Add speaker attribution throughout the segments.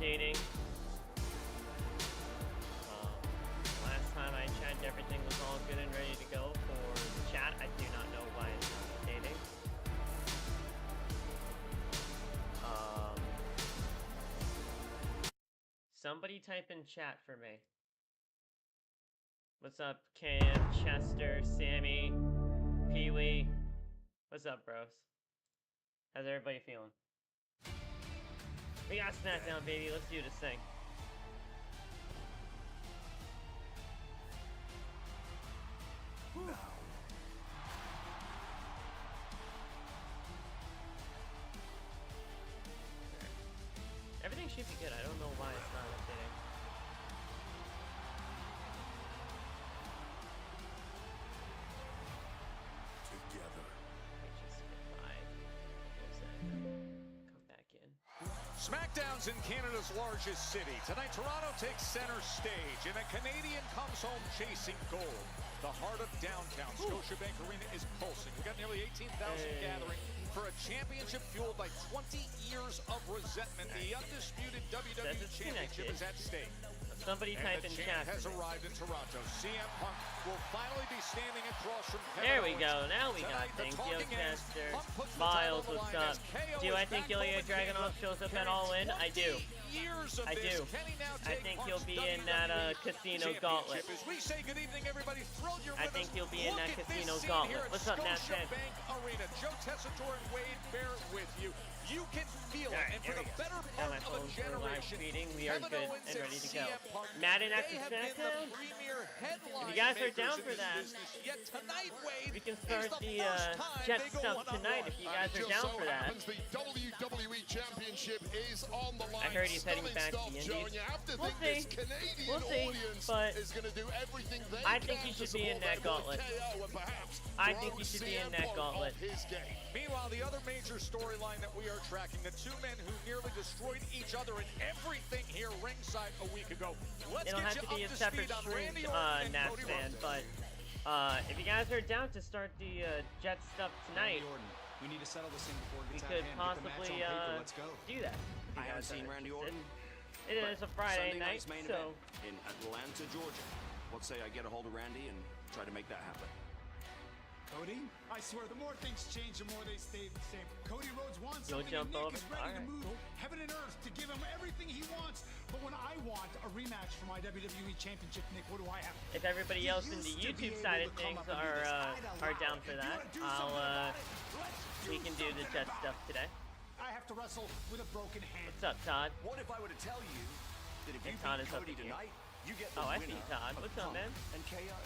Speaker 1: updating. Last time I checked, everything was all good and ready to go for the chat. I do not know why it's not updating. Somebody type in chat for me. What's up, Cam, Chester, Sammy, Pee-wee? What's up, bros? How's everybody feeling? We got SmackDown, baby. Let's do this thing.
Speaker 2: Now.
Speaker 1: Everything should be good. I don't know why it's not updating.
Speaker 2: Together.
Speaker 1: Just come back in.
Speaker 3: SmackDown's in Canada's largest city. Tonight, Toronto takes center stage, and a Canadian comes home chasing gold. The heart of downtown Scotiabank Arena is pulsing. We got nearly 18,000 gathering for a championship fueled by 20 years of resentment. The undisputed WWE Championship is at stake.
Speaker 1: Somebody type in chat.
Speaker 3: Has arrived in Toronto. CM Punk will finally be standing across from Kevin
Speaker 1: There we
Speaker 3: Owens.
Speaker 1: go. Now we got things. Yo, Chester, Miles, what's up? Do I think Giulia Dragunov shows up at All In? I do. I do. I think he'll be in that casino gauntlet. I think he'll be in that casino gauntlet. What's up, Nat?
Speaker 3: Joe Tessitore and Wade Bear with you. You can feel it, and for the better part of a generation,
Speaker 1: we are good and ready to go. Madden after SmackDown? If you guys are down for that, we can start the Jet stuff tonight if you guys are down for that.
Speaker 2: The WWE Championship is on the line.
Speaker 1: I heard he's heading back to the Indies. We'll see, but I think he should be in that gauntlet. I think he should be in that gauntlet.
Speaker 3: Meanwhile, the other major storyline that we are tracking, the two men who nearly destroyed each other and everything here ringside a week ago.
Speaker 1: It'll have to be a separate stream, Nats fan, but if you guys are down to start the Jet stuff tonight,
Speaker 4: we need to settle this thing before
Speaker 1: we could possibly do that.
Speaker 4: I haven't seen Randy Orton.
Speaker 1: It is a Friday night, so
Speaker 4: in Atlanta, Georgia. Let's say I get a hold of Randy and try to make that happen.
Speaker 5: Cody, I swear, the more things change, the more they stay the same. Cody Rhodes wants something,
Speaker 1: jump
Speaker 5: and Nick
Speaker 1: over.
Speaker 5: is ready to move heaven and earth to give him everything he wants. But when I want a rematch for my WWE Championship, Nick, what do I have?
Speaker 1: If everybody else in the YouTube side of things are down for that, we can do the Jet stuff today.
Speaker 5: I have to wrestle with a broken hand.
Speaker 1: What's up, Todd?
Speaker 4: What if I were to tell you that if you
Speaker 1: Todd
Speaker 4: beat
Speaker 1: is up
Speaker 4: Cody
Speaker 1: here.
Speaker 4: tonight, you get the
Speaker 1: Oh, I
Speaker 4: winner
Speaker 1: see Todd.
Speaker 4: of
Speaker 1: What's up,
Speaker 4: Punk
Speaker 1: man?
Speaker 4: And KO.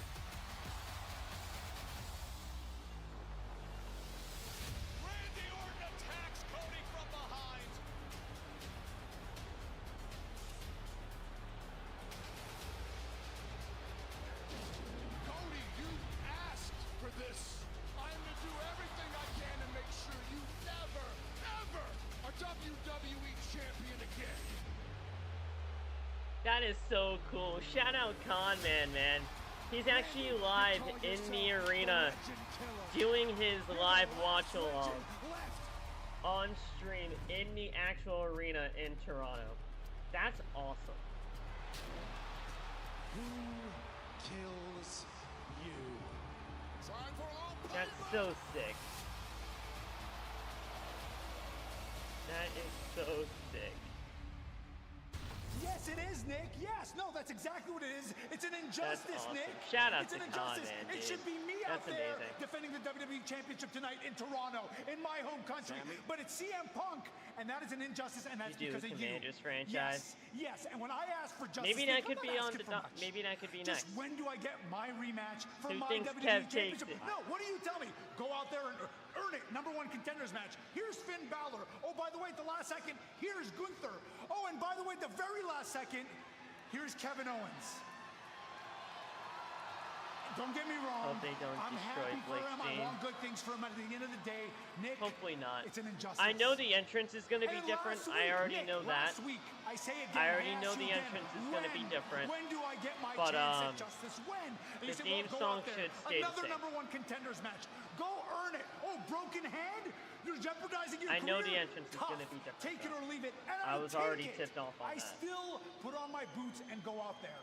Speaker 3: Randy Orton attacks Cody from behind.
Speaker 2: Cody, you asked for this. I am to do everything I can to make sure you never, ever are WWE champion again.
Speaker 1: That is so cool. Shout out Conman, man. He's actually live in the arena doing his live watch along on stream in the actual arena in Toronto. That's awesome.
Speaker 5: Who kills you?
Speaker 2: Time for all
Speaker 1: That's so sick. That is so sick.
Speaker 5: Yes, it is, Nick. Yes, no, that's exactly what it is. It's an injustice,
Speaker 1: awesome.
Speaker 5: Nick.
Speaker 1: Shout out
Speaker 5: it's
Speaker 1: to
Speaker 5: an injustice.
Speaker 1: Con, man,
Speaker 5: It
Speaker 1: dude.
Speaker 5: should be me
Speaker 1: That's
Speaker 5: out there
Speaker 1: amazing.
Speaker 5: defending the WWE Championship tonight in Toronto, in my home country.
Speaker 4: Sammy?
Speaker 5: But it's CM Punk, and that is an injustice, and that's
Speaker 1: You do
Speaker 5: because of
Speaker 1: Commanders
Speaker 5: you.
Speaker 1: franchise.
Speaker 5: Yes, and when I ask for justice,
Speaker 1: Maybe
Speaker 5: Nick,
Speaker 1: that could
Speaker 5: I'm
Speaker 1: be
Speaker 5: not
Speaker 1: on
Speaker 5: asking
Speaker 1: the
Speaker 5: for much.
Speaker 1: maybe that could be
Speaker 5: Just
Speaker 1: next.
Speaker 5: when do I get my rematch for
Speaker 1: Who
Speaker 5: my
Speaker 1: thinks
Speaker 5: WWE
Speaker 1: Kev takes
Speaker 5: Championship?
Speaker 1: it?
Speaker 5: No, what do you tell me? Go out there and earn it. Number one contenders match. Here's Finn Balor. Oh, by the way, at the last second, here's Gunther. Oh, and by the way, at the very last second, here's Kevin Owens. Don't get me wrong.
Speaker 1: Hope they don't
Speaker 5: I'm
Speaker 1: destroy
Speaker 5: happy for
Speaker 1: Blake's
Speaker 5: him. I
Speaker 1: team.
Speaker 5: want good things for him. At the end of the day, Nick,
Speaker 1: Hopefully not.
Speaker 5: it's an injustice.
Speaker 1: I know the entrance is going to be
Speaker 5: And
Speaker 1: different.
Speaker 5: last
Speaker 1: I
Speaker 5: week,
Speaker 1: already
Speaker 5: Nick,
Speaker 1: know that.
Speaker 5: last week, I say again,
Speaker 1: I already
Speaker 5: ask
Speaker 1: know
Speaker 5: you
Speaker 1: the
Speaker 5: again,
Speaker 1: entrance is gonna be different.
Speaker 5: When do I get my
Speaker 1: But,
Speaker 5: chance at justice? When? And
Speaker 1: the
Speaker 5: you say,
Speaker 1: theme
Speaker 5: well, go
Speaker 1: song
Speaker 5: out there.
Speaker 1: should stay the
Speaker 5: Another
Speaker 1: same.
Speaker 5: number one contenders match. Go earn earn it. Oh, broken hand? You're jeopardizing your
Speaker 1: I know
Speaker 5: career?
Speaker 1: the entrance is
Speaker 5: Tough.
Speaker 1: gonna be different,
Speaker 5: Take it
Speaker 1: though.
Speaker 5: or leave it. And
Speaker 1: I was already
Speaker 5: take it.
Speaker 1: tipped off on
Speaker 5: I
Speaker 1: that.
Speaker 5: still put on my boots and go out there.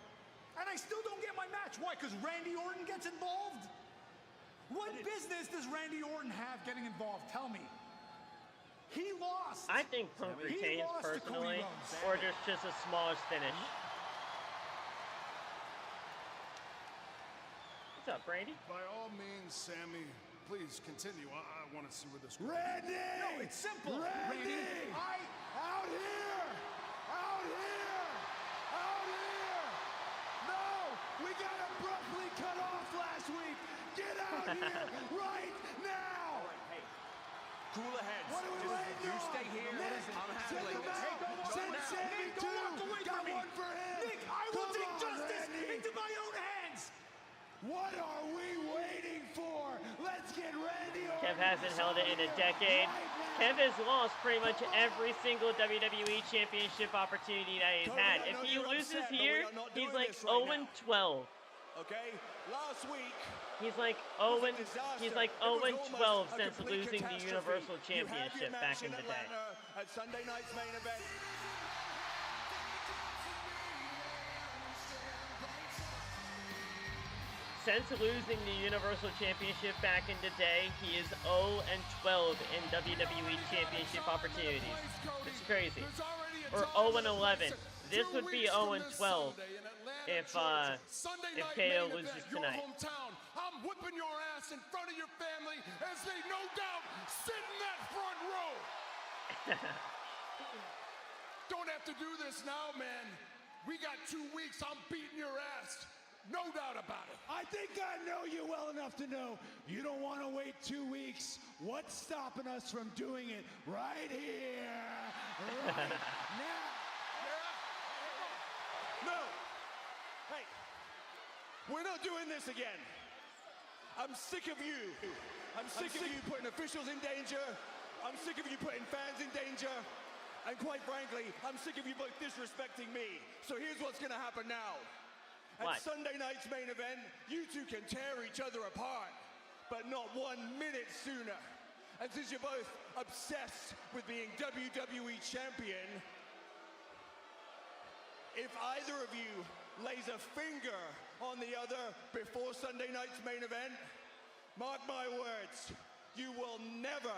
Speaker 5: And I still don't get my match. Why? Because Randy Orton gets involved? What business does Randy Orton have getting involved? Tell me. He lost.
Speaker 1: I think Punk
Speaker 5: He
Speaker 1: retains
Speaker 5: lost to Cody
Speaker 1: personally,
Speaker 5: Rhodes.
Speaker 1: or just a smallish finish. What's up, Brady?
Speaker 2: By all means, Sami, please continue. I want to see where this goes.
Speaker 5: Randy! No, it's simple. Randy!
Speaker 2: Out here! Out here! Out here! No! We got abruptly cut off last week! Get out here right now!
Speaker 4: Cool ahead.
Speaker 2: What are we waiting
Speaker 4: You
Speaker 2: on?
Speaker 4: stay here.
Speaker 2: Nick,
Speaker 4: I'm handling
Speaker 2: send him
Speaker 4: this.
Speaker 2: out. Send Sami
Speaker 5: Nick,
Speaker 2: too.
Speaker 5: don't walk away
Speaker 2: Got
Speaker 5: from me.
Speaker 2: one for him.
Speaker 5: Nick, I will
Speaker 2: Come
Speaker 5: take
Speaker 2: on,
Speaker 5: justice
Speaker 2: Randy.
Speaker 5: into my own hands!
Speaker 2: What are we waiting for? Let's get Randy Orton.
Speaker 1: Kev hasn't held it in a decade. Kev has lost pretty much every single WWE Championship opportunity that he's
Speaker 4: Cody,
Speaker 1: had.
Speaker 4: I
Speaker 1: If
Speaker 4: know
Speaker 1: he
Speaker 4: you're
Speaker 1: loses
Speaker 4: upset, but
Speaker 1: here,
Speaker 4: we are not
Speaker 1: he's
Speaker 4: doing
Speaker 1: like
Speaker 4: this right
Speaker 1: 0-12.
Speaker 4: Okay? Last week,
Speaker 1: He's like
Speaker 4: was a
Speaker 1: 0
Speaker 4: disaster.
Speaker 1: he's like
Speaker 4: It was
Speaker 1: 0-12
Speaker 4: almost a
Speaker 1: since
Speaker 4: complete
Speaker 1: losing the
Speaker 4: catastrophe.
Speaker 1: Universal
Speaker 4: You had your
Speaker 1: Championship
Speaker 4: match
Speaker 1: back in the day.
Speaker 4: Atlanta at Sunday night's main event.
Speaker 1: Since losing the Universal Championship back in the day, he is 0-12 in WWE Championship opportunities. It's crazy. Or 0-11. This would be 0-12 if KO loses tonight.
Speaker 2: I'm whipping your ass in front of your family as they no doubt sit in that front row. Don't have to do this now, man. We got 2 weeks. I'm beating your ass. No doubt about it.
Speaker 6: I think I know you well enough to know you don't want to wait 2 weeks. What's stopping us from doing it right here, right now?
Speaker 4: No! Hey! We're not doing this again. I'm sick of you. I'm sick of you putting officials in danger. I'm sick of you putting fans in danger. And quite frankly, I'm sick of you both disrespecting me. So here's what's gonna happen now.
Speaker 1: What?
Speaker 4: At Sunday night's main event, you two can tear each other apart, but not 1 minute sooner. And since you're both obsessed with being WWE champion, if either of you lays a finger on the other before Sunday night's main event, mark my words, you will never,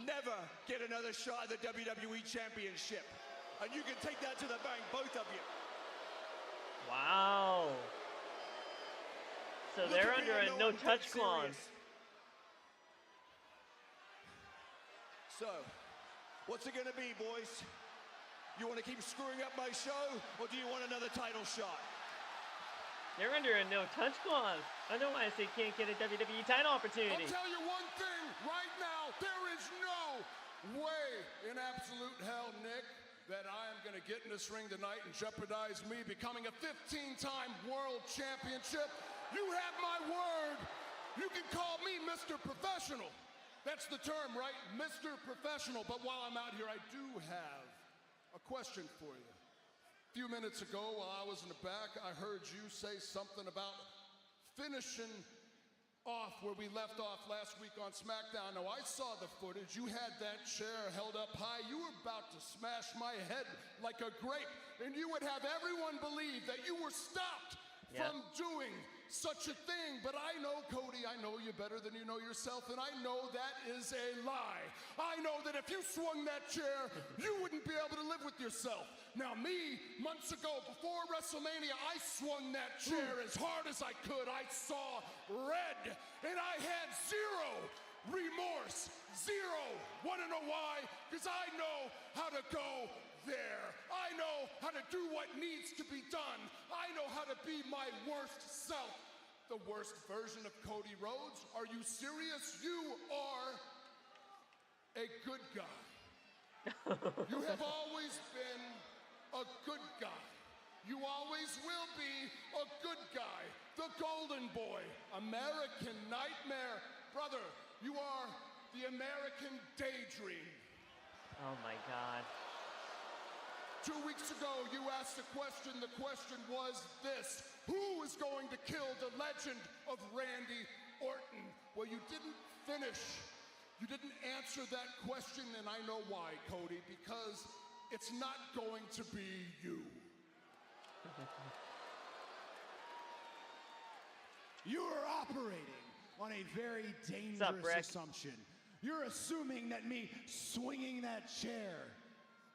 Speaker 4: never get another shot at the WWE Championship. And you can take that to the bank, both of you.
Speaker 1: Wow. So
Speaker 4: Look
Speaker 1: they're
Speaker 4: at me,
Speaker 1: under
Speaker 4: I
Speaker 1: a
Speaker 4: know I'm
Speaker 1: no-touch
Speaker 4: dead
Speaker 1: clause.
Speaker 4: serious. So, what's it gonna be, boys? You want to keep screwing up my show, or do you want another title shot?
Speaker 1: They're under a no-touch clause. Otherwise, they can't get a WWE title opportunity.
Speaker 2: I'll tell you one thing right now, there is no way in absolute hell, Nick, that I am going to get in this ring tonight and jeopardize me becoming a 15-time world championship. You have my word. You can call me Mr. Professional. That's the term, right? Mr. Professional. But while I'm out here, I do have a question for you. A few minutes ago, while I was in the back, I heard you say something about finishing off where we left off last week on SmackDown. Now, I saw the footage. You had that chair held up high. You were about to smash my head like a grape. And you would have everyone believe that you were stopped from doing such a thing. But I know, Cody, I know you better than you know yourself, and I know that is a lie. I know that if you swung that chair, you wouldn't be able to live with yourself. Now, me, months ago, before WrestleMania, I swung that chair as hard as I could. I saw red, and I had zero remorse. Zero. Want to know why? Because I know how to go there. I know how to do what needs to be done. I know how to be my worst self. The worst version of Cody Rhodes? Are you serious? You are a good guy. You have always been a good guy. You always will be a good guy. The golden boy. American nightmare. Brother, you are the American daydream.
Speaker 1: Oh my God.
Speaker 2: 2 weeks ago, you asked the question. The question was this: who is going to kill the legend of Randy Orton? Well, you didn't finish. You didn't answer that question, and I know why, Cody, because it's not going to be you.
Speaker 6: You are operating on a very dangerous assumption. You're assuming that me swinging that chair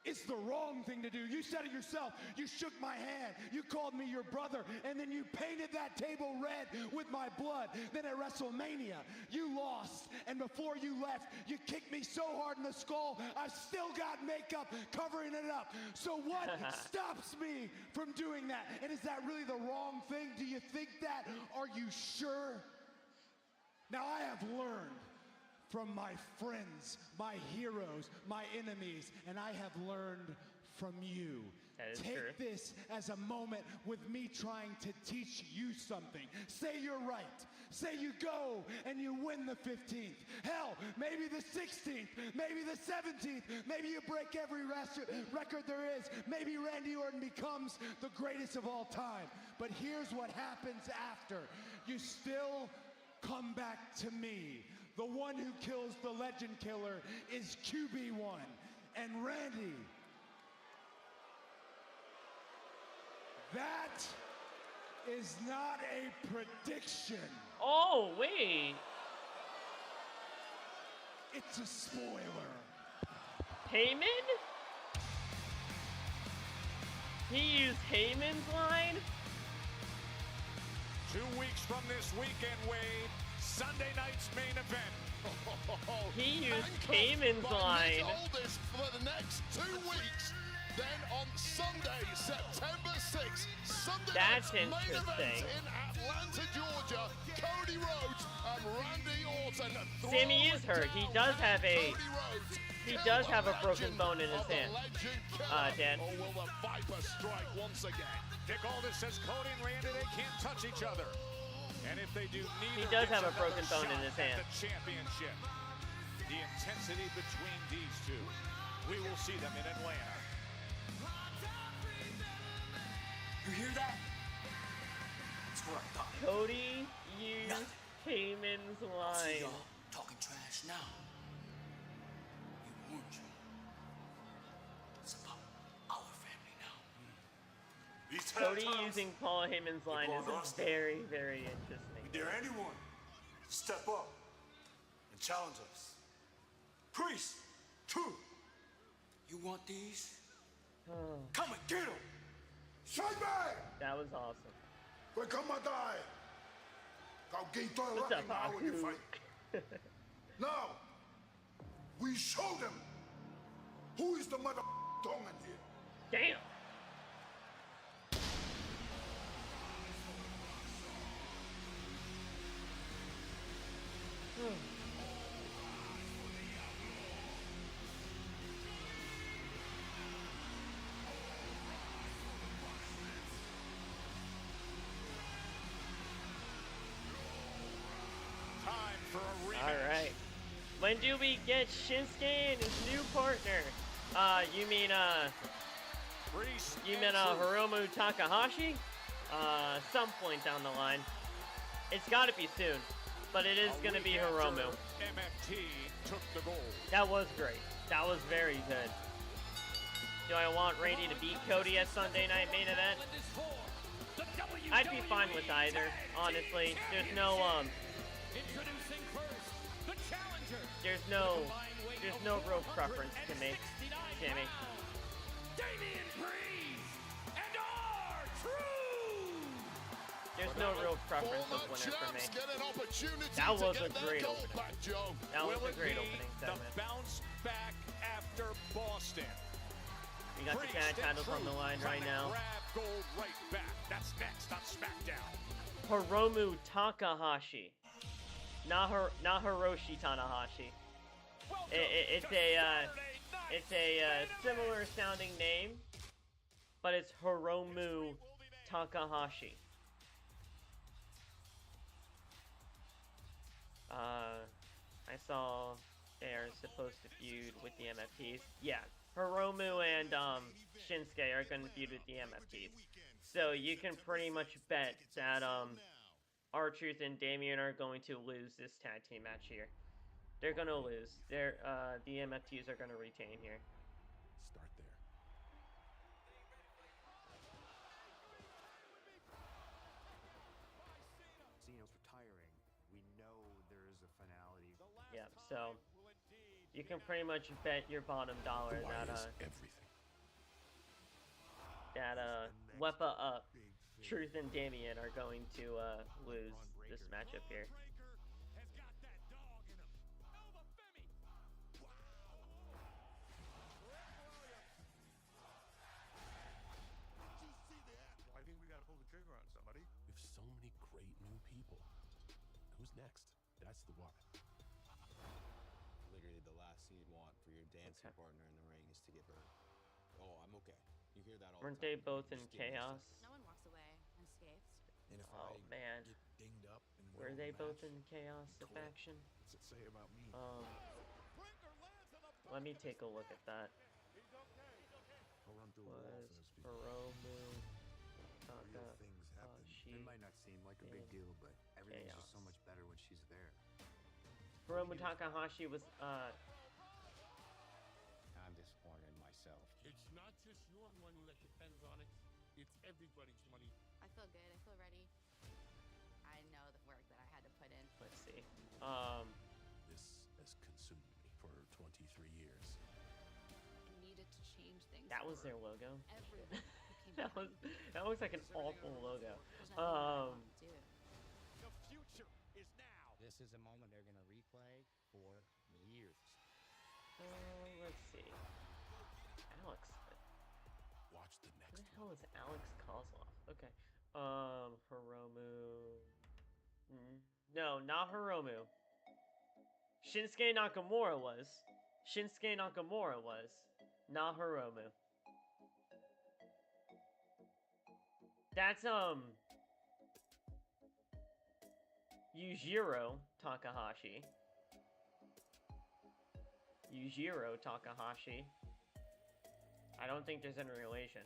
Speaker 6: is the wrong thing to do. You said it yourself. You shook my hand. You called me your brother. And then you painted that table red with my blood. Then at WrestleMania, you lost. And before you left, you kicked me so hard in the skull, I've still got makeup covering it up. So what stops me from doing that? And is that really the wrong thing? Do you think that? Are you sure? Now, I have learned from my friends, my heroes, my enemies, and I have learned from you. Take this as a moment with me trying to teach you something. Say you're right. Say you go and you win the 15th. Hell, maybe the 16th, maybe the 17th. Maybe you break every record there is. Maybe Randy Orton becomes the greatest of all time. But here's what happens after. You still come back to me. The one who kills the legend killer is QB1. And Randy, that is not a prediction.
Speaker 1: Oh, wait.
Speaker 6: It's a spoiler.
Speaker 1: Heyman? He used Heyman's line?
Speaker 3: 2 weeks from this weekend, Wade, Sunday night's main event.
Speaker 1: He used Heyman's line.
Speaker 2: Aldis for the next 2 weeks. Then on Sunday, September 6th, Sunday
Speaker 1: That's
Speaker 2: night's main
Speaker 1: interesting.
Speaker 2: event in Atlanta, Georgia. Cody Rhodes and Randy Orton.
Speaker 1: Sammy is hurt. He does have a broken bone in his hand. Dan.
Speaker 2: Or will the Viper strike once again?
Speaker 3: Nick Aldis says Cody and Randy, they can't touch each other. And if they do, neither
Speaker 1: He does have a
Speaker 3: gets
Speaker 1: broken
Speaker 3: another
Speaker 1: bone in
Speaker 3: shot
Speaker 1: his
Speaker 3: at
Speaker 1: hand.
Speaker 3: the championship. The intensity between these two. We will see them in Atlanta.
Speaker 7: You hear that? That's what I thought.
Speaker 1: Cody used Heyman's
Speaker 7: See
Speaker 1: line.
Speaker 7: y'all talking trash now. We warned you. It's about our family now. These
Speaker 1: Cody
Speaker 7: times,
Speaker 1: using Paul Heyman's line is very, very interesting.
Speaker 7: we dare anyone to step up and challenge us. Priest, too. You want these? Come and get them.
Speaker 1: That was awesome.
Speaker 2: What's up,
Speaker 1: Haku?
Speaker 2: Now, we show them who is the mother dong in here.
Speaker 1: Damn.
Speaker 3: Time for a rematch.
Speaker 1: All right. When do we get Shinsuke and his new partner? You mean
Speaker 3: Priest and Truth.
Speaker 1: Hiromu Takahashi? Some point down the line. It's got to be soon, but it is
Speaker 3: A
Speaker 1: going to be
Speaker 3: week after
Speaker 1: Hiromu.
Speaker 3: MFT took the gold.
Speaker 1: That was great. That was very good. Do I want Randy to beat Cody at Sunday Night Main Event? I'd be fine with either, honestly. There's no real preference to me, Sammy. There's no real preference of winner for me. That was a great opening. That was
Speaker 3: Will
Speaker 1: a
Speaker 3: it
Speaker 1: great
Speaker 3: be
Speaker 1: opening
Speaker 3: the
Speaker 1: segment.
Speaker 3: bounce back after Boston?
Speaker 1: We got the tag titles on the line right now.
Speaker 3: Grab gold right back. That's next on SmackDown.
Speaker 1: Hiromu Takahashi. Not Hiroshi Tanahashi. It's a similar sounding name, but it's Hiromu Takahashi. I saw they are supposed to feud with the MFTs. Yeah, Hiromu and Shinsuke are going to feud with the MFTs. So you can pretty much bet that R-Truth and Damian are going to lose this tag team match here. They're gonna lose. They're the MFTs are gonna retain here.
Speaker 8: Start there.
Speaker 9: Cena's retiring. We know there is a finality.
Speaker 1: Yeah, so you can pretty much bet your bottom dollar that
Speaker 8: everything.
Speaker 1: Wepa Up, Truth and Damian are going to lose this matchup here.
Speaker 2: I think we gotta pull the trigger on somebody.
Speaker 8: We have so many great new people. Who's next? That's the why.
Speaker 10: Literally, the last thing you'd want for your dancing partner in the ring is to get hurt. Oh, I'm okay. You hear that all
Speaker 1: Weren't
Speaker 10: the
Speaker 1: they
Speaker 10: time.
Speaker 1: both in
Speaker 10: Just give me a
Speaker 1: chaos?
Speaker 10: second.
Speaker 11: No one walks away unscathed.
Speaker 8: And if
Speaker 1: Oh
Speaker 8: I
Speaker 1: man,
Speaker 8: get dinged up and
Speaker 1: were they both in chaos, the faction?
Speaker 8: What's it say about me?
Speaker 1: Let me take a look at that.
Speaker 8: I'll run through a wall
Speaker 1: Was
Speaker 8: for those people.
Speaker 1: Hiromu
Speaker 9: Real things happen. It might not seem like a big deal, but everything's just so much better when she's there.
Speaker 1: Hiromu Takahashi was
Speaker 10: I'm disappointed in myself.
Speaker 2: It's not just your money that depends on it. It's everybody's money.
Speaker 11: I feel good. I feel ready. I know the work that I had to put in.
Speaker 1: let's see.
Speaker 8: This has consumed me for 23 years.
Speaker 11: I needed to change things.
Speaker 1: That was
Speaker 11: for
Speaker 1: their logo.
Speaker 11: everyone who came
Speaker 1: That was
Speaker 11: behind me.
Speaker 1: that looks like an awful logo.
Speaker 11: There's nothing that I won't do.
Speaker 3: The future is now.
Speaker 10: This is a moment they're gonna replay for years.
Speaker 1: Let's see. Alex.
Speaker 8: Watch the
Speaker 1: Who
Speaker 8: next
Speaker 1: the hell is Alex Kozlov? Okay. Hiromu. No, not Hiromu. Shinsuke Nakamura was. Shinsuke Nakamura was. Not Hiromu. That's, Yujiro Takahashi. Yujiro Takahashi. I don't think there's any relation.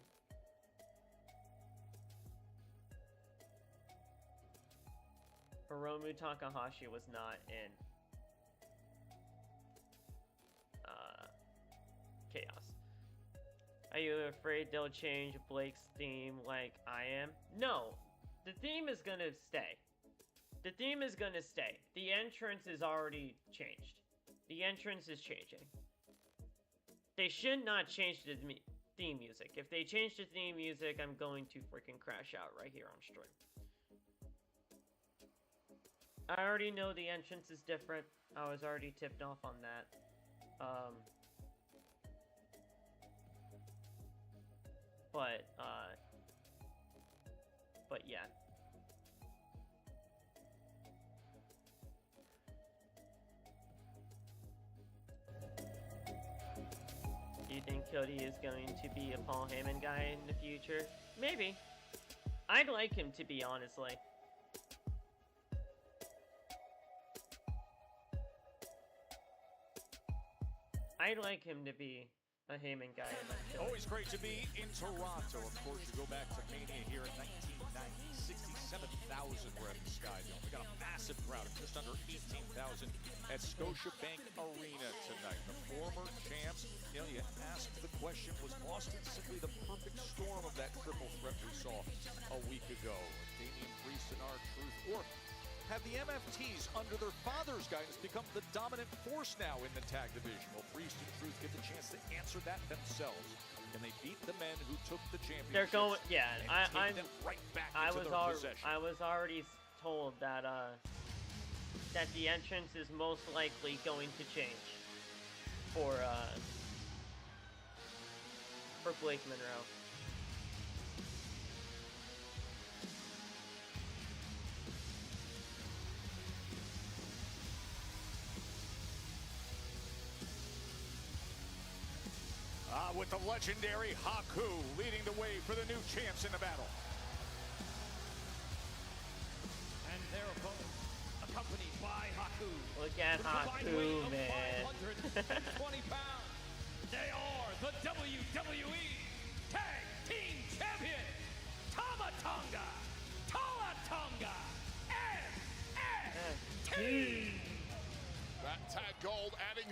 Speaker 1: Hiromu Takahashi was not in Chaos. Are you afraid they'll change Blake's theme like I am? No, the theme is gonna stay. The theme is gonna stay. The entrance is already changed. The entrance is changing. They should not change the theme music. If they change the theme music, I'm going to freaking crash out right here on stream. I already know the entrance is different. I was already tipped off on that. But yeah. Do you think Cody is going to be a Paul Heyman guy in the future? Maybe. I'd like him to be, honestly. I'd like him to be a Heyman guy eventually.
Speaker 3: Always great to be in Toronto. Of course, you go back to Mania here in 1990. 67,000 were at the Skydome. We got a massive crowd of just under 18,000 at Scotiabank Arena tonight. The former champs, you asked the question, was Austin simply the perfect storm of that triple threat we saw a week ago? Damian Priest and R-Truth, or have the MFTs, under their father's guidance, become the dominant force now in the tag division? Will Priest and Truth get the chance to answer that themselves? Can they beat the men who took the championship?
Speaker 1: They're going, yeah.
Speaker 3: I'm right back into their possession.
Speaker 1: I was already told that that the entrance is most likely going to change for Blake Monroe.
Speaker 3: With the legendary Haku leading the way for the new champs in the battle.
Speaker 4: And their opponents, accompanied by Haku.
Speaker 1: Look at Haku, man.
Speaker 4: 520 pounds. They are the WWE Tag Team Champion, Tamatonga, MFT.
Speaker 2: That tag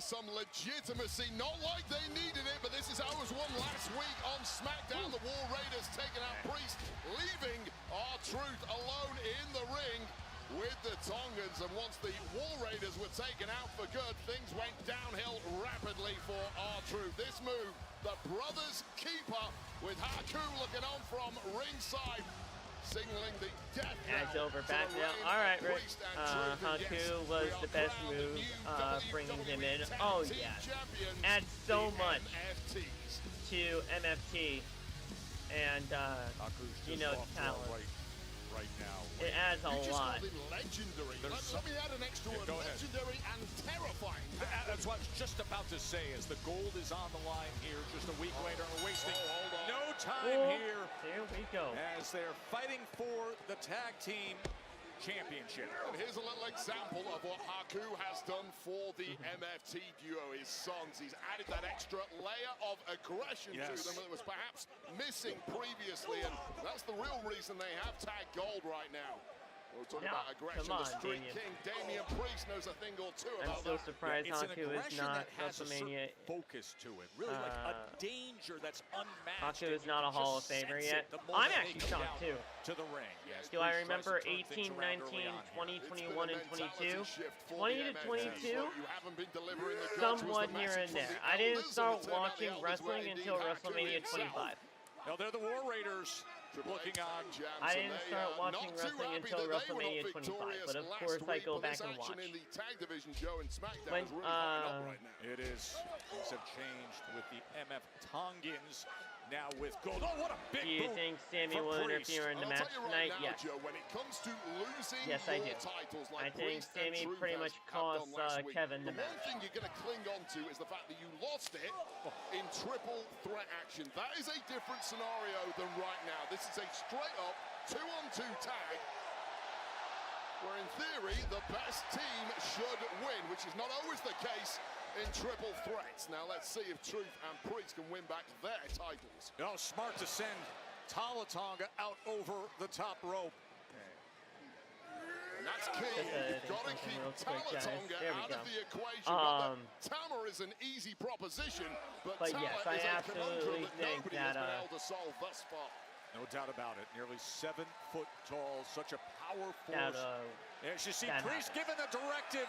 Speaker 2: some legitimacy. Not like they needed it, but this is Owens won last week on SmackDown. The War Raiders taking out Priest, leaving R-Truth alone in the ring with the Tongans. And once the War Raiders were taken out for good, things went downhill rapidly for R-Truth. This move, the brothers keeper, with Haku looking on from ringside, signaling the death
Speaker 1: That's over back now. All right, Rick. Haku was the best move, bringing him in. Oh, yeah. Adds so much to MFT. And, you know, talent.
Speaker 3: Right now.
Speaker 2: It
Speaker 3: adds
Speaker 2: a
Speaker 3: lot.
Speaker 2: Legendary. Let me add an extra word. Legendary and terrifying.
Speaker 3: That's what I was just about to say. As the gold is on the line here, just a week later, we're wasting no time here.
Speaker 1: There we go.
Speaker 3: As they're fighting for the tag team championship.
Speaker 2: And here's a little example of what Haku has done for the MFT duo. His sons, he's added that extra layer of aggression to them that was perhaps missing previously, and that's the real reason they have tag gold right now. We're talking about aggression. The Street King, Damian Priest, knows a thing or two about that.
Speaker 1: I'm so surprised Haku is not WrestleMania.
Speaker 3: Focus to it, really like a danger that's unmatched.
Speaker 1: Haku is not a Hall of Famer yet. I'm actually shocked too.
Speaker 3: To the ring. Yes,
Speaker 1: do I remember 18, 19, 20, 21, and 22? 20 to 22? Somewhat here and there. I didn't start watching wrestling until WrestleMania 25.
Speaker 3: Now they're the War Raiders. Looking on.
Speaker 1: I didn't start watching wrestling until WrestleMania 25, but of course I go back and watch. When,
Speaker 3: it is. Things have changed with the MF Tongans. Now with gold. Oh, what a big
Speaker 1: Do you think Sami will interfere in the match tonight? Yes. Yes, I do. I think Sami pretty much cost Kevin the match.
Speaker 2: One thing you're going to cling on to is the fact that you lost it in triple threat action. That is a different scenario than right now. This is a straight-up 2-on-2 tag, where in theory the best team should win, which is not always the case in triple threats. Now let's see if Truth and Priest can win back their titles.
Speaker 3: Oh, smart to send Talatonga out over the top rope.
Speaker 2: And that's key. You've got to keep Talatonga out of the equation. Tama is an easy proposition, but Tama
Speaker 1: yes,
Speaker 2: is
Speaker 1: I
Speaker 2: a conundrum that nobody has been able to solve thus far.
Speaker 3: No doubt about it. Nearly 7 foot tall, such a power force. As you see, Priest giving the directive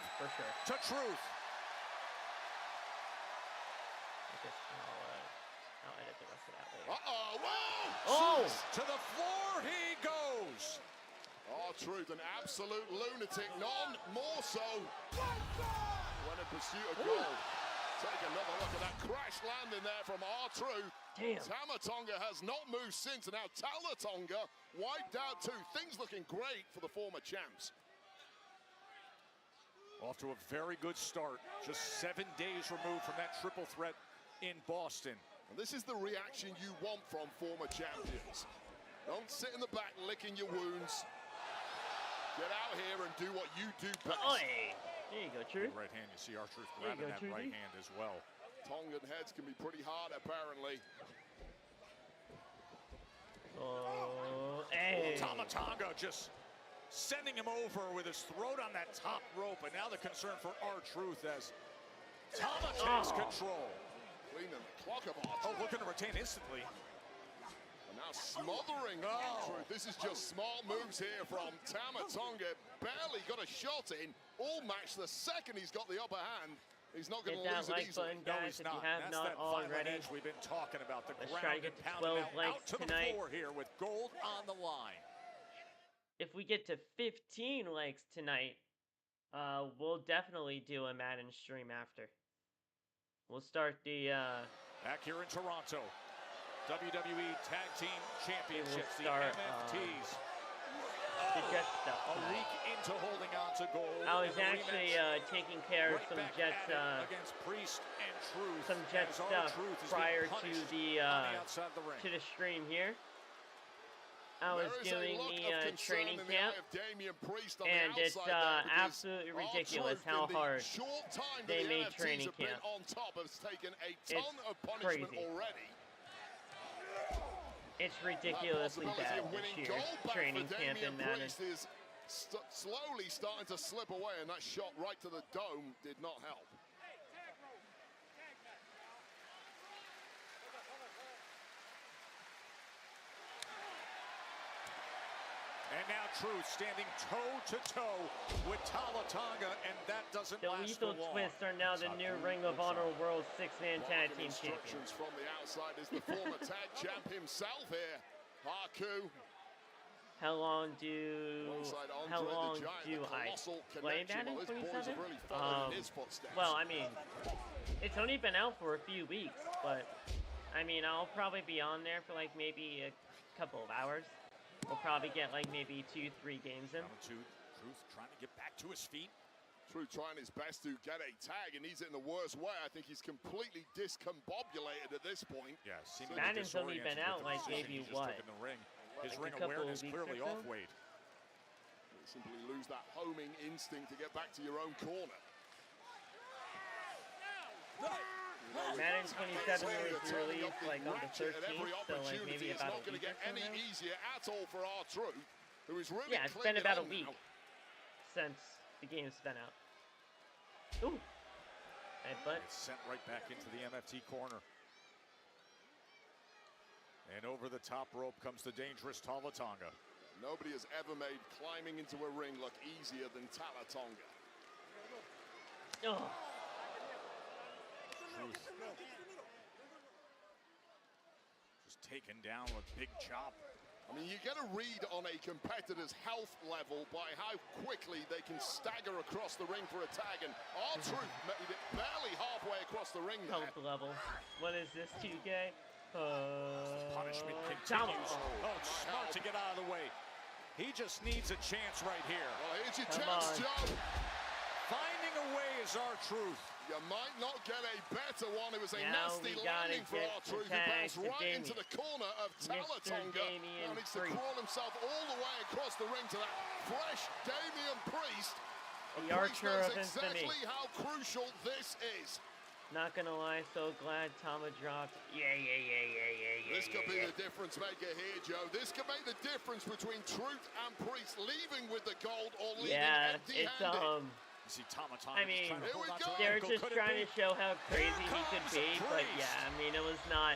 Speaker 3: to Truth.
Speaker 1: I'll edit the rest of that later.
Speaker 2: Whoa!
Speaker 3: To the floor he goes.
Speaker 2: R-Truth, an absolute lunatic, none more so when in pursuit of gold. Take another look at that crash landing there from R-Truth. Tamatonga has not moved since, and now Talatonga wiped out too. Things looking great for the former champs.
Speaker 3: Off to a very good start. Just 7 days removed from that triple threat in Boston.
Speaker 2: And this is the reaction you want from former champions. Don't sit in the back licking your wounds. Get out here and do what you do best.
Speaker 1: There you go, Truth.
Speaker 3: Right hand, you see R-Truth grabbing that right hand as well.
Speaker 2: Tongan heads can be pretty hard, apparently.
Speaker 3: Tamatonga just sending him over with his throat on that top rope, and now the concern for R-Truth as Tama takes control.
Speaker 2: Cleaning the clock of R-Truth.
Speaker 3: Looking to retain instantly.
Speaker 2: And now smothering R-Truth. This is just smart moves here from Tamatonga. Barely got a shot in. All match the second he's got the upper hand. He's not going to lose it easily.
Speaker 1: Button, guys, if you have not already.
Speaker 3: We've been talking about the
Speaker 1: Let's try to get to 12 likes tonight.
Speaker 3: Here with gold on the line.
Speaker 1: If we get to 15 likes tonight, we'll definitely do a Madden stream after. We'll start the
Speaker 3: back here in Toronto. WWE Tag Team Championships, the MFTs.
Speaker 1: The Jet stuff
Speaker 3: a week into holding on to gold.
Speaker 1: I was actually taking care of some Jets
Speaker 3: against Priest and Truth.
Speaker 1: Some Jet stuff prior to the stream here. I was doing the training camp, and it's absolutely ridiculous how hard they made training camp. It's crazy. It's ridiculously bad this year, training camp in Madden.
Speaker 2: Slowly starting to slip away, and that shot right to the dome did not help.
Speaker 3: And now Truth standing toe-to-toe with Tama Tonga, and that doesn't last for long.
Speaker 1: The Lethal Twist are now the new Ring of Honor World 6-Man Tag Team Champions.
Speaker 2: From the outside is the former tag champ himself here, Haku.
Speaker 1: How long do I play that in 27? Well, I mean, it's only been out for a few weeks, but I mean, I'll probably be on there for like maybe a couple of hours. We'll probably get like maybe 2-3 games in.
Speaker 3: Truth trying to get back to his feet.
Speaker 2: Truth trying his best to get a tag, and he's in the worst way. I think he's completely discombobulated at this point.
Speaker 3: Yeah,
Speaker 1: Madden's only been out like maybe what?
Speaker 3: His ring awareness clearly off-weight.
Speaker 2: You simply lose that homing instinct to get back to your own corner.
Speaker 1: Madden 27 was released like on the 13th, so like maybe about a week or so now.
Speaker 2: Easier at all for R-Truth, who is really
Speaker 1: yeah, it's been about a week since the game's been out. Ooh. Headbutt.
Speaker 3: It's sent right back into the MFT corner. And over the top rope comes the dangerous Tama Tonga.
Speaker 2: Nobody has ever made climbing into a ring look easier than Tama Tonga.
Speaker 1: Oh.
Speaker 3: Just taken down with big chop.
Speaker 2: I mean, you get a read on a competitor's health level by how quickly they can stagger across the ring for a tag, and R-Truth made it barely halfway across the ring there.
Speaker 1: Health level. What is this, 2K?
Speaker 3: Punishment continues. Oh, smart to get out of the way. He just needs a chance right here.
Speaker 2: Well, here's your chance, Joe.
Speaker 3: Finding a way is R-Truth.
Speaker 2: You might not get a better one. It was a nasty landing for R-Truth, who bounced right into the corner of Tama Tonga. Now needs to crawl himself all the way across the ring to that fresh Damian Priest.
Speaker 1: The Archer of Infamy.
Speaker 2: Exactly how crucial this is.
Speaker 1: Not gonna lie, so glad Tama dropped. Yeah.
Speaker 2: This could be the difference maker here, Joe. This could make the difference between Truth and Priest leaving with the gold or leaving empty-handed.
Speaker 3: See Tama
Speaker 1: I mean, they're just trying to show how crazy he could be, but yeah, I mean, it was not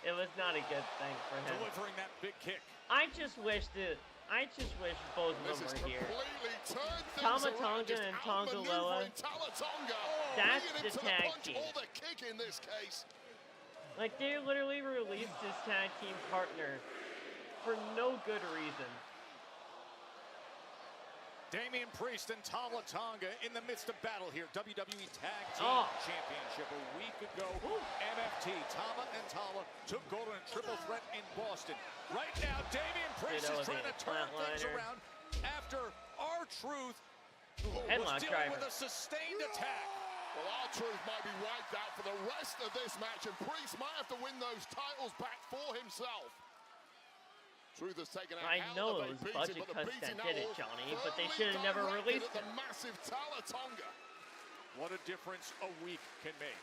Speaker 1: a good thing for him.
Speaker 3: Delivering that big kick.
Speaker 1: I just wish both of them were here. Tama Tonga and Tonga Loa. That's the tag team. Like, they literally released his tag team partner for no good reason.
Speaker 3: Damian Priest and Tama Tonga in the midst of battle here. WWE Tag Team Championship a week ago. MFT, Tama and Tama took gold in a triple threat in Boston. Right now, Damian Priest is trying to turn things around after R-Truth was dealing with a sustained attack.
Speaker 2: Well, R-Truth might be wiped out for the rest of this match, and Priest might have to win those titles back for himself. Truth has taken a
Speaker 1: I know it was budget cuts that did it, Johnny, but they should have never released it.
Speaker 2: Massive Tama Tonga.
Speaker 3: What a difference a week can make.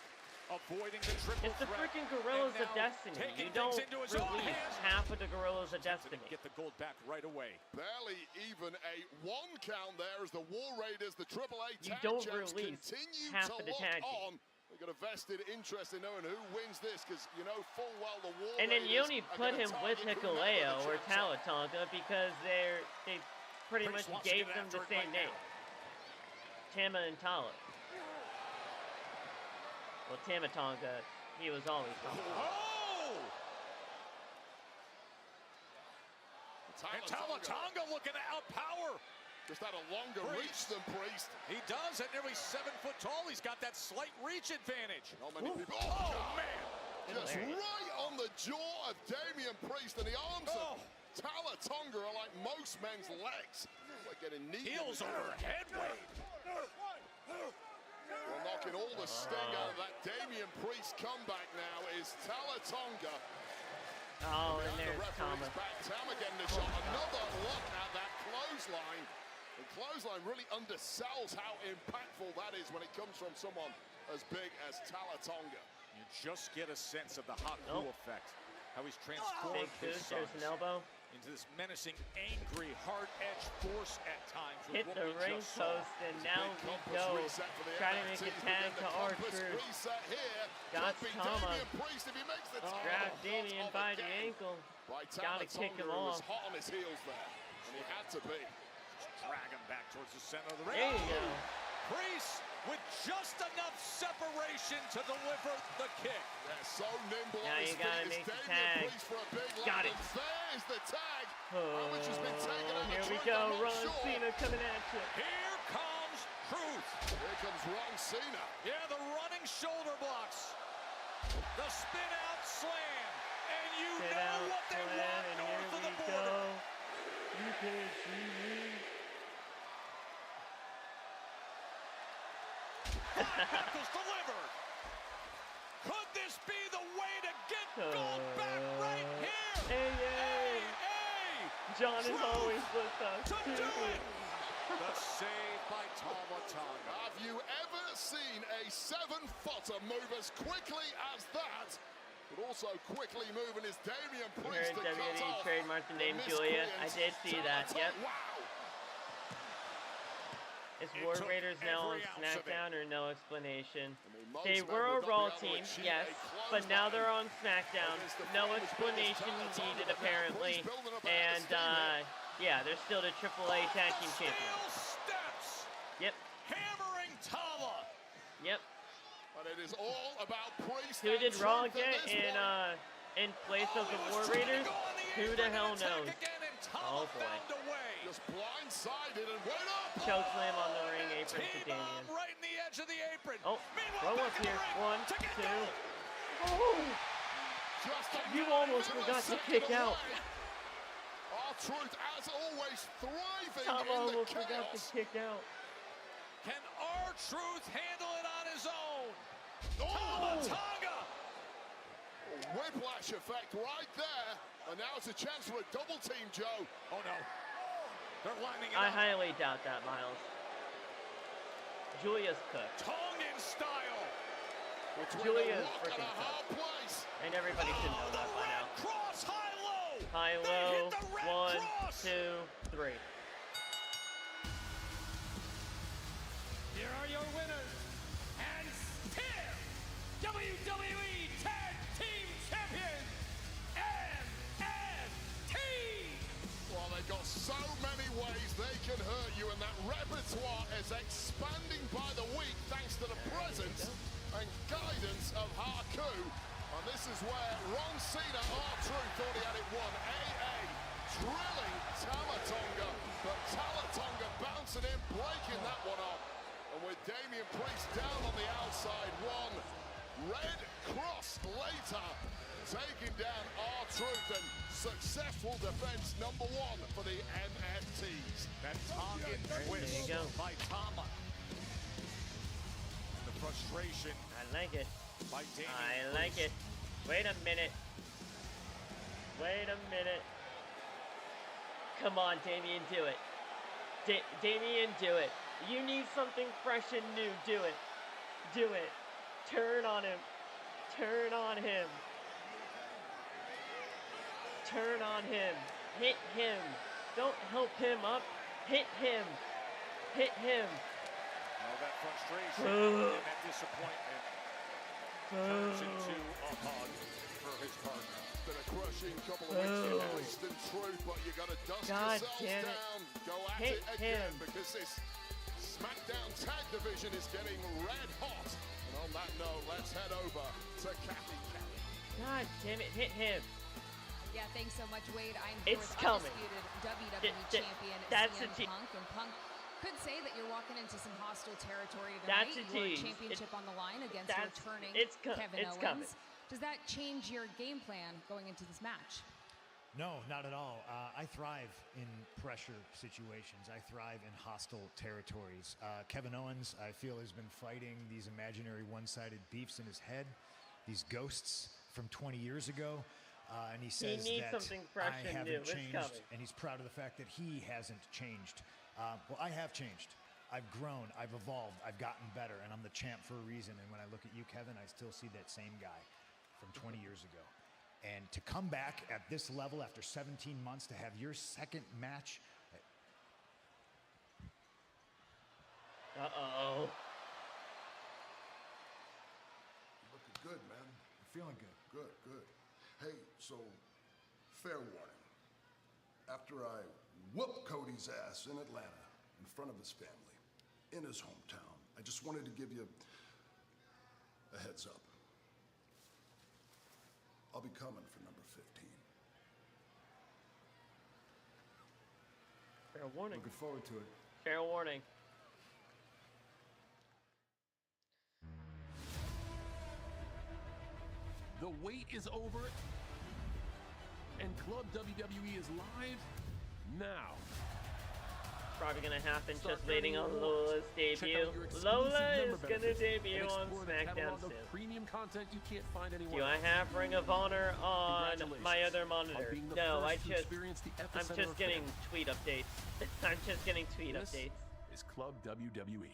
Speaker 3: Avoiding the triple
Speaker 1: It's the freaking Gorillas of Destiny. You don't release half of the Gorillas of Destiny.
Speaker 3: Get the gold back right away.
Speaker 2: Barely even a 1 count there as the War Raiders, the AAA tag
Speaker 1: champs,
Speaker 2: continue
Speaker 1: half
Speaker 2: to
Speaker 1: of the
Speaker 2: lock
Speaker 1: tag
Speaker 2: on. They've got a vested interest in knowing who wins this, because you know full well the War
Speaker 1: And then you only
Speaker 2: Raiders
Speaker 1: put him with Hikuleo or Tama Tonga because they pretty much gave them the same name. Tama and Tala. Well, Tama Tonga, he was always Tama.
Speaker 3: Oh! And Tama Tonga looking to outpower.
Speaker 2: Just had a longer reach than Priest.
Speaker 3: He does at nearly 7 foot tall. He's got that slight reach advantage.
Speaker 2: Not many people.
Speaker 3: Oh, man.
Speaker 2: Just right on the jaw of Damian Priest, and the arms of Tama Tonga are like most men's legs. Like getting knee
Speaker 3: heels over head weight.
Speaker 2: Well, knocking all the sting out of that Damian Priest comeback now is Tama Tonga.
Speaker 1: Oh, and there's Tama.
Speaker 2: Tama getting the shot. Another look at that clothesline. The clothesline really undersells how impactful that is when it comes from someone as big as Tama Tonga.
Speaker 3: You just get a sense of the Haku effect. How he's transformed his
Speaker 1: there's an elbow.
Speaker 3: Into this menacing, angry, hard-edged force at times.
Speaker 1: Hit the ring post, and now we go. Trying to make a tag to R-Truth. Got Tama. Grab Damian by the ankle. Gotta kick him off.
Speaker 2: Hot on his heels there. And He had to be.
Speaker 3: Drag him back towards the center of the ring.
Speaker 1: There you go.
Speaker 3: Priest with just enough separation to deliver the kick.
Speaker 2: They're so nimble.
Speaker 1: Now you gotta make the tag. Got it.
Speaker 2: There's the tag.
Speaker 1: Oh,
Speaker 2: Owens has been taken out
Speaker 1: here
Speaker 2: of
Speaker 1: we
Speaker 2: Truth.
Speaker 1: go.
Speaker 2: I'm not
Speaker 1: Ron
Speaker 2: sure.
Speaker 1: Cena coming at you.
Speaker 3: Here comes Truth.
Speaker 2: Here comes Ron Cena.
Speaker 3: Yeah, the running shoulder blocks. The spin out slam. And you
Speaker 1: Spin
Speaker 3: know
Speaker 1: out
Speaker 3: what they
Speaker 1: slam,
Speaker 3: want
Speaker 1: and
Speaker 3: north
Speaker 1: here
Speaker 3: of the
Speaker 1: we
Speaker 3: border.
Speaker 1: go. You can't see me.
Speaker 3: Knuckles delivered. Could this be the way to get gold back right here?
Speaker 1: Hey, John is always with us.
Speaker 3: To do it. The save by Tama Tonga.
Speaker 2: Have you ever seen a 7-footer move as quickly as that? But also quickly moving is Damian
Speaker 1: You
Speaker 2: Priest
Speaker 1: heard
Speaker 2: to cut
Speaker 1: WWE
Speaker 2: off
Speaker 1: trademark the name
Speaker 2: the
Speaker 1: Giulia. I
Speaker 2: miscreant
Speaker 1: did see that.
Speaker 2: Tama
Speaker 1: Yep.
Speaker 2: Tonga. Wow.
Speaker 1: Is
Speaker 3: It
Speaker 1: War
Speaker 3: took
Speaker 1: Raiders now on
Speaker 3: every ounce of it.
Speaker 1: SmackDown or no explanation?
Speaker 2: most
Speaker 1: They
Speaker 2: men
Speaker 1: were a
Speaker 2: would not
Speaker 1: Raw
Speaker 2: be able to
Speaker 1: team,
Speaker 2: achieve
Speaker 1: yes,
Speaker 2: a
Speaker 1: but now they're on
Speaker 2: clothesline
Speaker 1: SmackDown.
Speaker 2: against the
Speaker 1: No
Speaker 2: famous
Speaker 1: explanation
Speaker 2: biggest talent
Speaker 1: needed
Speaker 2: on the
Speaker 1: apparently.
Speaker 2: Priest building up a
Speaker 1: And
Speaker 2: steam
Speaker 1: yeah, they're still the AAA Tag Team
Speaker 3: Steel
Speaker 1: Champions.
Speaker 3: steps.
Speaker 1: Yep,
Speaker 3: Hammering Tama.
Speaker 1: yep.
Speaker 2: But it is all about Priest.
Speaker 1: Who
Speaker 2: and
Speaker 1: did Raw
Speaker 2: Truth
Speaker 1: get
Speaker 2: at this point.
Speaker 1: in place of the
Speaker 3: He
Speaker 1: War
Speaker 3: was trying to
Speaker 1: Raiders?
Speaker 3: go on the
Speaker 1: Who
Speaker 3: apron
Speaker 1: the
Speaker 3: and
Speaker 1: hell
Speaker 3: attack
Speaker 1: knows?
Speaker 3: again, and Tama
Speaker 1: Oh, boy.
Speaker 3: found a way.
Speaker 2: Just blindsided and went up.
Speaker 1: Chokeslam on the ring apron to
Speaker 3: T-bomb
Speaker 1: Damian.
Speaker 3: right in the edge of the apron.
Speaker 1: Oh,
Speaker 3: Meanwhile,
Speaker 1: throw
Speaker 3: back
Speaker 1: up
Speaker 3: in the
Speaker 1: here.
Speaker 3: ring
Speaker 1: One,
Speaker 3: to get
Speaker 1: two.
Speaker 3: gold.
Speaker 1: Oh,
Speaker 2: Just a
Speaker 1: you almost forgot to
Speaker 2: millisecond
Speaker 1: kick out.
Speaker 2: away. R-Truth, as always, thriving
Speaker 1: Tama
Speaker 2: in the
Speaker 1: almost forgot to
Speaker 2: chaos.
Speaker 1: kick out.
Speaker 3: Can R-Truth handle it on his own?
Speaker 2: Oh!
Speaker 3: Tama Tonga.
Speaker 2: Whiplash effect right there. And now it's a chance for a double team, Joe.
Speaker 3: Oh, no. They're lining it
Speaker 1: I
Speaker 3: up.
Speaker 1: highly doubt that, Miles. Giulia's cooked.
Speaker 3: Tongan style.
Speaker 2: Between
Speaker 1: Giulia
Speaker 2: a
Speaker 1: is
Speaker 2: rock
Speaker 1: freaking
Speaker 2: and a hard place.
Speaker 1: And everybody should know
Speaker 3: The
Speaker 1: that by
Speaker 3: red
Speaker 1: now.
Speaker 3: cross high-low.
Speaker 1: High
Speaker 3: They
Speaker 1: low.
Speaker 3: hit the red
Speaker 1: 1,
Speaker 3: cross.
Speaker 1: 2, 3.
Speaker 12: Here are your winners, and still WWE Tag Team Champions, MST!
Speaker 2: Well, they've got so many ways they can hurt you, and that repertoire is expanding by the week thanks to the presence and guidance of Haku. And this is where Ron Cena, R-Truth, thought he had it won. AA drilling Tama Tonga, but Tama Tonga bouncing in, breaking that one up. And with Damian Priest down on the outside, one red cross later, taking down R-Truth, and successful defense #1 for the MFTs.
Speaker 3: That Tongan twist
Speaker 1: you go.
Speaker 3: by Tama. The frustration
Speaker 1: I like it.
Speaker 3: by Damian
Speaker 1: I like
Speaker 3: Priest.
Speaker 1: it. Wait a minute. Wait a minute. Come on, Damian, do it. Damian, do it. You need something fresh and new. Do it. Do it. Turn on him. Turn on him. Turn on him. Hit him. Don't help him up. Hit him. Hit him.
Speaker 3: All that frustration and that disappointment turns into a hug for his partner.
Speaker 2: Been a crushing couple of weeks in Priest and Truth, but you got to dust
Speaker 1: God
Speaker 2: yourselves
Speaker 1: damn it.
Speaker 2: down. Go at
Speaker 1: Hit
Speaker 2: it again,
Speaker 1: him.
Speaker 2: because this SmackDown Tag Division is getting red hot. And on that note, let's head over to Kathy Kelly.
Speaker 1: God damn it. Hit him.
Speaker 11: Yeah, thanks so much, Wade. I'm here
Speaker 1: It's
Speaker 11: with
Speaker 1: coming.
Speaker 11: Undisputed WWE Champion
Speaker 1: That's
Speaker 11: CM
Speaker 1: a tease.
Speaker 11: Punk. And Punk could say that you're walking into some hostile territory
Speaker 1: That's
Speaker 11: tonight.
Speaker 1: a
Speaker 11: Your
Speaker 1: tease.
Speaker 11: championship on the line against
Speaker 1: That's-
Speaker 11: returning
Speaker 1: it's
Speaker 11: Kevin Owens.
Speaker 1: coming.
Speaker 11: Does that change your game plan going into this match?
Speaker 13: No, not at all. I thrive in pressure situations. I thrive in hostile territories. Kevin Owens, I feel, has been fighting these imaginary one-sided beefs in his head, these ghosts from 20 years ago. And he says
Speaker 1: needs
Speaker 13: that
Speaker 1: something fresh
Speaker 13: I
Speaker 1: and
Speaker 13: haven't
Speaker 1: new. It's
Speaker 13: changed,
Speaker 1: coming.
Speaker 13: and he's proud of the fact that he hasn't changed. Well, I have changed. I've grown. I've evolved. I've gotten better, and I'm the champ for a reason. And when I look at you, Kevin, I still see that same guy from 20 years ago. And to come back at this level after 17 months, to have your second match.
Speaker 1: Uh-oh.
Speaker 2: Looking good, man.
Speaker 13: I'm feeling good.
Speaker 2: Good, good. Hey, so, fair warning. After I whoop Cody's ass in Atlanta in front of his family, in his hometown. I just wanted to give you a heads up. I'll be coming for number 15.
Speaker 1: Fair warning.
Speaker 6: Looking forward to it.
Speaker 1: Fair warning.
Speaker 8: The wait is over, and Club WWE is live now.
Speaker 1: Probably gonna happen. Just waiting on Lola's debut. Lola is gonna debut on SmackDown soon.
Speaker 8: Premium content you can't find anywhere.
Speaker 1: Do I have Ring of Honor on my other monitor? No, I'm just getting tweet updates. I'm just getting tweet updates.
Speaker 8: Is Club WWE.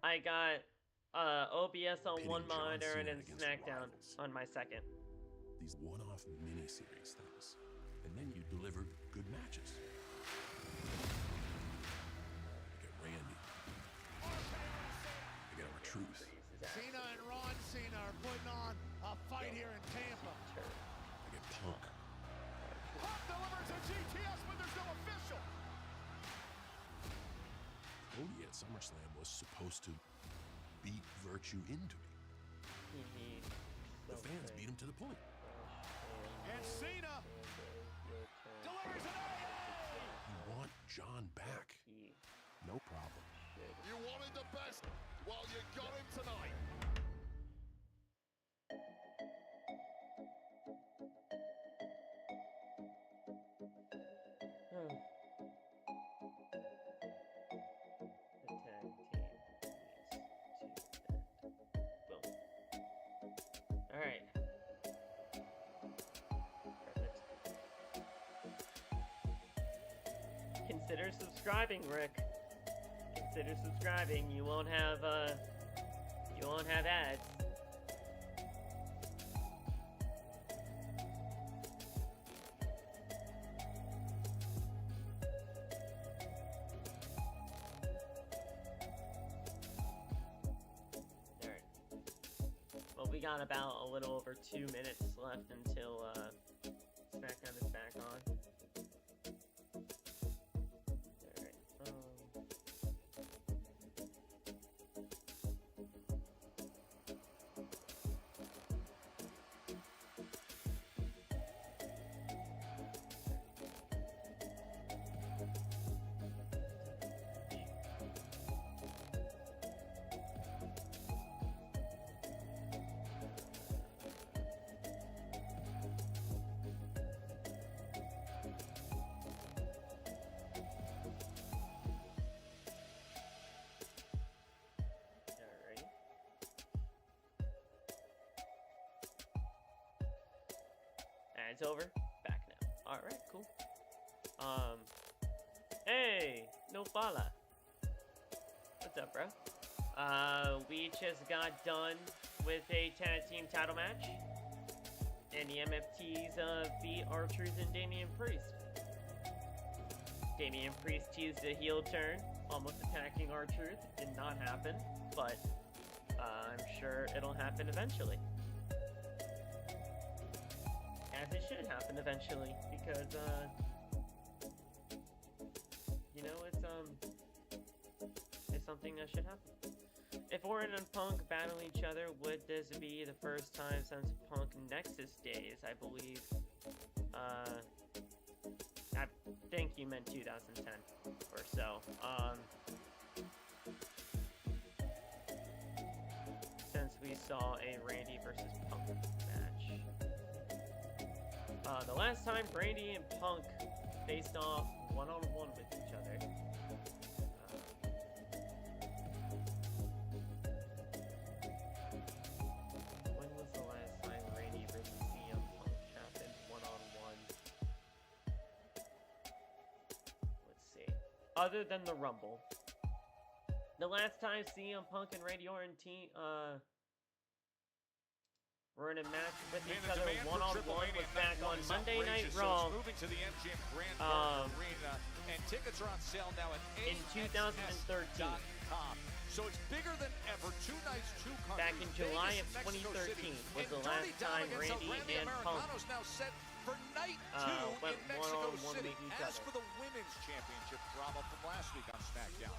Speaker 1: I got OBS on one monitor and then SmackDown on my second.
Speaker 8: These one-off mini-series things, and then you deliver good matches. I get Randy. I get R-Truth.
Speaker 14: Cena and Ron Cena are putting on a fight here in Tampa.
Speaker 8: I get Punk.
Speaker 14: Punk delivers a GTS, but there's no official.
Speaker 8: Cody at SummerSlam was supposed to beat Virtue into me. The fans beat him to the point.
Speaker 14: And Cena delivers an AA.
Speaker 8: You want John back? No problem.
Speaker 2: You wanted the best, well, you got him tonight.
Speaker 1: Alright. Consider subscribing, Rick. Consider subscribing. You won't have ads. We got about a little over 2 minutes left until SmackDown is back on. It's over. Back now. Alright, cool. Hey, no falla. What's up, bro? We just got done with a tag team title match. And the MFTs beat R-Truth and Damian Priest. Damian Priest teased a heel turn, almost attacking R-Truth. Did not happen, but I'm sure it'll happen eventually. As it should happen eventually, because, you know, it's something that should happen. If Orton and Punk battle each other, would this be the first time since Punk Nexus days, I believe? I think you meant 2010 or so. Since we saw a Randy versus Punk match. The last time Randy and Punk faced off one-on-one with each other. When was the last time Randy versus CM Punk happened one-on-one? Let's see. Other than the Rumble. The last time CM Punk and Randy Orton were in a match with each other one-on-one was back on Monday Night Raw
Speaker 3: and tickets are on sale now at
Speaker 1: in 2013.
Speaker 3: So it's bigger than ever. 2 nights, 2 countries.
Speaker 1: Back in July of 2013 was the last time Randy and Punk
Speaker 3: for night 2 in Mexico City. As for the women's championship drama from last week on SmackDown,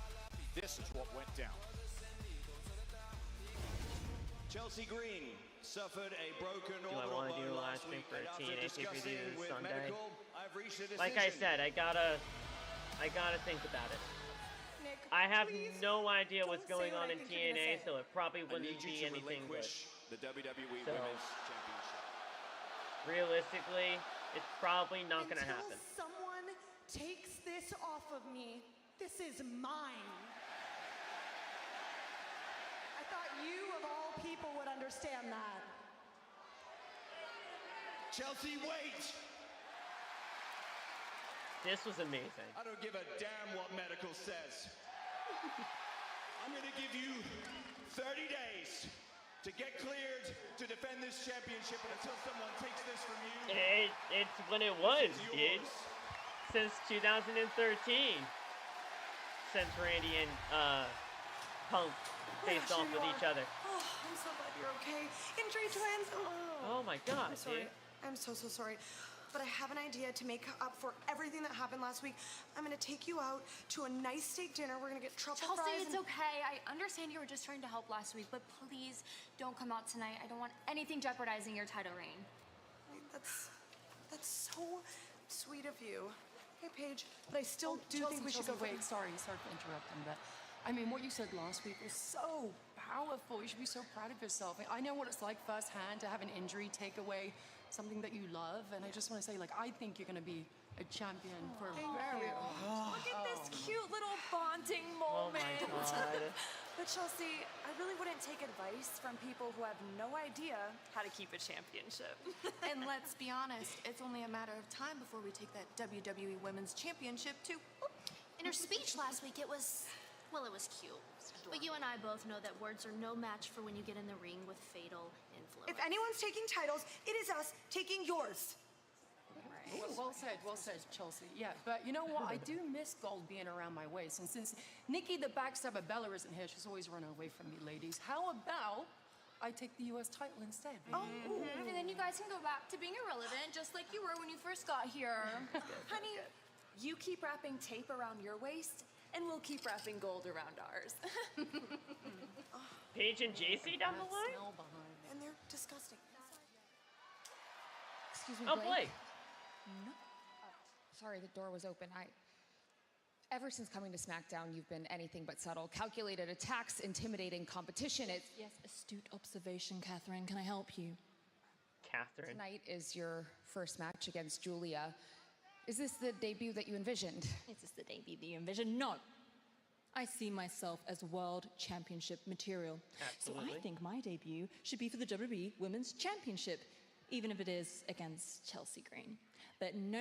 Speaker 3: this is what went down.
Speaker 4: Chelsea Green suffered a broken
Speaker 1: Do I
Speaker 4: orbital
Speaker 1: want to do
Speaker 4: bone
Speaker 1: the
Speaker 4: last
Speaker 1: last thing
Speaker 4: week,
Speaker 1: for
Speaker 4: and after
Speaker 1: TNA
Speaker 4: discussing
Speaker 1: pay-per-view
Speaker 4: with
Speaker 1: Sunday?
Speaker 4: medical, I've reached a decision.
Speaker 1: Like I said, I gotta think about it. I have no idea what's going on in TNA, so it probably wouldn't be anything good.
Speaker 4: The WWE
Speaker 1: So,
Speaker 4: Women's Championship.
Speaker 1: Realistically, it's probably not gonna happen.
Speaker 15: Someone takes this off of me. This is mine. I thought you, of all people, would understand that.
Speaker 4: Chelsea, wait!
Speaker 1: This was amazing.
Speaker 4: I don't give a damn what medical says. I'm gonna give you 30 days to get cleared to defend this championship, and until someone takes this from you,
Speaker 1: It's when it was, dude. Since 2013. Since Randy and Punk faced off with each other.
Speaker 15: Oh, I'm so glad you're okay. Injury twins.
Speaker 1: Oh my god,
Speaker 15: I'm sorry.
Speaker 1: dude.
Speaker 15: I'm so sorry. But I have an idea to make up for everything that happened last week. I'm gonna take you out to a nice steak dinner. We're gonna get truffle
Speaker 16: Chelsea,
Speaker 15: fries.
Speaker 16: it's okay. I understand you were just trying to help last week, but please don't come out tonight. I don't want anything jeopardizing your title reign.
Speaker 15: That's so sweet of you. Hey, Paige, but I still do think we should go.
Speaker 17: Wait, sorry for interrupting, but I mean, what you said last week was so powerful. You should be so proud of yourself. I know what it's like firsthand to have an injury take away something that you love, and I just want to say, like, I think you're going to be a champion for a very long
Speaker 16: Look at this cute little bonding moment.
Speaker 1: Oh my god.
Speaker 16: But Chelsea, I really wouldn't take advice from people who have no idea how to keep a championship.
Speaker 18: And let's be honest, it's only a matter of time before we take that WWE Women's Championship too.
Speaker 16: In her speech last week, it was cute. But you and I both know that words are no match for when you get in the ring with fatal influence.
Speaker 15: If anyone's taking titles, it is us taking yours.
Speaker 17: Well said, Chelsea. Yeah, but you know what? I do miss gold being around my waist. And since Nikki the backstabber Bella isn't here, she's always run away from me, ladies. How about I take the U.S. title instead?
Speaker 16: And then you guys can go back to being irrelevant, just like you were when you first got here. Honey, you keep wrapping tape around your waist, and we'll keep wrapping gold around ours.
Speaker 1: Paige and JC down the line?
Speaker 15: And they're disgusting.
Speaker 19: Excuse me,
Speaker 1: Oh,
Speaker 19: Blake.
Speaker 1: Blake.
Speaker 19: No. Sorry, the door was open. Ever since coming to SmackDown, you've been anything but subtle. Calculated attacks, intimidating competition.
Speaker 18: Yes, astute observation, Catherine. Can I help you?
Speaker 1: Catherine.
Speaker 19: Tonight is your first match against Giulia. Is this the debut that you envisioned?
Speaker 18: Is this the debut that you envisioned? No. I see myself as world championship material.
Speaker 1: Absolutely.
Speaker 18: So I think my debut should be for the WWE Women's Championship, even if it is against Chelsea Green. But no.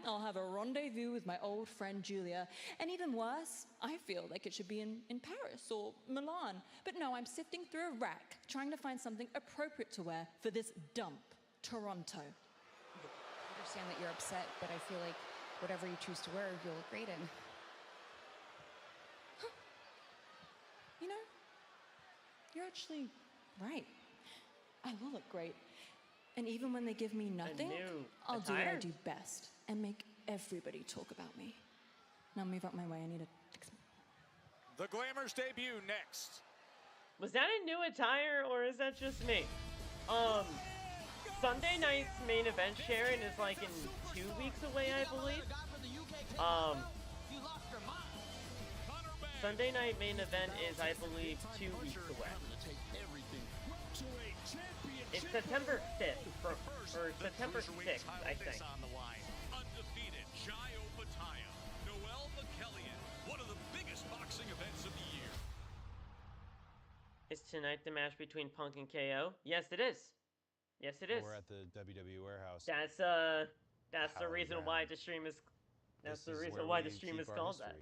Speaker 18: I'll have a rendezvous with my old friend Giulia. And even worse, I feel like it should be in Paris or Milan. But no, I'm sifting through a rack, trying to find something appropriate to wear for this dump, Toronto.
Speaker 19: I understand that you're upset, but I feel like whatever you choose to wear, you'll look great in.
Speaker 18: Huh. You know, you're actually right. I will look great. And even when they give me nothing, I'll do what I do best and make everybody talk about me. Now move out my way. I need a fix.
Speaker 3: The Glamour's debut next.
Speaker 1: Was that a new attire, or is that just me? Sunday night's main event, Sharon, is like in 2 weeks away, I believe. Sunday night main event is, I believe, 2 weeks away. It's September 5th, or September 6th, I think.
Speaker 3: On the line. Undefeated Giulia, Noelle McKellian, one of the biggest boxing events of the year.
Speaker 1: Is tonight the match between Punk and KO? Yes, it is. Yes, it is.
Speaker 10: We're at the WWE warehouse.
Speaker 1: That's the reason why the stream is. That's the reason why the stream is called that.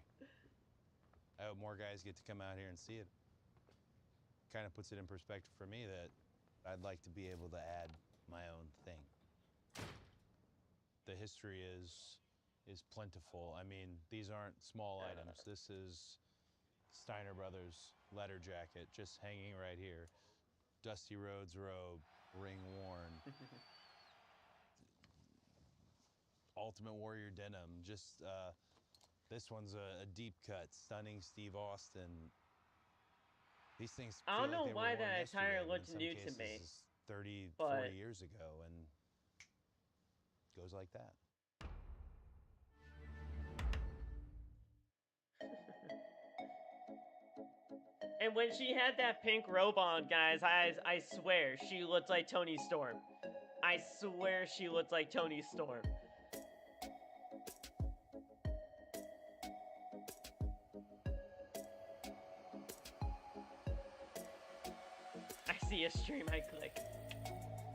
Speaker 10: I hope more guys get to come out here and see it. Kind of puts it in perspective for me that I'd like to be able to add my own thing. The history is plentiful. I mean, these aren't small items. This is Steiner Brothers letter jacket just hanging right here. Dusty Rhodes robe, ring worn. Ultimate Warrior denim. Just this one's a deep cut, stunning Steve Austin. These things.
Speaker 1: I don't know
Speaker 10: like they
Speaker 1: why
Speaker 10: were worn
Speaker 1: that attire
Speaker 10: yesterday, but
Speaker 1: looked
Speaker 10: in some
Speaker 1: new to
Speaker 10: cases
Speaker 1: me,
Speaker 10: it's 30,
Speaker 1: but
Speaker 10: 40 years ago, and goes like that.
Speaker 1: And when she had that pink robe on, guys, I swear she looked like Toni Storm. I swear she looked like Toni Storm. I see a stream, I click.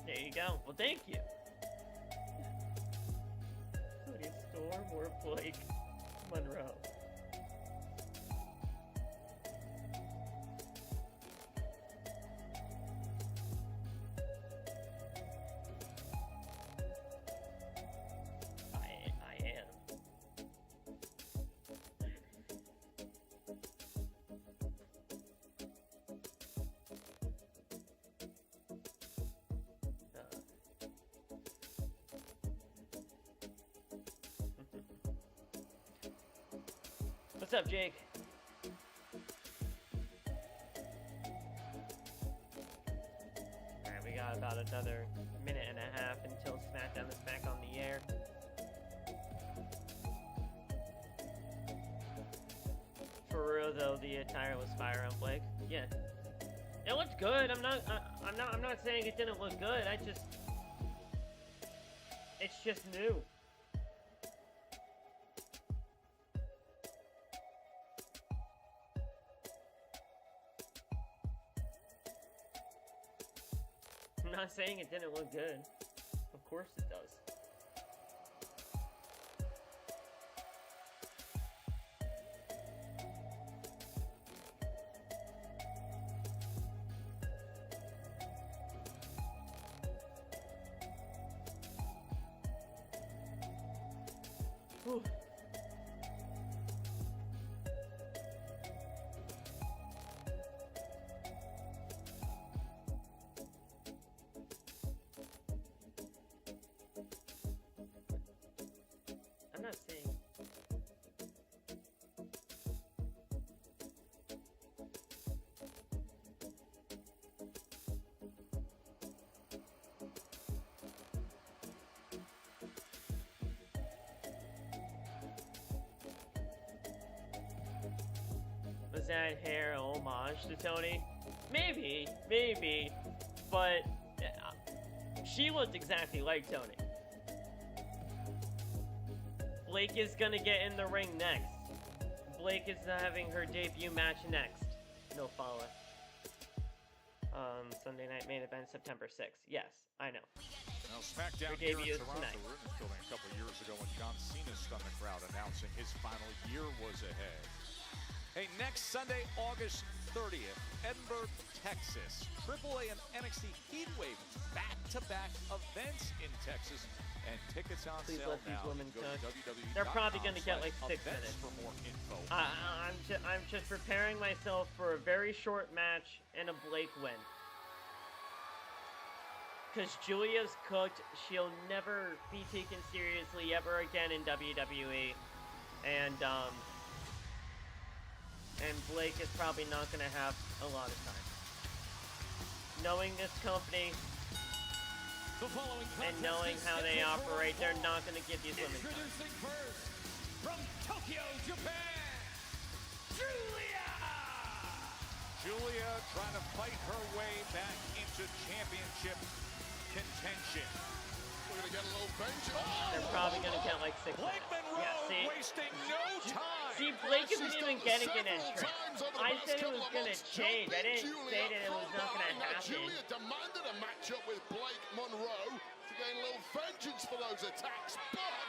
Speaker 1: There you go. Well, thank you. Toni Storm or Blake Monroe. I am. What's up, Jake? Alright, we got about another minute and a half until SmackDown is back on the air. For real though, the attire was fire on Blake. Yeah. It looked good. I'm not saying it didn't look good. It's just new. I'm not saying it didn't look good. Of course it does. Whew. I'm not saying. Was that hair a homage to Tony? Maybe, but she looked exactly like Tony. Blake is gonna get in the ring next. Blake is having her debut match next. No follow. Sunday night main event, September 6th. Yes, I know.
Speaker 3: Now SmackDown
Speaker 1: Her
Speaker 3: here
Speaker 1: debut
Speaker 3: in
Speaker 1: is
Speaker 3: Toronto.
Speaker 1: tonight.
Speaker 3: We were in this building a couple of years ago when John Cena stunned the crowd announcing his final year was ahead. Hey, next Sunday, August 30th, Edinburgh, Texas. AAA and NXT Heatwave, back-to-back events in Texas. And tickets on
Speaker 1: Please
Speaker 3: sale
Speaker 1: let these
Speaker 3: now.
Speaker 1: women
Speaker 3: Go to
Speaker 1: cook.
Speaker 3: WWE.com
Speaker 1: They're probably gonna get like 6
Speaker 3: events
Speaker 1: minutes.
Speaker 3: for more info.
Speaker 1: I'm just preparing myself for a very short match and a Blake win. Cause Giulia's cooked. She'll never be taken seriously ever again in WWE. And Blake is probably not gonna have a lot of time. Knowing this company and knowing how they operate, they're not gonna give these women time.
Speaker 12: Introducing first, from Tokyo, Japan,
Speaker 3: Giulia trying to fight her way back into championship contention.
Speaker 2: We're gonna get a little vengeance.
Speaker 1: They're probably gonna get like 6
Speaker 3: Blake
Speaker 1: minutes.
Speaker 3: Monroe
Speaker 1: Yeah, see?
Speaker 3: wasting no time.
Speaker 1: See, Blake isn't
Speaker 2: She's
Speaker 1: even
Speaker 2: done
Speaker 1: getting an
Speaker 2: several
Speaker 1: entrance.
Speaker 2: times over the
Speaker 1: I
Speaker 2: past
Speaker 1: said it
Speaker 2: couple
Speaker 1: was
Speaker 2: of
Speaker 1: gonna
Speaker 2: months,
Speaker 1: change. I
Speaker 2: jumping
Speaker 1: didn't say that it was
Speaker 2: Giulia
Speaker 1: not gonna
Speaker 2: from behind. Now,
Speaker 1: happen.
Speaker 2: Giulia demanded a matchup with Blake Monroe to gain a little vengeance for those attacks, but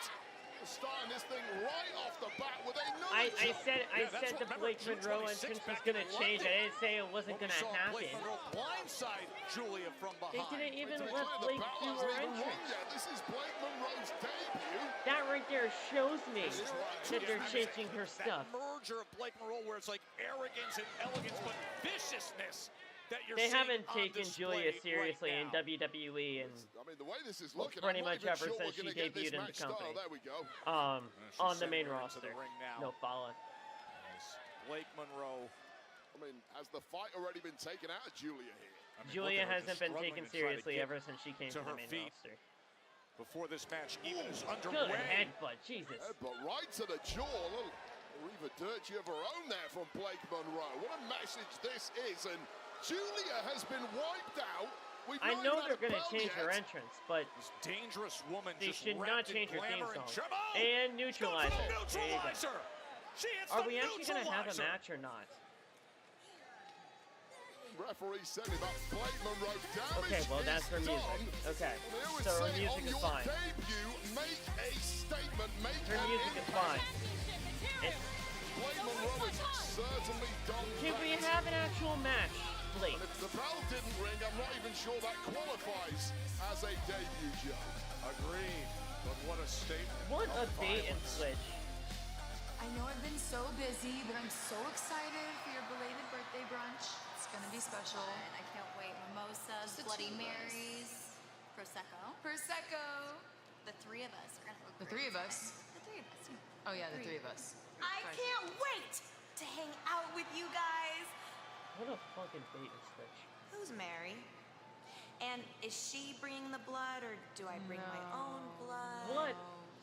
Speaker 2: starting this thing right off the bat with another
Speaker 1: I said
Speaker 2: jump.
Speaker 1: the Blake Monroe entrance was gonna change. I didn't say it wasn't gonna happen.
Speaker 3: Blake Monroe blindside Giulia from
Speaker 1: They
Speaker 3: behind.
Speaker 1: didn't even
Speaker 2: To be
Speaker 1: let
Speaker 2: clear, the
Speaker 1: Blake
Speaker 2: battle
Speaker 1: do
Speaker 2: hasn't
Speaker 1: her
Speaker 2: even won
Speaker 1: entrance.
Speaker 2: yet. This is Blake Monroe's debut.
Speaker 1: That right there shows me
Speaker 3: This is right.
Speaker 1: that they're
Speaker 3: Yeah,
Speaker 1: changing her stuff.
Speaker 3: That merger of Blake Monroe where it's like arrogance and elegance, but viciousness that you're
Speaker 1: They
Speaker 3: seeing
Speaker 1: haven't
Speaker 3: on
Speaker 1: taken
Speaker 3: display
Speaker 1: Giulia seriously
Speaker 3: right
Speaker 1: in
Speaker 3: now.
Speaker 1: WWE and
Speaker 2: I mean, the way this is looking,
Speaker 1: pretty
Speaker 2: I'm not
Speaker 1: much
Speaker 2: even
Speaker 1: ever
Speaker 2: sure
Speaker 1: since
Speaker 2: we're
Speaker 1: she
Speaker 2: gonna get this
Speaker 1: debuted in the
Speaker 2: match started.
Speaker 1: company.
Speaker 2: There we go.
Speaker 3: She's
Speaker 1: On the main
Speaker 3: sending her into
Speaker 1: roster.
Speaker 3: the ring now.
Speaker 1: No follow.
Speaker 3: As Blake Monroe.
Speaker 2: I mean, has the fight already been taken out of Julia here?
Speaker 3: I mean,
Speaker 1: Julia
Speaker 3: look at her
Speaker 1: hasn't
Speaker 3: just
Speaker 1: been
Speaker 3: struggling
Speaker 1: taken
Speaker 3: to try to
Speaker 1: seriously
Speaker 3: get
Speaker 1: ever since she came
Speaker 3: to
Speaker 1: to the
Speaker 3: her
Speaker 1: main
Speaker 3: feet
Speaker 1: roster.
Speaker 3: before this match even is
Speaker 1: Good
Speaker 3: underway.
Speaker 1: headbutt, Jesus.
Speaker 2: Headbutt right to the jaw. Riva dirty of her own there from Blake Monroe. What a message this is. And Julia has been wiped out.
Speaker 1: I know they're going to change her entrance, but
Speaker 3: this dangerous woman
Speaker 1: they
Speaker 3: just
Speaker 1: should not
Speaker 3: wrapped in
Speaker 1: change her theme
Speaker 3: glamour
Speaker 1: song.
Speaker 3: and
Speaker 1: And neutralize her. There you go.
Speaker 3: neutralizer. She hits
Speaker 1: Are
Speaker 3: the
Speaker 1: we actually going to have a
Speaker 3: neutralizer.
Speaker 1: match or not?
Speaker 2: Referee sending that Blake Monroe damage.
Speaker 1: Okay, well that's her
Speaker 2: is
Speaker 1: music.
Speaker 2: done.
Speaker 1: Okay,
Speaker 2: And they always
Speaker 1: so her
Speaker 2: say,
Speaker 1: music
Speaker 2: on
Speaker 1: is
Speaker 2: your
Speaker 1: fine.
Speaker 2: debut, make a statement, make
Speaker 1: Her
Speaker 2: an
Speaker 1: music is
Speaker 2: impact.
Speaker 1: fine. It's,
Speaker 2: Blake Monroe is certainly done.
Speaker 1: can we have an actual match, please?
Speaker 2: And if the bell didn't ring, I'm not even sure that qualifies as a debut, Joe.
Speaker 3: Agreed. But what a statement.
Speaker 1: What a
Speaker 3: of
Speaker 1: bait and
Speaker 3: violence.
Speaker 1: switch.
Speaker 16: I know I've been so busy, but I'm so excited for your belated birthday brunch. It's gonna be special.
Speaker 11: And I can't wait. Mimosas,
Speaker 16: Just the
Speaker 11: Bloody
Speaker 16: two of us.
Speaker 11: Marys, Prosecco.
Speaker 16: Prosecco.
Speaker 11: The three of us are gonna look
Speaker 16: The
Speaker 11: great.
Speaker 16: three of us?
Speaker 11: The three of us. Yeah.
Speaker 16: Oh yeah, the three of us.
Speaker 15: I can't wait to hang out with you guys.
Speaker 1: What a fucking bait and switch.
Speaker 15: Who's Mary? And is she bringing the blood, or do I bring my own blood?
Speaker 1: What?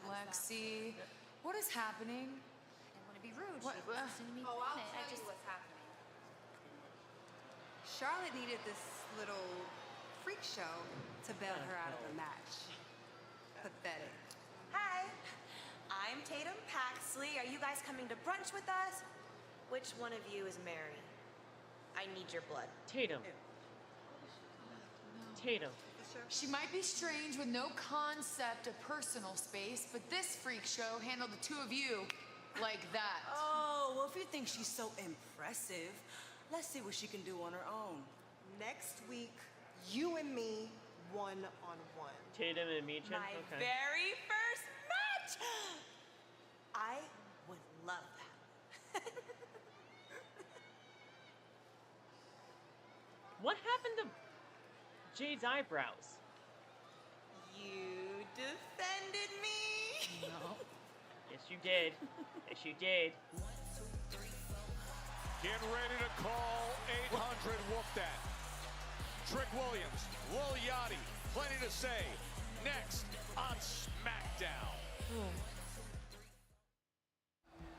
Speaker 16: Lexi, what is happening?
Speaker 11: I didn't want to be rude.
Speaker 16: What-
Speaker 11: She
Speaker 16: what?
Speaker 11: listened to me
Speaker 20: Oh, I'll
Speaker 11: plan it.
Speaker 20: tell you what's happening. Charlotte needed this little freak show to bail her out of the match. Pathetic.
Speaker 15: Hi, I'm Tatum Paxley. Are you guys coming to brunch with us? Which one of you is Mary? I need your blood.
Speaker 1: Tatum. Tatum.
Speaker 16: She might be strange with no concept of personal space, but this freak show handled the two of you like that.
Speaker 20: Oh, well, if you think she's so impressive, let's see what she can do on her own.
Speaker 15: Next week, you and me, one-on-one.
Speaker 1: Tatum and Meechin?
Speaker 15: My
Speaker 1: Okay.
Speaker 15: very first match! I would love that.
Speaker 1: What happened to Jade's eyebrows?
Speaker 15: You defended me.
Speaker 1: No. Yes, you did. Yes, you did.
Speaker 3: Get ready to call 800 Whoop That. Trick Williams, Lil Yachty, plenty to say. Next on SmackDown.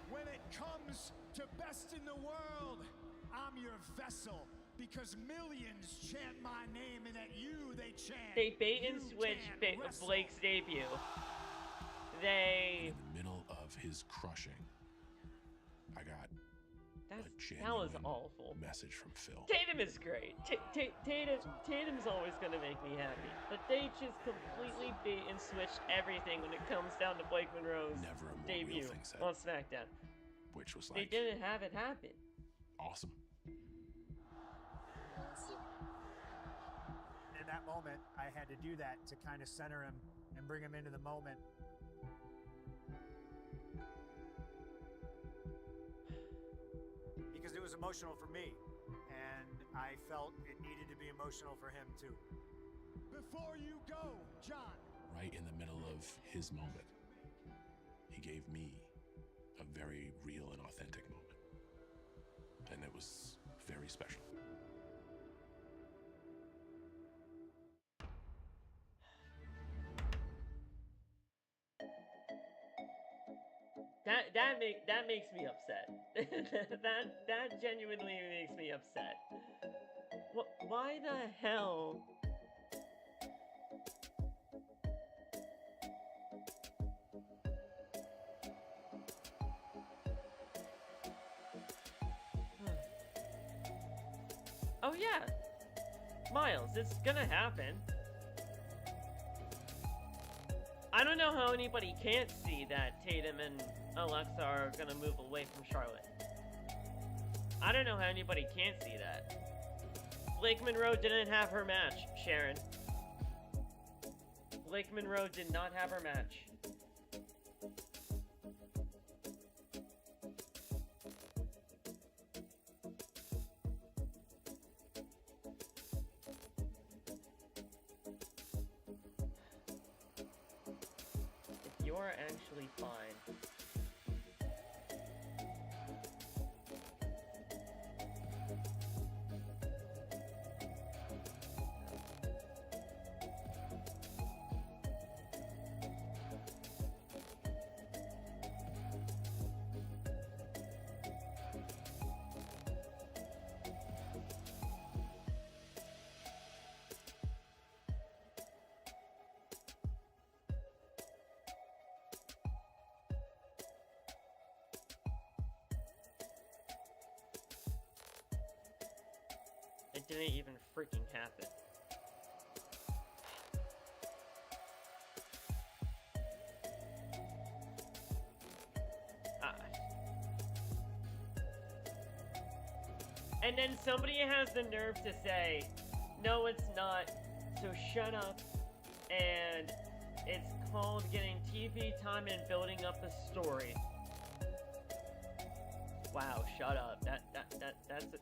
Speaker 6: When it comes to best in the world, I'm your vessel. Because millions chant my name, and at you they chant.
Speaker 1: They bait and
Speaker 6: "You
Speaker 1: switch
Speaker 6: can't wrestle."
Speaker 1: Blake's debut. They.
Speaker 8: In the middle of his crushing, I got a
Speaker 1: That was
Speaker 8: genuine
Speaker 1: awful.
Speaker 8: message from Phil.
Speaker 1: Tatum is great. Tatum's always gonna make me happy. But they just completely bait and switch everything when it comes down to Blake Monroe's
Speaker 8: Never a more
Speaker 1: debut
Speaker 8: real thing said.
Speaker 1: on SmackDown.
Speaker 8: Which was
Speaker 1: They
Speaker 8: like
Speaker 1: didn't have it happen.
Speaker 8: awesome.
Speaker 13: In that moment, I had to do that to kind of center him and bring him into the moment. Because it was emotional for me, and I felt it needed to be emotional for him too.
Speaker 6: Before you go, John.
Speaker 8: Right in the middle of his moment, he gave me a very real and authentic moment. And it was very special.
Speaker 1: That makes me upset. that genuinely makes me upset. Why the hell? Oh yeah, Miles, it's gonna happen. I don't know how anybody can't see that Tatum and Alexa are gonna move away from Charlotte. I don't know how anybody can't see that. Blake Monroe didn't have her match, Sharon. Blake Monroe did not have her match. You are actually fine. It didn't even freaking happen. And then somebody has the nerve to say, no, it's not, so shut up, and it's called getting TV time and building up a story. Wow, shut up.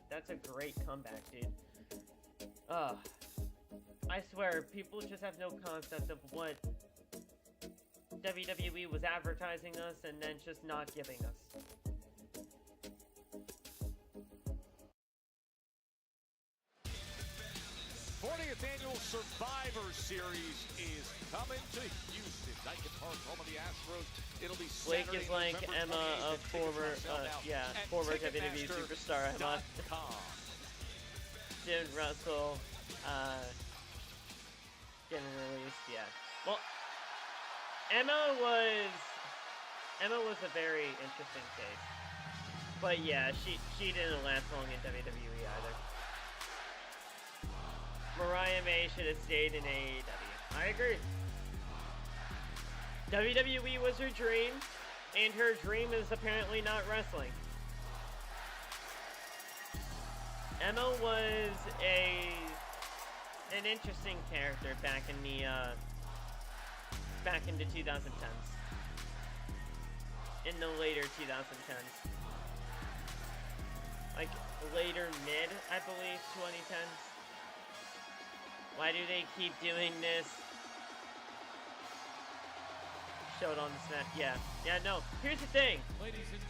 Speaker 1: That's a great comeback, dude. I swear, people just have no concept of what WWE was advertising us and then just not giving us.
Speaker 3: 40th annual Survivor Series is coming to Houston. Nike Park, home of the Astros. It'll be
Speaker 1: Blake
Speaker 3: Saturday,
Speaker 1: is like
Speaker 3: November
Speaker 1: Emma
Speaker 3: 28th,
Speaker 1: of former, former WWE superstar Emma. Jim Russell, getting released, yeah. Well, Emma was a very interesting case. But yeah, she didn't last long in WWE either. Mariah May should have stayed in AEW. I agree. WWE was her dream, and her dream is apparently not wrestling. Emma was an interesting character back in the back in the 2010s. In the later 2010s. Like later mid, I believe, 2010s. Why do they keep doing this? Showed on the Snap. Yeah, no. Here's the thing.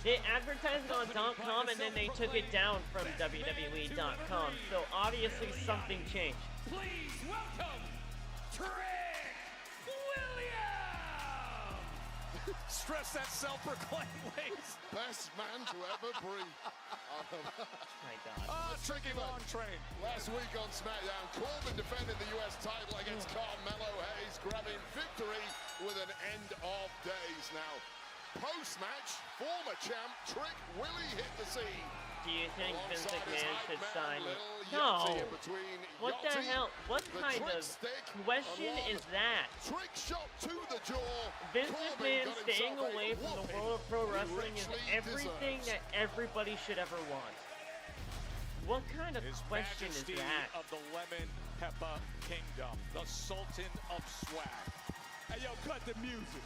Speaker 1: They advertised it on .com and then they took it down from WWE.com. So obviously something changed.
Speaker 12: Please welcome Trick Williams!
Speaker 3: Stress that self-proclaimed ways.
Speaker 2: Best man to ever breathe.
Speaker 1: My God.
Speaker 3: Tricky long train.
Speaker 2: Last week on SmackDown, Corbin defended the US title against Carmelo Hayes, grabbing victory with an end of days. Now, post-match, former champ Trick Willie hit the scene.
Speaker 1: Do you think Vince McMahon should sign? No. What the hell? What kind of question is that?
Speaker 2: Trick shot to the jaw.
Speaker 1: Vince McMahon staying away from the world of pro wrestling is everything that everybody should ever want. What kind of question is that?
Speaker 3: Of the Lemon Pepper Kingdom, the Sultan of Swag.
Speaker 4: Hey, yo, cut the music.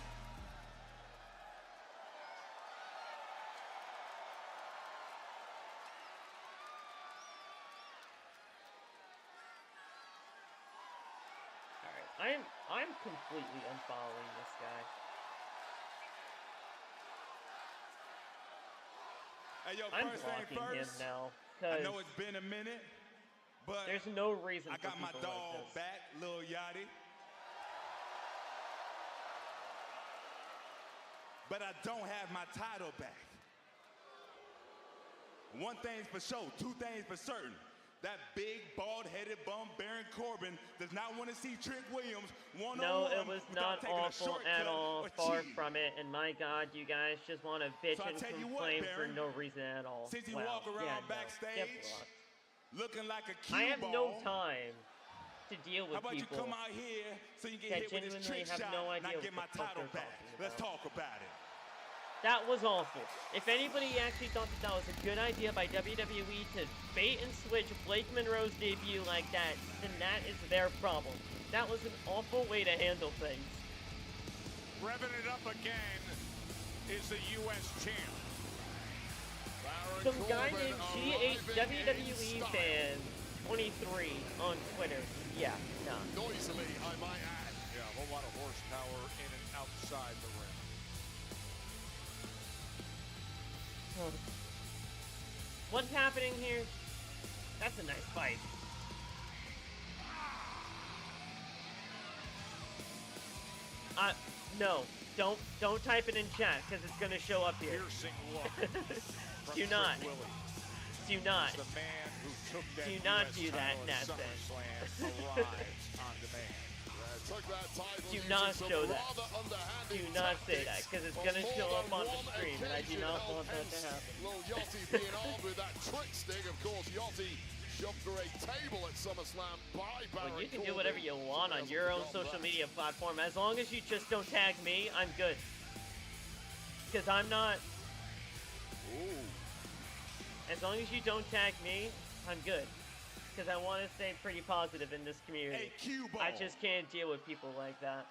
Speaker 1: I'm completely unfollowing this guy.
Speaker 4: Hey, yo,
Speaker 1: I'm
Speaker 4: first thing
Speaker 1: blocking him
Speaker 4: first,
Speaker 1: now.
Speaker 4: I know it's been a minute, but
Speaker 1: there's no reason
Speaker 4: I got
Speaker 1: for
Speaker 4: my
Speaker 1: people
Speaker 4: dog
Speaker 1: like this.
Speaker 4: back, Lil Yachty. But I don't have my title back. One thing's for sure, two things for certain. That big, bald-headed bum Baron Corbin does not want to see Trick Williams one-on-one.
Speaker 1: No, it was not awful at all. Far from it. And my God, you guys just want to bitch and complain for no reason at all.
Speaker 4: Since you
Speaker 1: wow.
Speaker 4: walk around backstage looking like a cue
Speaker 1: I have
Speaker 4: ball,
Speaker 1: no time to deal with
Speaker 4: how about
Speaker 1: people
Speaker 4: you come out here so you can
Speaker 1: that
Speaker 4: get hit with this
Speaker 1: genuinely
Speaker 4: trick
Speaker 1: have
Speaker 4: shot
Speaker 1: no
Speaker 4: and
Speaker 1: idea
Speaker 4: I get
Speaker 1: what
Speaker 4: my
Speaker 1: the fuck
Speaker 4: title
Speaker 1: they're
Speaker 4: back.
Speaker 1: talking
Speaker 4: Let's
Speaker 1: about.
Speaker 4: talk about it.
Speaker 1: That was awful. If anybody actually thought that was a good idea by WWE to bait and switch Blake Monroe's debut like that, then that is their problem. That was an awful way to handle things.
Speaker 3: Revving it up again is the U.S. champ.
Speaker 1: Some guy named G8 WWE fan 23 on Twitter. Yeah, nah.
Speaker 2: Noisily, I might add.
Speaker 3: Yeah, a whole lot of horsepower in and outside the ring.
Speaker 1: What's happening here? That's a nice fight. No, don't type it in chat because it's gonna show up here. Do not. Do not.
Speaker 3: The man who took that
Speaker 1: do not
Speaker 3: US
Speaker 1: do that,
Speaker 3: title at
Speaker 1: Nathan.
Speaker 3: SummerSlam arrives on demand.
Speaker 1: Do not show that. Do not say that, because it's going to show up on the screen, and I do not want that to happen.
Speaker 2: Little Yachty being armed with that trick stick. Of course, Yachty shoved through a table at SummerSlam by Baron
Speaker 1: Well, you can
Speaker 2: Corbin.
Speaker 1: do whatever you want on your own social media platform. As long as you just don't tag me, I'm good. Because I'm not... As long as you don't tag me, I'm good. Because I want to stay pretty positive in this community.
Speaker 4: Hey, Q-Ball.
Speaker 1: I just can't deal with people like that.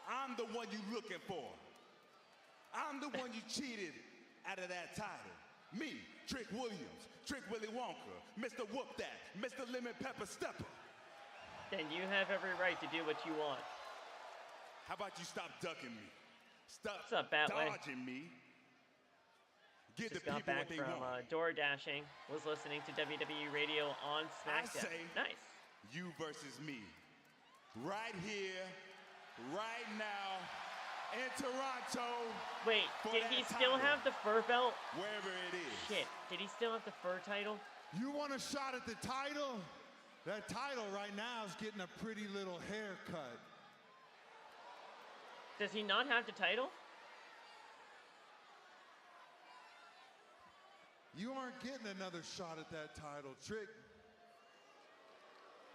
Speaker 4: I'm the one you looking for. I'm the one you cheated out of that title. Me, Trick Williams, Trick Willy Wonka, Mr. Whoop That, Mr. Lemon Pepper Stepper.
Speaker 1: Then you have every right to do what you want.
Speaker 4: How about you stop ducking me? Stop
Speaker 1: What's up, Batway?
Speaker 4: dodging me. Get
Speaker 1: Just
Speaker 4: the
Speaker 1: got
Speaker 4: people
Speaker 1: back
Speaker 4: what they
Speaker 1: from
Speaker 4: want.
Speaker 1: door dashing. Was listening to WWE Radio on SmackDown.
Speaker 4: I say,
Speaker 1: nice.
Speaker 4: You versus me. Right here, right now, in Toronto.
Speaker 1: Wait, did he still have the fur belt?
Speaker 4: Wherever it is.
Speaker 1: Shit, did he still have the fur title?
Speaker 6: You want a shot at the title? That title right now is getting a pretty little haircut.
Speaker 1: Does he not have the title?
Speaker 6: You aren't getting another shot at that title, Trick.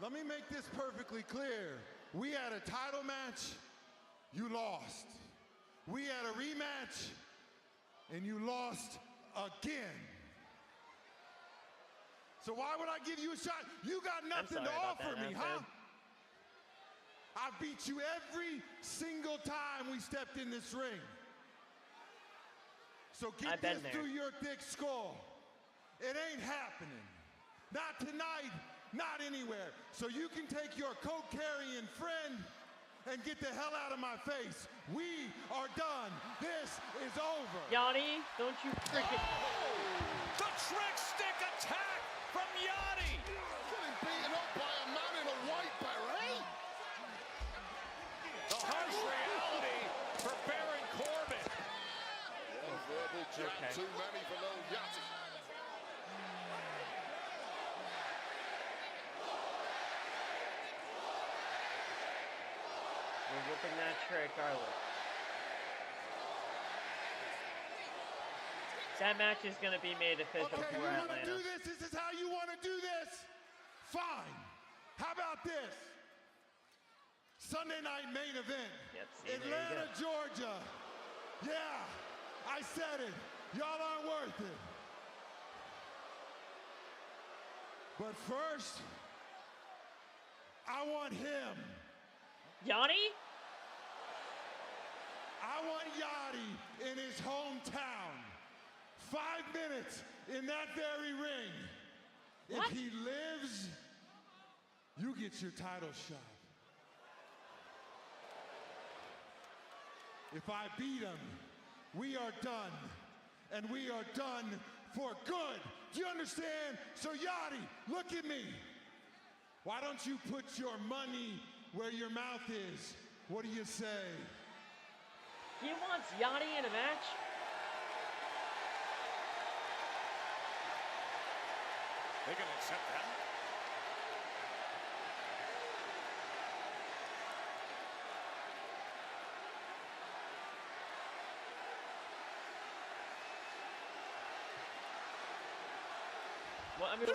Speaker 6: Let me make this perfectly clear. We had a title match, you lost. We had a rematch, and you lost again. So why would I give you a shot? You got nothing to offer me, huh? I beat you every single time we stepped in this ring. So get this through your thick skull. It ain't happening. Not tonight, not anywhere. So you can take your coke-carrying friend and get the hell out of my face. We are done. This is over.
Speaker 1: Yanni, don't you freaking...
Speaker 3: The trick stick attack from Yanni.
Speaker 2: Getting beaten up by a man in a white beret.
Speaker 3: The harsh reality for Baron Corbin.
Speaker 2: One verbal jab, too many for little Yachty.
Speaker 1: We're whooping that trick, are we? That match is going to be made official
Speaker 6: Okay,
Speaker 1: for
Speaker 6: you want to
Speaker 1: Atlanta.
Speaker 6: do this? This is how you want to do this? Fine. How about this? Sunday night main event.
Speaker 1: Yep, see,
Speaker 6: Atlanta, Georgia. Yeah, I said it. Y'all aren't worth it. But first, I want him.
Speaker 1: Yanni?
Speaker 6: I want Yachty in his hometown. 5 minutes in that very ring.
Speaker 1: What?
Speaker 6: If he lives, you get your title shot. If I beat him, we are done. And we are done for good. Do you understand? So Yachty, look at me. Why don't you put your money where your mouth is? What do you say?
Speaker 1: He wants Yanni in a match?
Speaker 3: They gonna accept that?
Speaker 1: Well, I mean,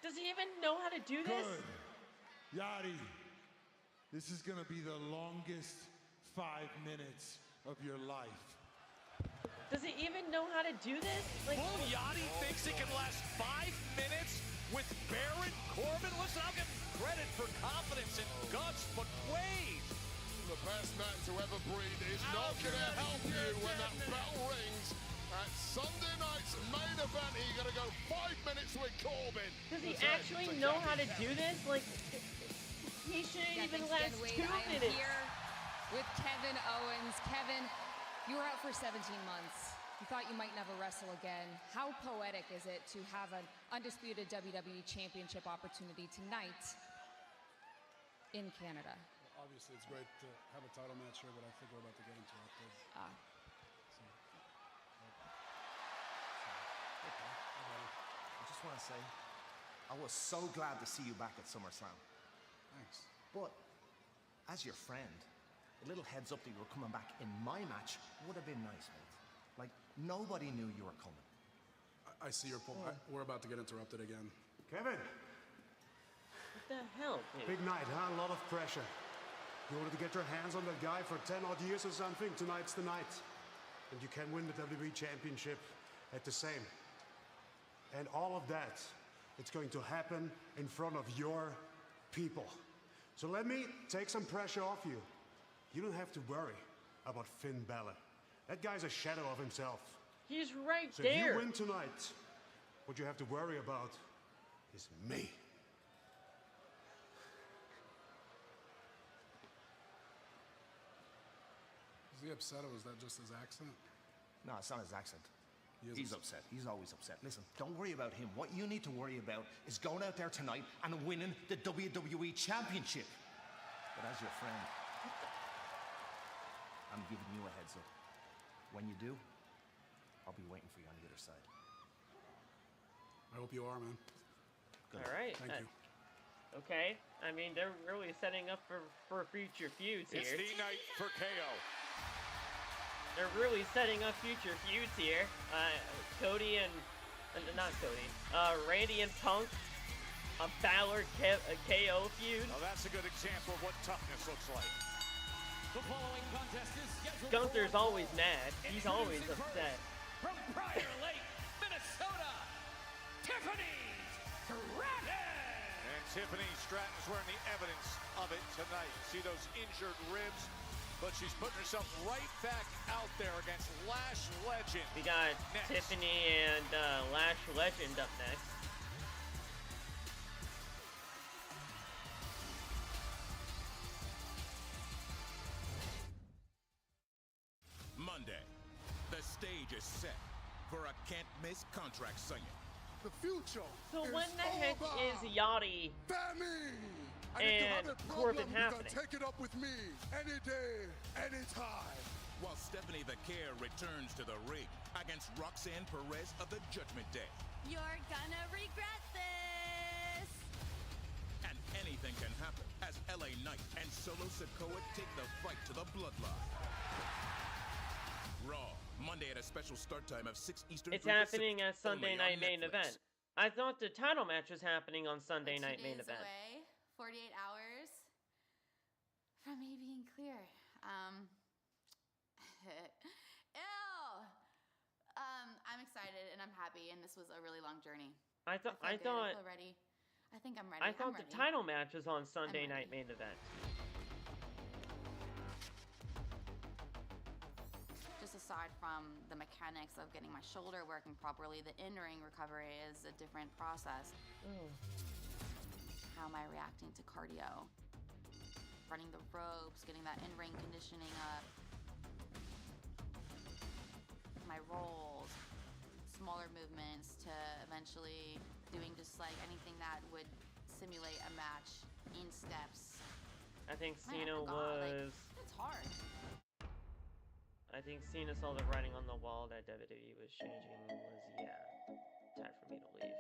Speaker 1: does he even know how to do this?
Speaker 6: Good. Yachty, this is gonna be the longest 5 minutes of your life.
Speaker 1: Does he even know how to do this? Like,
Speaker 3: Bull Yachty thinks it can last 5 minutes with Baron Corbin? Listen, I'll give him credit for confidence and guts, but wait.
Speaker 2: The best man to ever breathe is not going to help you when that bell rings at Sunday night's main event. He's going to go 5 minutes with Corbin.
Speaker 1: Does he actually know how to do this? Like, He shouldn't
Speaker 19: Yeah,
Speaker 1: even
Speaker 19: thanks
Speaker 1: last
Speaker 19: again,
Speaker 1: 2
Speaker 19: Wade. I am
Speaker 1: minutes.
Speaker 19: here with Kevin Owens. Kevin, you were out for 17 months. You thought you might never wrestle again. How poetic is it to have an undisputed WWE Championship opportunity tonight in Canada?
Speaker 2: Well, obviously, it's great to have a title match here, but I think we're about to get interrupted.
Speaker 19: Ah.
Speaker 21: I just want to say, I was so glad to see you back at SummerSlam.
Speaker 2: Thanks.
Speaker 21: But, as your friend, a little heads up that you were coming back in my match would have been nice, mate. Like, nobody knew you were coming.
Speaker 2: I see your point. We're about to get interrupted again.
Speaker 22: Kevin!
Speaker 1: What the hell, dude?
Speaker 22: Big night, huh? A lot of pressure. You wanted to get your hands on that guy for 10 odd years or something? Tonight's the night. And you can win the WWE Championship at the same. And all of that, it's going to happen in front of your people. So let me take some pressure off you. You don't have to worry about Finn Balor. That guy's a shadow of himself.
Speaker 1: He's right
Speaker 22: so
Speaker 1: there.
Speaker 22: If you win tonight, what you have to worry about is me.
Speaker 2: Is he upset or was that just his accent?
Speaker 21: No, it's not his accent.
Speaker 2: He's
Speaker 21: upset. He's always upset. Listen, don't worry about him. What you need to worry about is going out there tonight and winning the WWE Championship. But as your friend, I'm giving you a heads up. When you do, I'll be waiting for you on the other side.
Speaker 2: I hope you are, man.
Speaker 1: All right.
Speaker 2: Thank you.
Speaker 1: Okay. I mean, they're really setting up for future feuds here.
Speaker 3: It's the night for KO.
Speaker 1: They're really setting up future feuds here. Cody and not Cody. Randy and Punk. A Balor KO feud.
Speaker 3: Now that's a good example of what toughness looks like.
Speaker 12: The following contest is scheduled
Speaker 1: Gunther's always mad. He's always upset.
Speaker 12: from Prior Lake, Minnesota, Tiffany Stratton.
Speaker 3: And Tiffany Stratton's wearing the evidence of it tonight. See those injured ribs? But she's putting herself right back out there against Lash Legend.
Speaker 1: We got
Speaker 3: next.
Speaker 1: Tiffany and Lash Legend up next.
Speaker 23: Monday, the stage is set for a can't-miss contract signing.
Speaker 2: The future.
Speaker 1: So
Speaker 2: is
Speaker 1: when the heck
Speaker 2: over.
Speaker 1: is Yachty
Speaker 2: And if you
Speaker 1: and
Speaker 2: have a
Speaker 1: Corbin
Speaker 2: problem, you
Speaker 1: happening?
Speaker 2: can take it up with me any day, anytime.
Speaker 23: While Stephanie the Care returns to the ring against Roxanne Perez of the Judgment Day.
Speaker 11: You're gonna regret this.
Speaker 23: And anything can happen as LA Knight and Solo Sikoa take the fight to the bloodline. Raw, Monday at a special start time of 6 Eastern.
Speaker 1: It's happening as Sunday
Speaker 23: only on
Speaker 1: Night Main
Speaker 23: Netflix.
Speaker 1: Event. I thought the title match was happening on Sunday Night
Speaker 11: 2
Speaker 1: Main
Speaker 11: days
Speaker 1: Event.
Speaker 11: away, 48 hours from me being clear. Ew. I'm excited and I'm happy, and this was a really long journey.
Speaker 1: I thought
Speaker 11: I feel ready. I think I'm ready.
Speaker 1: I thought
Speaker 11: I'm
Speaker 1: the
Speaker 11: ready.
Speaker 1: title match was on Sunday
Speaker 11: ready.
Speaker 1: Night Main Event.
Speaker 11: Just aside from the mechanics of getting my shoulder working properly, the in-ring recovery is a different process. How am I reacting to cardio? Running the ropes, getting that in-ring conditioning up. My rolls, smaller movements to eventually doing just like anything that would simulate a match in steps.
Speaker 1: I think
Speaker 11: Man, I
Speaker 1: Cena
Speaker 11: forgot,
Speaker 1: was.
Speaker 11: It's hard.
Speaker 1: I think Cena saw the writing on the wall that WWE was changing. Time for me to leave.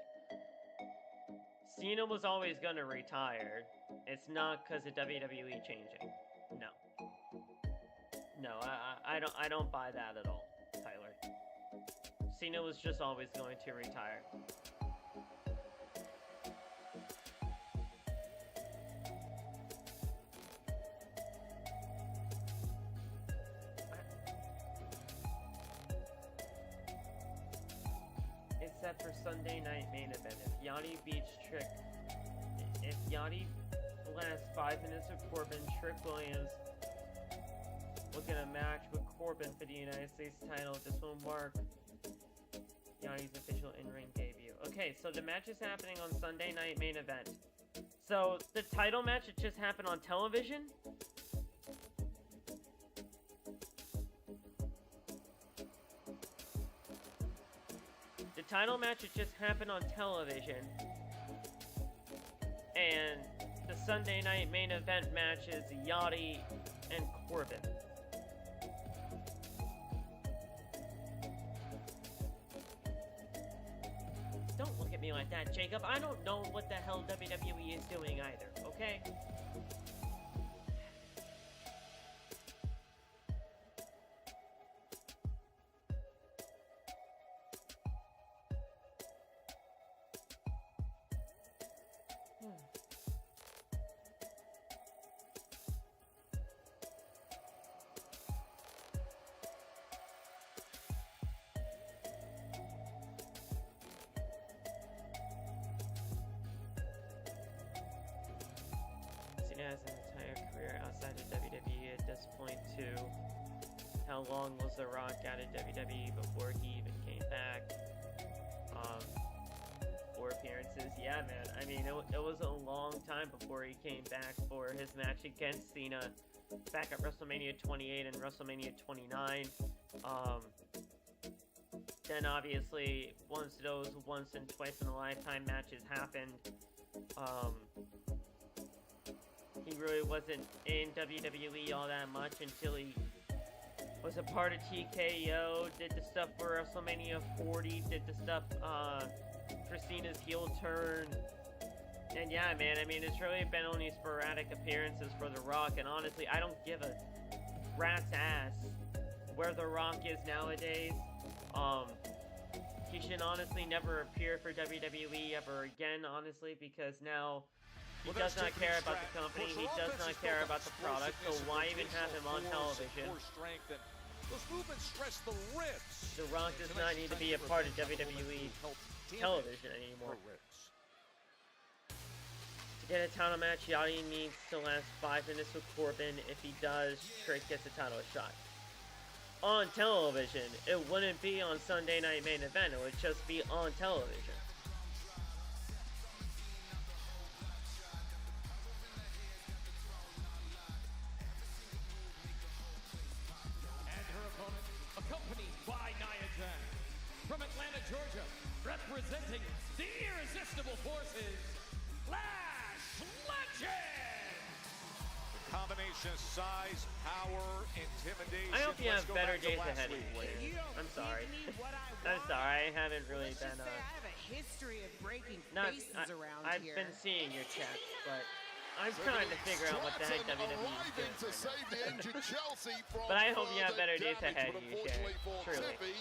Speaker 1: Cena was always gonna retire. It's not because of WWE changing. No. No, I don't buy that at all, Tyler. Cena was just always going to retire. It's set for Sunday Night Main Event. If Yachty beats Trick, if Yachty lasts 5 minutes with Corbin, Trick Williams will get a match with Corbin for the United States title. This will mark Yachty's official in-ring debut. Okay, so the match is happening on Sunday Night Main Event. So, the title match, it just happened on television? The title match, it just happened on television. And the Sunday night main event match is Yachty and Corbin. Don't look at me like that, Jacob. I don't know what the hell WWE is doing either, okay? Has an entire career outside of WWE at this point too. How long was The Rock out of WWE before he even came back? 4 appearances. Yeah, man. I mean, it was a long time before he came back for his match against Cena back at WrestleMania 28 and WrestleMania 29. Then obviously once those once and twice in a lifetime matches happened, he really wasn't in WWE all that much until he was a part of TKO, did the stuff for WrestleMania 40, did the stuff for Cena's heel turn. And yeah, man, I mean, it's really been only sporadic appearances for The Rock, and honestly, I don't give a rat's ass where The Rock is nowadays. He should honestly never appear for WWE ever again, honestly, because now he does not care about the company, he does not care about the product, so why even have him on television?
Speaker 3: Those movements stress the ribs.
Speaker 1: The Rock does not need to be a part of WWE television anymore. To get a title match, Yachty needs to last 5 minutes with Corbin. If he does, Trick gets a title shot. On television, it wouldn't be on Sunday Night Main Event, it would just be on television.
Speaker 12: From Atlanta, Georgia, representing the Irresistible Forces, Lash Legend!
Speaker 3: The combination of size, power, intimidation.
Speaker 1: I hope you have better days ahead of you. I'm sorry. I'm sorry, I haven't really been,
Speaker 5: I have a history of breaking faces around
Speaker 1: I've
Speaker 5: here.
Speaker 1: been seeing your chats, but I'm trying to figure out what the heck WWE is doing right. But I hope you have better days ahead of you, Sherry. Truly.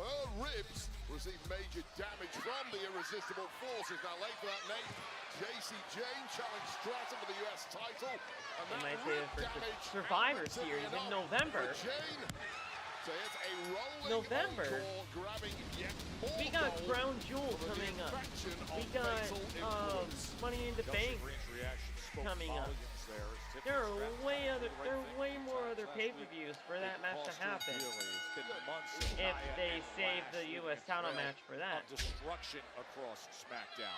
Speaker 2: Her ribs received major damage from the Irresistible Forces. Now, late for that, Nate, JC Jane challenged Stratton for the US title. And that
Speaker 1: might
Speaker 2: rib
Speaker 1: say it for
Speaker 2: damage
Speaker 1: Survivor Series in November.
Speaker 2: Jane. So it's a rolling
Speaker 1: November.
Speaker 2: Grabbing yet more
Speaker 1: We got
Speaker 2: gold
Speaker 1: Crown Jewel
Speaker 2: for the
Speaker 1: coming up.
Speaker 2: infection
Speaker 1: We
Speaker 2: of
Speaker 1: got
Speaker 2: fatal influence.
Speaker 1: Money in the Bank coming up. There are way more other pay-per-views for that match to happen. If they save the US title match for that.
Speaker 3: Destruction across SmackDown.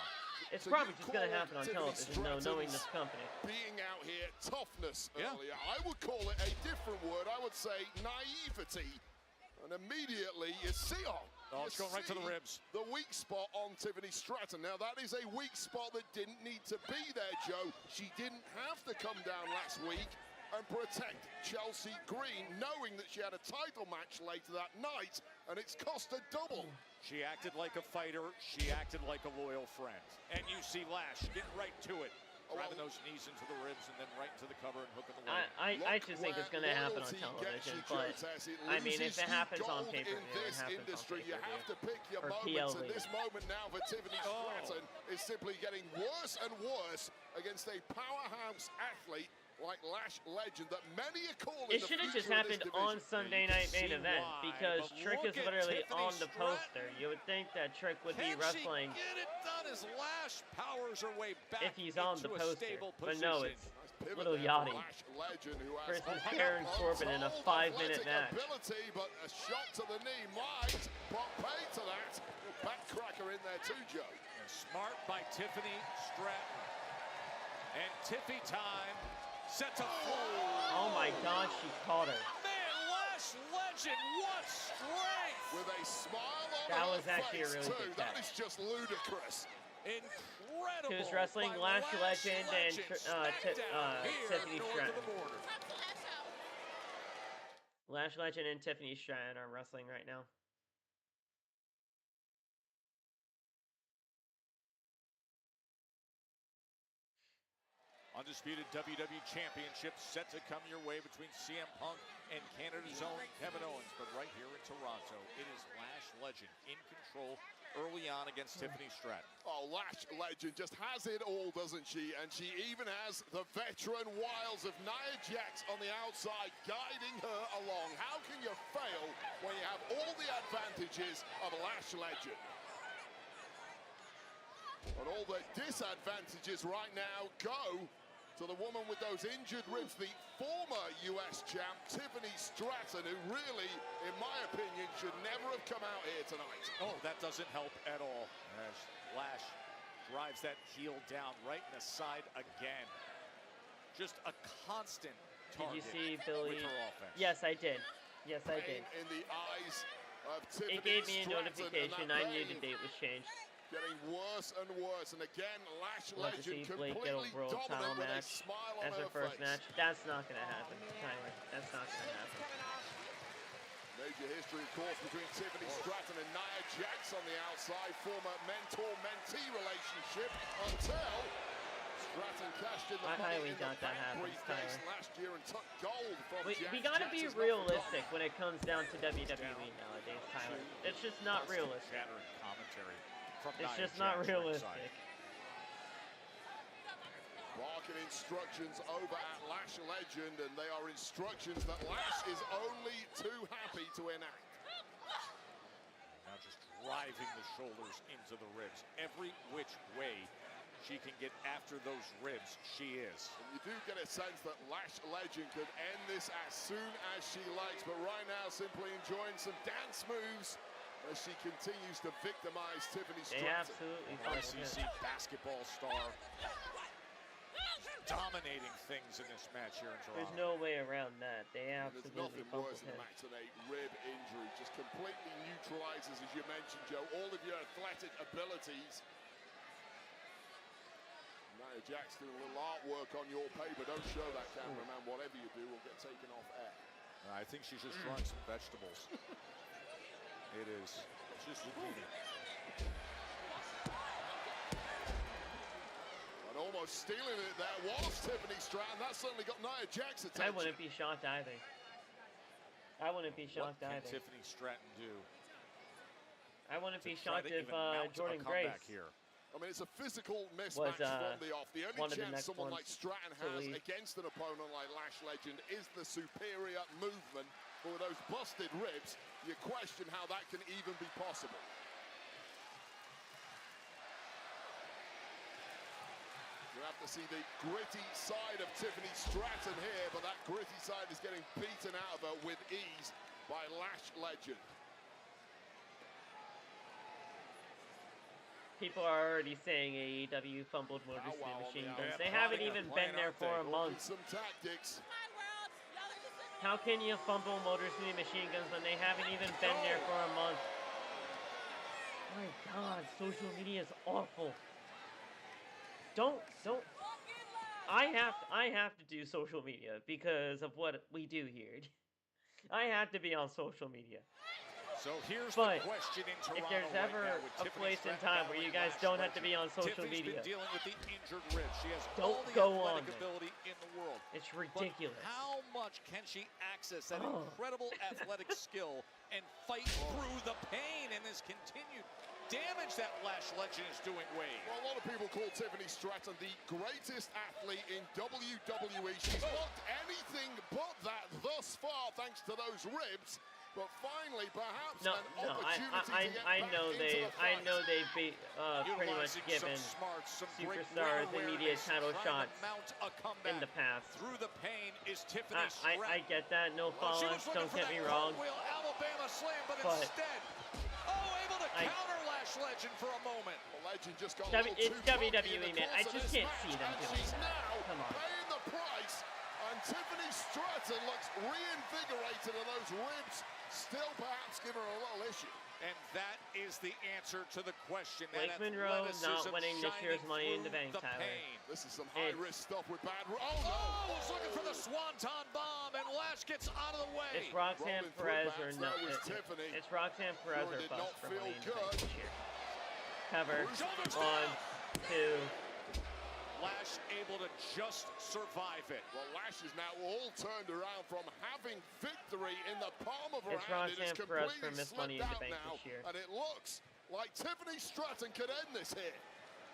Speaker 1: It's probably just going to happen on television, though, knowing this company.
Speaker 2: Being out here, toughness earlier. I would call it a different word. I would say naivety. And immediately you see
Speaker 3: it's going right to the ribs.
Speaker 2: The weak spot on Tiffany Stratton. Now that is a weak spot that didn't need to be there, Joe. She didn't have to come down last week and protect Chelsea Green, knowing that she had a title match later that night, and it's cost her double.
Speaker 3: She acted like a fighter. She acted like a loyal friend. And you see Lash get right to it. Driving those knees into the ribs and then right into the cover and hooking the leg.
Speaker 1: I just think it's going to happen on television, but I mean, if it happens on pay-per-view, it happens on pay-per-view.
Speaker 2: You have to pick your
Speaker 1: or
Speaker 2: moments,
Speaker 1: PLV.
Speaker 2: and this moment now for Tiffany Stratton is simply getting worse and worse against a powerhouse athlete like Lash Legend that many are calling.
Speaker 1: It should have just happened on Sunday Night Main Event because Trick is literally on the poster. You would think that Trick would be wrestling
Speaker 3: Get it done as Lash powers her way back
Speaker 1: if he's on the
Speaker 3: into a
Speaker 1: poster,
Speaker 3: stable
Speaker 1: but
Speaker 3: position.
Speaker 1: no, it's little Yachty versus Baron Corbin in a 5-minute match.
Speaker 2: Ability, but a shot to the knee might pay to that. Backcracker in there too, Joe.
Speaker 3: And smart by Tiffany Stratton. And Tiffy time. Set to
Speaker 1: Oh my God, she caught her.
Speaker 3: Man, Lash legend, what strength!
Speaker 2: With a smile on
Speaker 1: that
Speaker 2: her
Speaker 1: was actually
Speaker 2: face
Speaker 1: a really
Speaker 2: too.
Speaker 1: good
Speaker 2: That
Speaker 1: catch.
Speaker 2: is just ludicrous.
Speaker 3: Incredible.
Speaker 1: She was wrestling Lash Legend and Tiffany Stratton. Lash Legend and Tiffany Stratton are wrestling right now.
Speaker 3: Undisputed WWE Championship set to come your way between CM Punk and Canada's own Kevin Owens. But right here in Toronto, it is Lash Legend in control early on against Tiffany Stratton.
Speaker 2: Oh, Lash Legend just has it all, doesn't she? And she even has the veteran wiles of Nia Jax on the outside guiding her along. How can you fail when you have all the advantages of Lash Legend? But all the disadvantages right now go to the woman with those injured ribs, the former US champ, Tiffany Stratton, who really, in my opinion, should never have come out here tonight.
Speaker 3: Oh, that doesn't help at all. As Lash drives that heel down right in the side again. Just a constant target.
Speaker 1: Did you see Billy?
Speaker 3: With her offense.
Speaker 1: Yes, I did. Yes, I did.
Speaker 2: In the eyes of Tiffany
Speaker 1: It gave me a
Speaker 2: Stratton,
Speaker 1: notification. I knew the date was changed.
Speaker 2: Getting worse and worse, and again, Lash
Speaker 1: Love to see
Speaker 2: Legend
Speaker 1: Blake get a
Speaker 2: completely
Speaker 1: world title
Speaker 2: dominant with a
Speaker 1: match
Speaker 2: smile
Speaker 1: as
Speaker 2: on
Speaker 1: her
Speaker 2: her
Speaker 1: first
Speaker 2: face.
Speaker 1: match. That's not going to happen, Tyler. That's not going to happen.
Speaker 2: Major history, of course, between Tiffany Stratton and Nia Jax on the outside. Former mentor-mentee relationship until Stratton cashed in the money in the bank briefcase last year and took gold from Jax.
Speaker 1: We got to be realistic when it comes down to WWE nowadays, Tyler. It's just not realistic.
Speaker 3: Commentary.
Speaker 1: It's just not realistic.
Speaker 2: Barking instructions over at Lash Legend, and they are instructions that Lash is only too happy to enact.
Speaker 3: Now just driving the shoulders into the ribs. Every which way she can get after those ribs, she is.
Speaker 2: And you do get a sense that Lash Legend could end this as soon as she likes, but right now simply enjoying some dance moves as she continues to victimize Tiffany Stratton.
Speaker 1: Absolutely.
Speaker 3: SEC basketball star. Dominating things in this match here in Toronto.
Speaker 1: There's no way around that. They absolutely
Speaker 2: There's nothing worse than a rib injury. Just completely neutralizes, as you mentioned, Joe, all of your athletic abilities. Nia Jax doing a little artwork on your paper. Don't show that, cameraman. Whatever you do will get taken off air.
Speaker 3: I think she's just drawing some vegetables. It is just zucchini.
Speaker 2: And almost stealing it there was Tiffany Stratton. That certainly got Nia Jax's attention.
Speaker 1: I wouldn't be shocked either. I wouldn't be shocked
Speaker 3: What
Speaker 1: either.
Speaker 3: can Tiffany Stratton do?
Speaker 1: I wouldn't be
Speaker 3: try
Speaker 1: shocked
Speaker 3: to
Speaker 1: if
Speaker 3: even mount
Speaker 1: Jordan
Speaker 3: a
Speaker 1: Grace
Speaker 3: comeback here.
Speaker 2: I mean, it's a physical mismatch from the off. The only chance someone like Stratton has against an opponent like Lash Legend is the superior movement. But with those busted ribs, you question how that can even be possible. You have to see the gritty side of Tiffany Stratton here, but that gritty side is getting beaten out of her with ease by Lash Legend.
Speaker 1: People are already saying AEW fumbled Motor City Machine Guns. They haven't even been there for a month.
Speaker 2: Some tactics.
Speaker 1: How can you fumble Motor City Machine Guns when they haven't even been there for a month? My God, social media is awful. Don't. I have to do social media because of what we do here. I have to be on social media.
Speaker 3: So here's
Speaker 1: but
Speaker 3: the question in Toronto
Speaker 1: if there's ever
Speaker 3: right now
Speaker 1: a place in time where you guys don't have to be on social
Speaker 3: Tiffany's
Speaker 1: media,
Speaker 3: been dealing with the injured ribs. She has
Speaker 1: don't
Speaker 3: all the
Speaker 1: go
Speaker 3: athletic
Speaker 1: on
Speaker 3: ability in the world.
Speaker 1: It's ridiculous.
Speaker 3: But how much can she access that incredible athletic skill and fight through the pain in this continued damage that Lash Legend is doing, Wade?
Speaker 2: Well, a lot of people call Tiffany Stratton the greatest athlete in WWE. She's looked anything but that thus far, thanks to those ribs. But finally, perhaps an opportunity to get
Speaker 1: I
Speaker 2: back
Speaker 1: know
Speaker 2: into the fight.
Speaker 1: they've pretty much given superstars immediate title shots in the past.
Speaker 3: Through the pain is Tiffany Stratton.
Speaker 1: I get that, no follow-ups, don't get me wrong.
Speaker 3: Alabama slam, but instead, able to counter Lash Legend for a moment.
Speaker 2: Legend just got
Speaker 1: it's WWE, man. I just can't see them doing that. Come on.
Speaker 2: Paying the price, and Tiffany Stratton looks reinvigorated, and those ribs still perhaps give her a little issue.
Speaker 3: And that is the answer to the question.
Speaker 1: Blake Monroe not winning this year's Money in the Bank, Tyler.
Speaker 2: This is some high-risk stuff with bad...
Speaker 3: Oh, he's looking for the Swanton Bomb, and Lash gets out of the way.
Speaker 1: It's Roxanne Perez or no. It's Roxanne Perez or bust for Money in the Bank this year. Cover. 1, 2.
Speaker 3: Lash able to just survive it.
Speaker 2: Well, Lash is now all turned around from having victory in the palm of her hand. It is completely slipped out now, and it looks like Tiffany Stratton could end this here.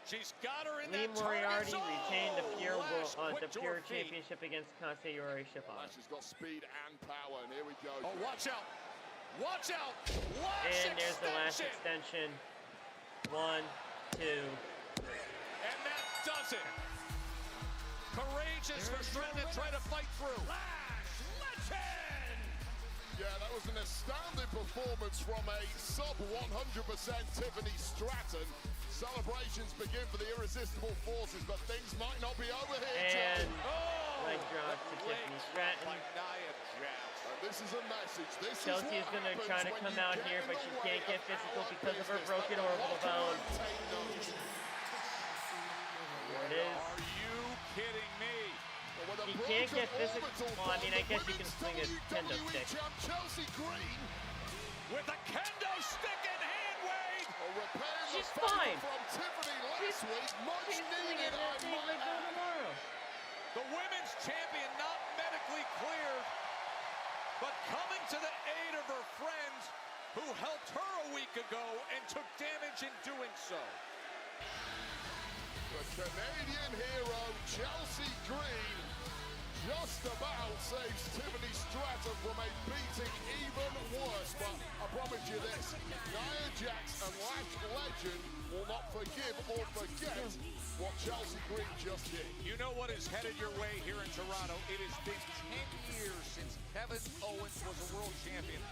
Speaker 3: She's got her in
Speaker 1: Lee
Speaker 3: that
Speaker 1: Moriarty
Speaker 3: target
Speaker 1: retained the Pure,
Speaker 3: Lash
Speaker 1: Championship against Katsuyori Shibata.
Speaker 2: Lash has got speed and power, and here we go.
Speaker 3: Oh, watch out! Watch out! Lash
Speaker 1: and there's the Lash extension. 1, 2, 3.
Speaker 3: And that does it. Courageous for Stratton to try to fight through.
Speaker 12: Lash Legend!
Speaker 2: Yeah, that was an astounding performance from a sub-100% Tiffany Stratton. Celebrations begin for the irresistible forces, but things might not be over here,
Speaker 1: and leg drop to Tiffany Stratton.
Speaker 2: This is a message.
Speaker 1: Chelsea is going to try to come out here, but she can't get physical because of her broken orbital bone. There it is.
Speaker 3: Are you kidding me?
Speaker 1: He can't get physical. Well, I mean, I guess you can swing a kendo stick.
Speaker 2: Chelsea Green
Speaker 3: with a kendo stick in hand wave.
Speaker 1: She's fine.
Speaker 2: From Tiffany last week, much needed.
Speaker 1: Tomorrow.
Speaker 3: The women's champion not medically cleared, but coming to the aid of her friends who helped her a week ago and took damage in doing so.
Speaker 2: The Canadian hero, Chelsea Green, just about saves Tiffany Stratton from a beating even worse. But I promise you this, Nia Jax and Lash Legend will not forgive or forget what Chelsea Green just did.
Speaker 3: You know what is headed your way here in Toronto? It has been 10 years since Kevin Owens was a world champion.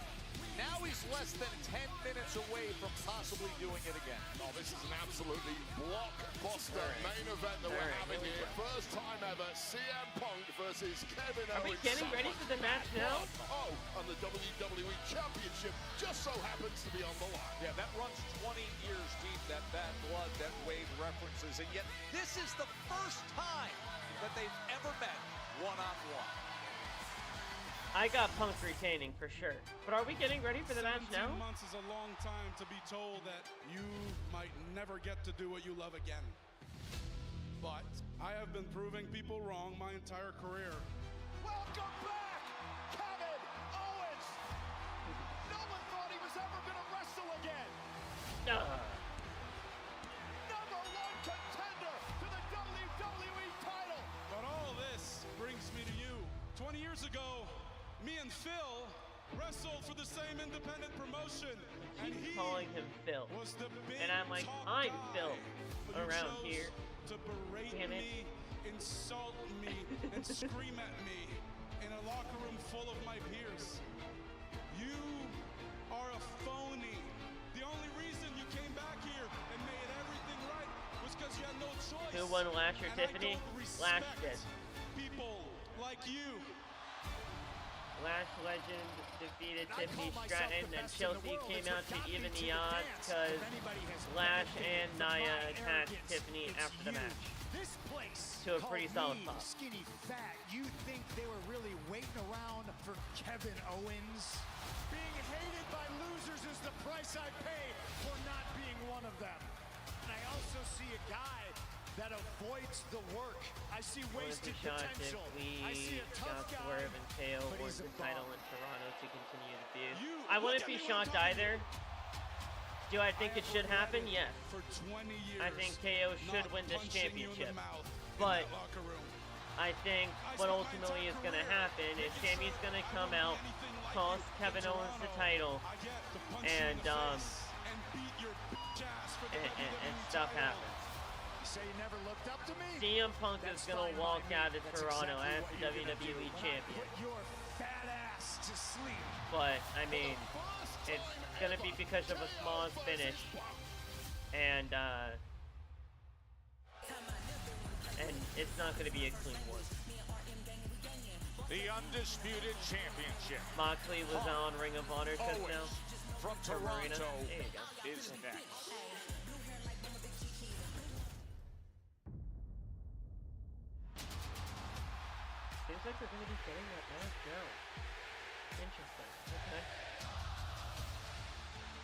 Speaker 3: Now he's less than 10 minutes away from possibly doing it again.
Speaker 2: Oh, this is an absolutely blockbuster main event that we're having here. First time ever, CM Punk versus Kevin Owens.
Speaker 1: Are we getting ready for the match now?
Speaker 2: Oh, and the WWE Championship just so happens to be on the line.
Speaker 3: Yeah, that runs 20 years deep, that bad blood that Wade references, and yet this is the first time that they've ever met one-on-one.
Speaker 1: I got Punk retaining for sure. But are we getting ready for the match now?
Speaker 7: 17 months is a long time to be told that you might never get to do what you love again. But I have been proving people wrong my entire career.
Speaker 4: Welcome back, Kevin Owens! No one thought he was ever going to wrestle again. Number 1 contender to the WWE title.
Speaker 7: But all this brings me to you. 20 years ago, me and Phil wrestled for the same independent promotion.
Speaker 1: And he's calling him Phil.
Speaker 7: Was the big
Speaker 1: and I'm like, I'm Phil around here.
Speaker 7: To berate me, insult me, and scream at me in a locker room full of my peers. You are a phony. The only reason you came back here and made everything right was because you had no choice.
Speaker 1: Who won, Lash or Tiffany? Lash did.
Speaker 7: People like you.
Speaker 1: Lash Legend defeated Tiffany Stratton, and Chelsea came out to even the odds because Lash and Nia attacked Tiffany after the match.
Speaker 6: This place
Speaker 1: to a pretty solid pop.
Speaker 6: Skinny fat. You think they were really waiting around for Kevin Owens? Being hated by losers is the price I pay for not being one of them. And I also see a guy that avoids the work. I see wasted potential. I see a tough guy.
Speaker 1: Swerve and KO won the title in Toronto to continue the feud. I wouldn't be shocked either. Do I think it should happen? Yes. I think KO should win this championship. But I think what ultimately is going to happen is Sami's going to come out, cost Kevin Owens the title, and stuff happens.
Speaker 13: Say you never looked up to me?
Speaker 1: CM Punk is gonna walk out of Toronto as the WWE champion.
Speaker 13: Put your fat ass to sleep.
Speaker 1: But I mean, it's gonna be because of a small finish, and it's not gonna be a clean one.
Speaker 3: The Undisputed Championship.
Speaker 1: Moxley was on Ring of Honor just now.
Speaker 3: From Toronto is next.
Speaker 1: Seems like they're going to be getting that match now. Interesting. Okay.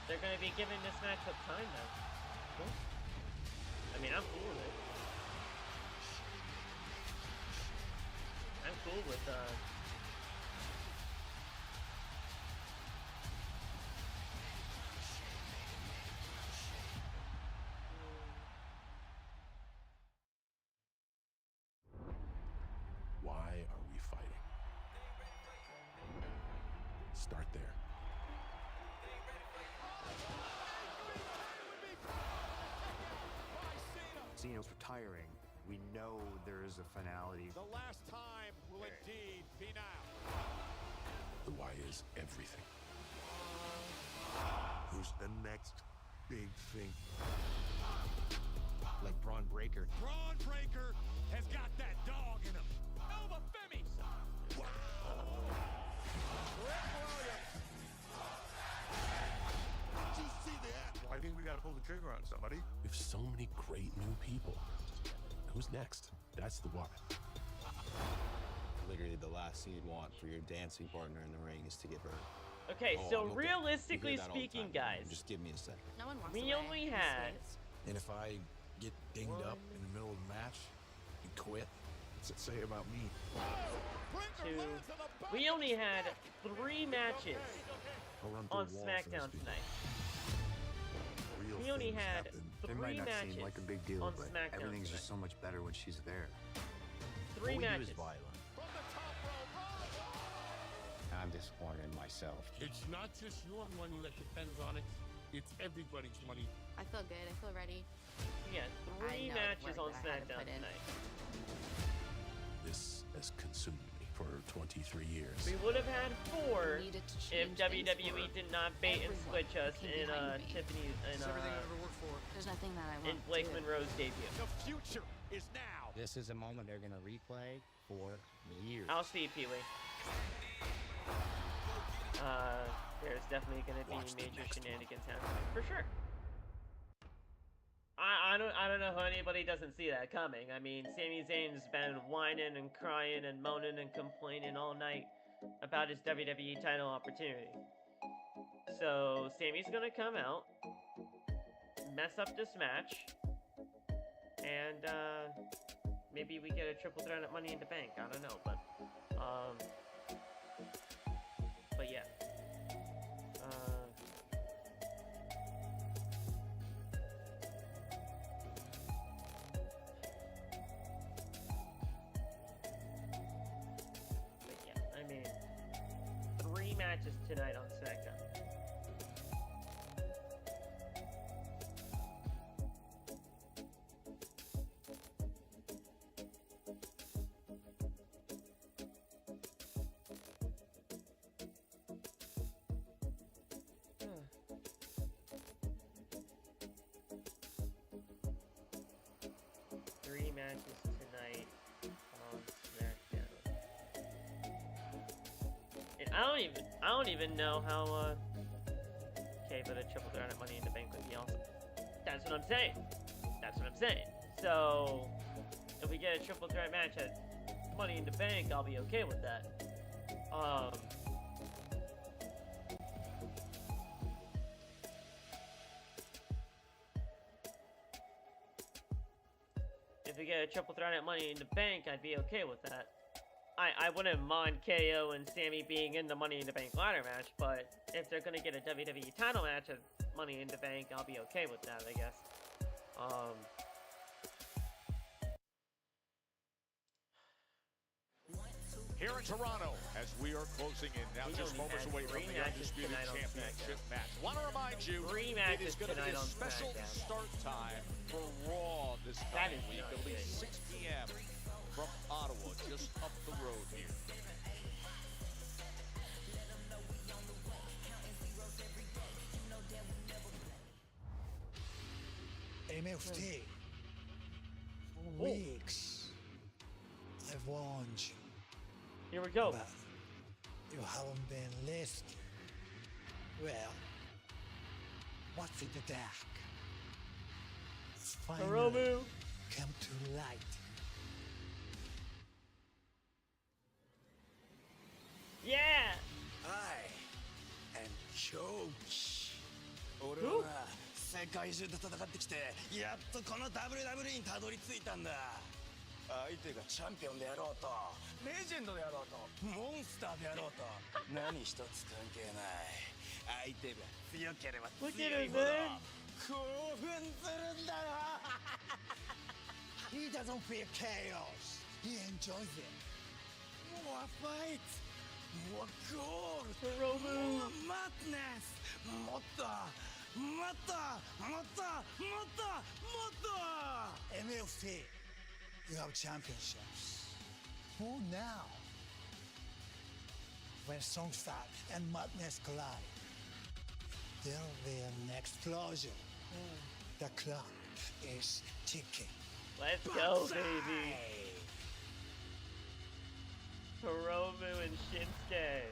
Speaker 1: They're going to be giving this match up time now. Cool. I mean, I'm cool with it. I'm cool with,
Speaker 8: Why are we fighting? Start there.
Speaker 9: Cena's retiring. We know there is a finality.
Speaker 3: The last time will indeed be now.
Speaker 8: The why is everything.
Speaker 21: Who's the next big thing?
Speaker 9: Like Braun Breaker.
Speaker 3: Braun Breaker has got that dog in him. Nova Femi. Rick Williams.
Speaker 21: Did you see that? I think we gotta pull the trigger on somebody.
Speaker 8: We have so many great new people. Who's next? That's the why.
Speaker 14: Literally, the last thing you'd want for your dancing partner in the ring is to get hurt.
Speaker 1: Okay,
Speaker 14: Oh,
Speaker 1: so
Speaker 14: I'm okay.
Speaker 1: realistically
Speaker 14: You hear that all the
Speaker 1: speaking,
Speaker 14: time.
Speaker 1: guys,
Speaker 14: Just give me a second.
Speaker 11: No one walks
Speaker 1: we
Speaker 11: away.
Speaker 1: only had
Speaker 17: And if I get dinged up in the middle of the match and quit, what's it say about me?
Speaker 1: we only had 3 matches
Speaker 17: I'll run
Speaker 1: on
Speaker 17: through a wall for this
Speaker 1: SmackDown
Speaker 17: dude.
Speaker 1: tonight.
Speaker 9: Real
Speaker 1: We only
Speaker 9: things
Speaker 1: had
Speaker 9: happen.
Speaker 1: 3
Speaker 9: It might not
Speaker 1: matches
Speaker 9: seem like a big deal,
Speaker 1: on
Speaker 9: but
Speaker 1: SmackDown
Speaker 9: everything's
Speaker 1: tonight.
Speaker 9: just so much better when she's there.
Speaker 1: 3
Speaker 9: what we
Speaker 1: matches.
Speaker 9: do is violent. I'm disappointed in myself.
Speaker 24: It's not just your money that depends on it. It's everybody's money.
Speaker 11: I feel good. I feel ready.
Speaker 1: We had 3
Speaker 11: know
Speaker 1: matches
Speaker 11: the
Speaker 1: on
Speaker 11: work that I had to
Speaker 1: SmackDown
Speaker 11: put in.
Speaker 1: tonight.
Speaker 8: This has consumed me for 23 years.
Speaker 1: We would have had 4
Speaker 11: Needed to
Speaker 1: if
Speaker 11: change things
Speaker 1: WWE
Speaker 11: for
Speaker 1: did not bait and
Speaker 11: everyone
Speaker 1: switch us
Speaker 11: who
Speaker 1: in
Speaker 11: came behind me.
Speaker 1: Tiffany
Speaker 11: There's nothing that I
Speaker 1: in
Speaker 11: want
Speaker 1: Blake
Speaker 11: to do.
Speaker 1: Monroe's debut.
Speaker 3: The future is now.
Speaker 9: This is a moment they're gonna replay for years.
Speaker 1: I'll see, Pee-wee. There's definitely gonna be major shenanigans happening for sure. I don't know how anybody doesn't see that coming. I mean, Sami Zayn's been whining and crying and moaning and complaining all night about his WWE title opportunity. So Sami's gonna come out, mess up this match, and maybe we get a triple threat at Money in the Bank. I don't know, but yeah. But yeah, I mean, 3 matches tonight on SmackDown. Three matches tonight on SmackDown. And I don't even know how okay, but a triple threat at Money in the Bank would be awesome. That's what I'm saying. That's what I'm saying. So if we get a triple threat match at Money in the Bank, I'll be okay with that. If we get a triple threat at Money in the Bank, I'd be okay with that. I wouldn't mind KO and Sami being in the Money in the Bank ladder match, but if they're gonna get a WWE title match at Money in the Bank, I'll be okay with that, I guess.
Speaker 3: here in Toronto as we are closing in now, just moments away from the Undisputed Championship match. Want to remind you, it is going to be a special start time for Raw this coming week. It'll be 6 p.m. from Ottawa, just up the road here.
Speaker 10: MFT. For weeks, I've warned you.
Speaker 1: Here we go.
Speaker 10: But you haven't been listening. Well, what's in the dark? Finally come to light.
Speaker 1: Yeah!
Speaker 10: I am Coach.
Speaker 16: 俺は世界中で戦ってきてやっとこの WWE にたどり着いたんだ。相手がチャンピオンであろうとレジェンドであろうとモンスターであろうと何一つ関係ない相手が強ければ強いほど興奮するんだよ
Speaker 10: He doesn't feel chaos. He enjoys it.
Speaker 16: More fights, more gold, more madness, もっともっともっともっともっと
Speaker 10: MFT, you have championships. For now, when songs start and madness collide, there'll be an explosion. The clock is ticking.
Speaker 1: Let's go, baby. Hiromu and Shinsuke.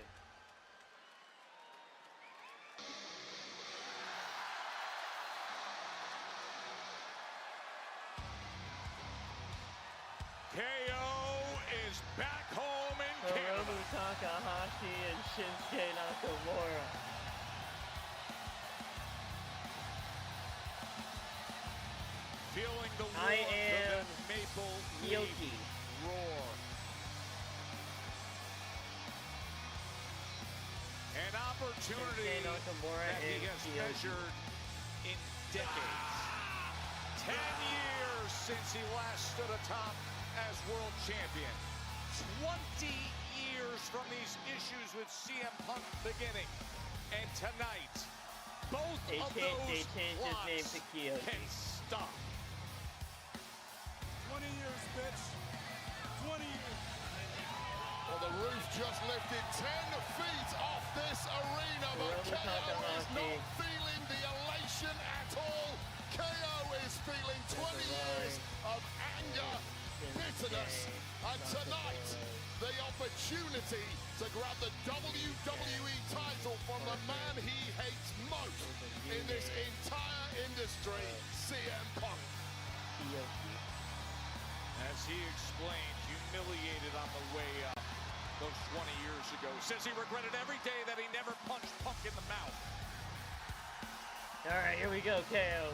Speaker 3: KO is back home in Canada.
Speaker 1: Hiromu Takahashi and Shinsuke Nakamura.
Speaker 3: Feeling the
Speaker 1: I
Speaker 3: warmth
Speaker 1: am
Speaker 3: of the Maple
Speaker 1: Yoki.
Speaker 3: Leaf roar. An opportunity that he has measured in decades. 10 years since he last stood atop as world champion. 20 years from these issues with CM Punk beginning. And tonight, both of those clocks can stop.
Speaker 7: 20 years, bitch. 20 years.
Speaker 2: Well, the roof just lifted 10 feet off this arena, but KO is not feeling the elation at all. KO is feeling 20 years of anger, bitterness, and tonight, the opportunity to grab the WWE title from the man he hates most in this entire industry, CM Punk.
Speaker 3: As he explained, humiliated on the way up those 20 years ago. Says he regretted every day that he never punched Punk in the mouth.
Speaker 1: All right, here we go, KO.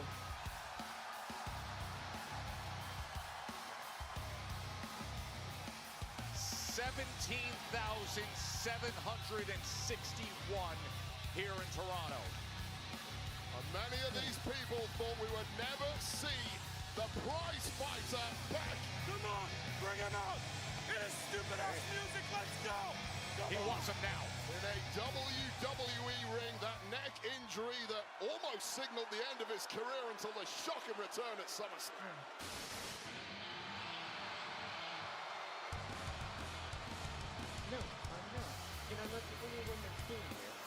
Speaker 1: $17,761 here in Toronto.
Speaker 2: And many of these people thought we would never see the prize fighter back.
Speaker 7: Come on, bring him out. His stupid ass music, let's go.
Speaker 3: He wants him now.
Speaker 2: In a WWE ring, that neck injury that almost signaled the end of his career until the shocking return at SummerSlam.
Speaker 1: No, I'm not. And I'm not the only one that's doing this.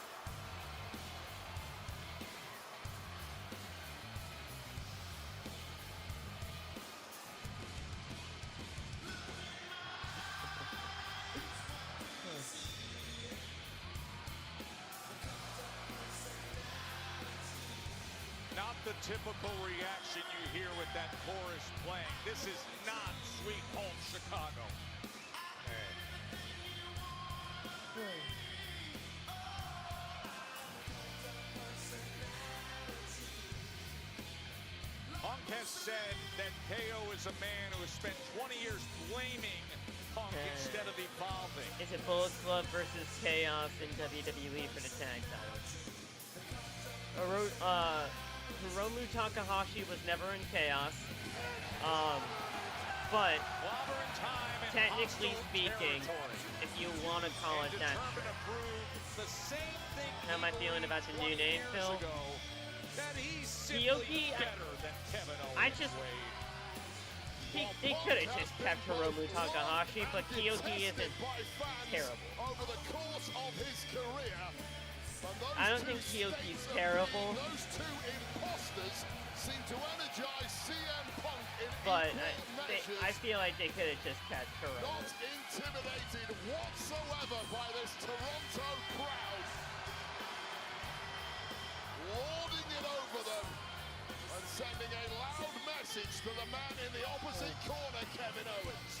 Speaker 3: Not the typical reaction you hear with that chorus playing. This is not Sweet Home Chicago. Punk has said that KO is a man who has spent 20 years blaming Punk instead of evolving.
Speaker 1: Is it Bullet Club versus Chaos in WWE for the tag titles? Hiromu Takahashi was never in Chaos. But technically speaking, if you want to call it that. How am I feeling about the new name, Phil? Kyoki, I just... They could have just kept Hiromu Takahashi, but Kyoki isn't terrible. I don't think Kyoki's terrible.
Speaker 2: Those two imposters seem to energize CM Punk in
Speaker 1: but I feel like they could have just kept Hiromu.
Speaker 2: Not intimidated whatsoever by this Toronto crowd. Lording it over them and sending a loud message to the man in the opposite corner, Kevin Owens.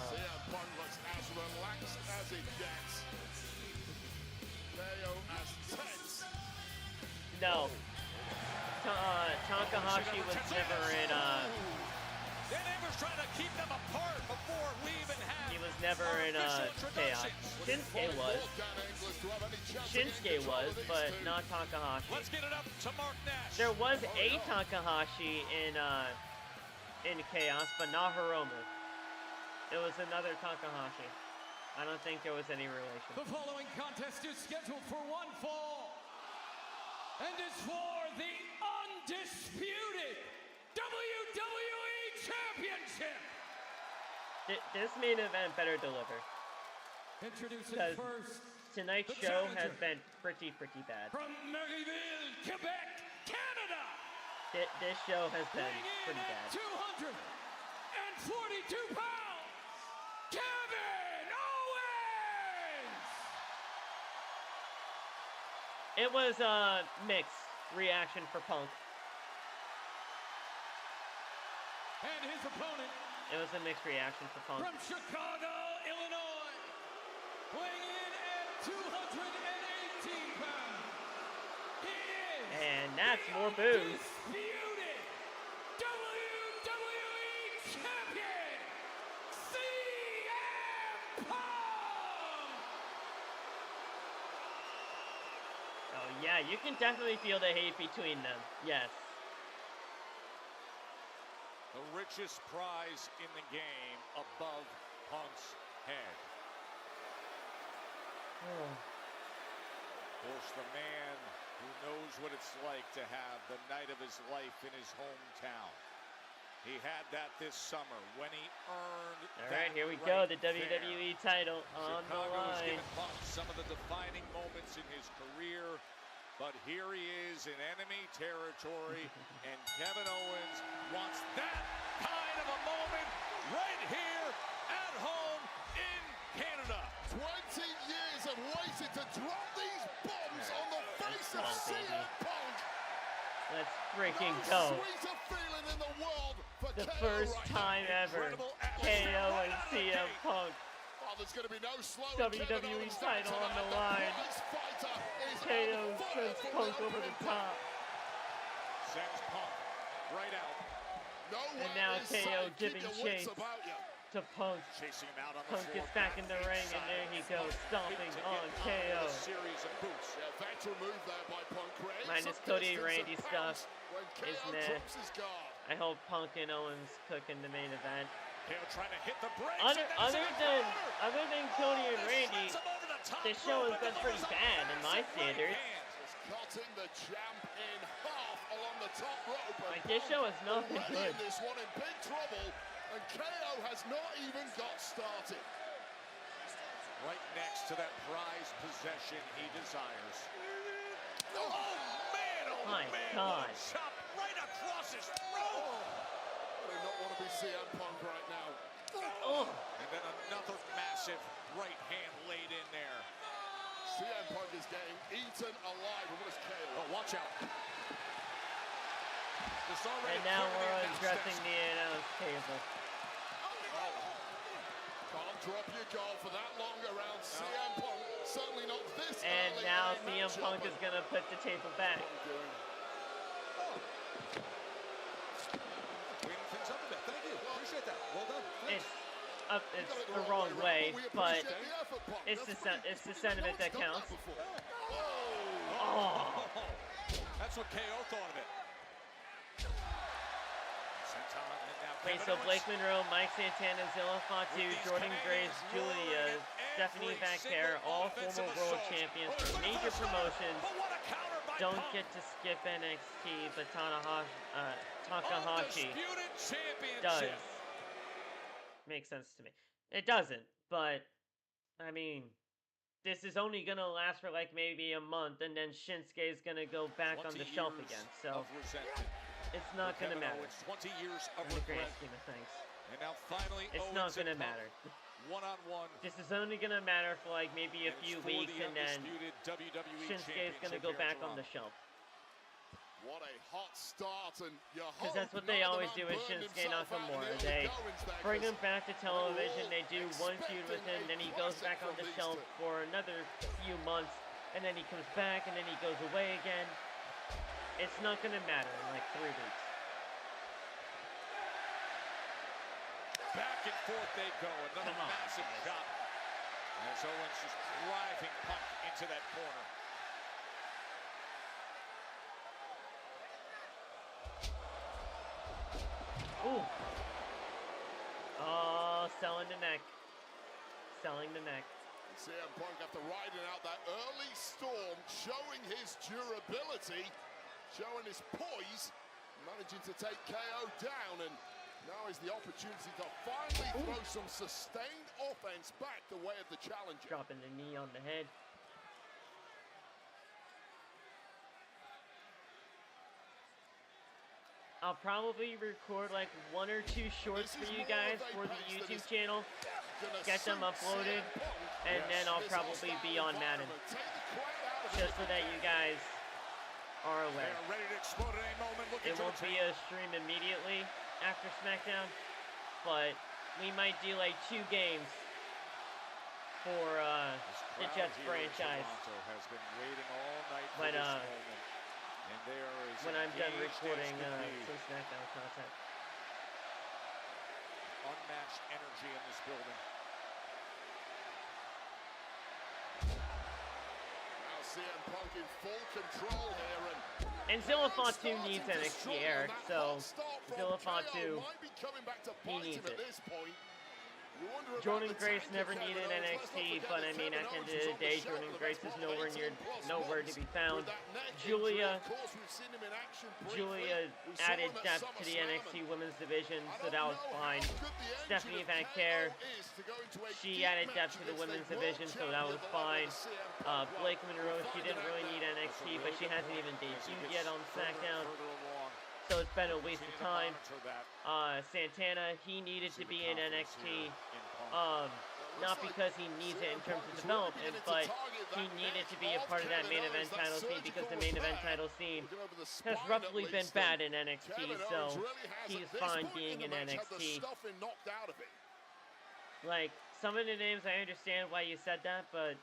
Speaker 2: CM Punk looks as relaxed as it gets. KO as tense.
Speaker 1: No. Takahashi was never in,
Speaker 3: They trying to keep them apart before we even have.
Speaker 1: He was never in, Chaos. Shinsuke was. Shinsuke was, but not Takahashi.
Speaker 3: Let's get it up to Mark Nash.
Speaker 1: There was a Takahashi in Chaos, but not Hiromu. It was another Takahashi. I don't think there was any relation.
Speaker 12: The following contest is scheduled for one fall and is for the Undisputed WWE Championship.
Speaker 1: This main event better deliver.
Speaker 12: Introducing first,
Speaker 1: tonight's show has been pretty bad.
Speaker 12: From Marieville, Quebec, Canada.
Speaker 1: This show has been pretty bad.
Speaker 12: 242 pounds, Kevin Owens.
Speaker 1: It was a mixed reaction for Punk.
Speaker 12: And his opponent.
Speaker 1: It was a mixed reaction for Punk.
Speaker 12: From Chicago, Illinois, weighing in at 218 pounds. He is.
Speaker 1: And that's more boos.
Speaker 12: Undisputed WWE Champion, CM Punk.
Speaker 1: Oh yeah, you can definitely feel the hate between them. Yes.
Speaker 3: The richest prize in the game above Punk's head. Of course, the man who knows what it's like to have the night of his life in his hometown. He had that this summer when he earned.
Speaker 1: All right, here we go. The WWE title on the line.
Speaker 3: Given Punk some of the defining moments in his career. But here he is in enemy territory, and Kevin Owens wants that kind of a moment right here at home in Canada.
Speaker 2: 20 years of waiting to drop these bombs on the face of CM Punk.
Speaker 1: Let's freaking go.
Speaker 2: Sweeter feeling in the world for
Speaker 1: the
Speaker 2: KO
Speaker 1: first
Speaker 2: right
Speaker 1: time ever. KO and CM Punk.
Speaker 2: There's going to be no
Speaker 1: WWE title on the line. KO sends Punk over the top.
Speaker 3: Sends Punk right out.
Speaker 1: And now KO giving chase to Punk.
Speaker 3: Chasing him out on the
Speaker 1: Punk gets back in the ring, and there he goes, stomping on KO.
Speaker 3: Series of boots.
Speaker 1: Minus Cody and Randy stuff is next. I hope Punk and Owens cook in the main event.
Speaker 3: Trying to hit the brakes.
Speaker 1: Other than Cody and Randy, this show has been pretty bad in my standards.
Speaker 2: Cutting the champ in half along the top rope.
Speaker 1: Like, this show has not been good.
Speaker 2: This one in big trouble, and KO has not even got started.
Speaker 3: Right next to that prized possession he desires. Oh man! Oh
Speaker 1: my
Speaker 3: man!
Speaker 1: God!
Speaker 3: Chop right across his throat.
Speaker 2: I do not want to be CM Punk right now.
Speaker 1: Oh.
Speaker 3: And then another massive right hand laid in there.
Speaker 2: CM Punk is getting eaten alive. What is KO?
Speaker 3: Oh, watch out.
Speaker 1: And now we're addressing the announce table.
Speaker 2: Can't drop your goal for that long around CM Punk. Certainly not this
Speaker 1: And
Speaker 2: early
Speaker 1: now
Speaker 2: in the
Speaker 1: CM
Speaker 2: matchup.
Speaker 1: Punk is going to put the table back.
Speaker 3: Cleaning things up a bit. Thank you. Appreciate that. Well done. Thanks.
Speaker 1: it's the wrong way, but it's the sentiment that counts. Oh.
Speaker 3: That's what KO thought of it.
Speaker 1: Wait, so Blake Monroe, Mike Santana, Zilla Fatu, Jordan Grace, Giulia, Stephanie Vaquer, all former world champions from major promotions, don't get to skip NXT, but Takahashi does. Makes sense to me. It doesn't, but, I mean, this is only going to last for like maybe a month, and then Shinsuke is going to go back on the shelf again, so it's not going to matter
Speaker 3: 20 years of
Speaker 1: in the grand scheme of things.
Speaker 3: And now finally,
Speaker 1: it's not going to matter.
Speaker 3: One-on-one.
Speaker 1: This is only going to matter for like maybe a few weeks, and then Shinsuke is going to go back on the shelf.
Speaker 2: What a hot start, and
Speaker 1: because that's what they always do with Shinsuke Nakamura. They bring him back to television, they do one feud with him, then he goes back on the shelf for another few months, and then he comes back, and then he goes away again. It's not going to matter in like 3 weeks.
Speaker 3: Back and forth they go, another massive chop. As Owens just driving Punk into that corner.
Speaker 1: Ooh. Oh, selling the neck. Selling the neck.
Speaker 2: CM Punk after riding out that early storm, showing his durability, showing his poise, managing to take KO down, and now is the opportunity to finally throw some sustained offense back the way of the challenger.
Speaker 1: Dropping the knee on the head. I'll probably record like 1 or 2 shorts for you guys for the YouTube channel, get them uploaded, and then I'll probably be on Madden, just so that you guys are aware. It won't be a stream immediately after SmackDown, but we might do like 2 games for the Jets franchise. But when I'm done recording some SmackDown content.
Speaker 3: Unmatched energy in this building.
Speaker 2: Now CM Punk in full control here,
Speaker 1: and Zilla Fatu needs NXT, Eric, so Zilla Fatu, he needs it. Jordan Grace never needed NXT, but I mean, at the end of the day, Jordan Grace is nowhere to be found. Giulia added depth to the NXT women's division, so that was fine. Stephanie Vaquer, she added depth to the women's division, so that was fine. Blake Monroe, she didn't really need NXT, but she hasn't even debuted yet on SmackDown, so it's been a waste of time. Santana, he needed to be in NXT, not because he needs it in terms of development, but he needed to be a part of that main event title scene because the main event title scene has roughly been bad in NXT, so he's fine being in NXT. Like, some of the names, I understand why you said that, but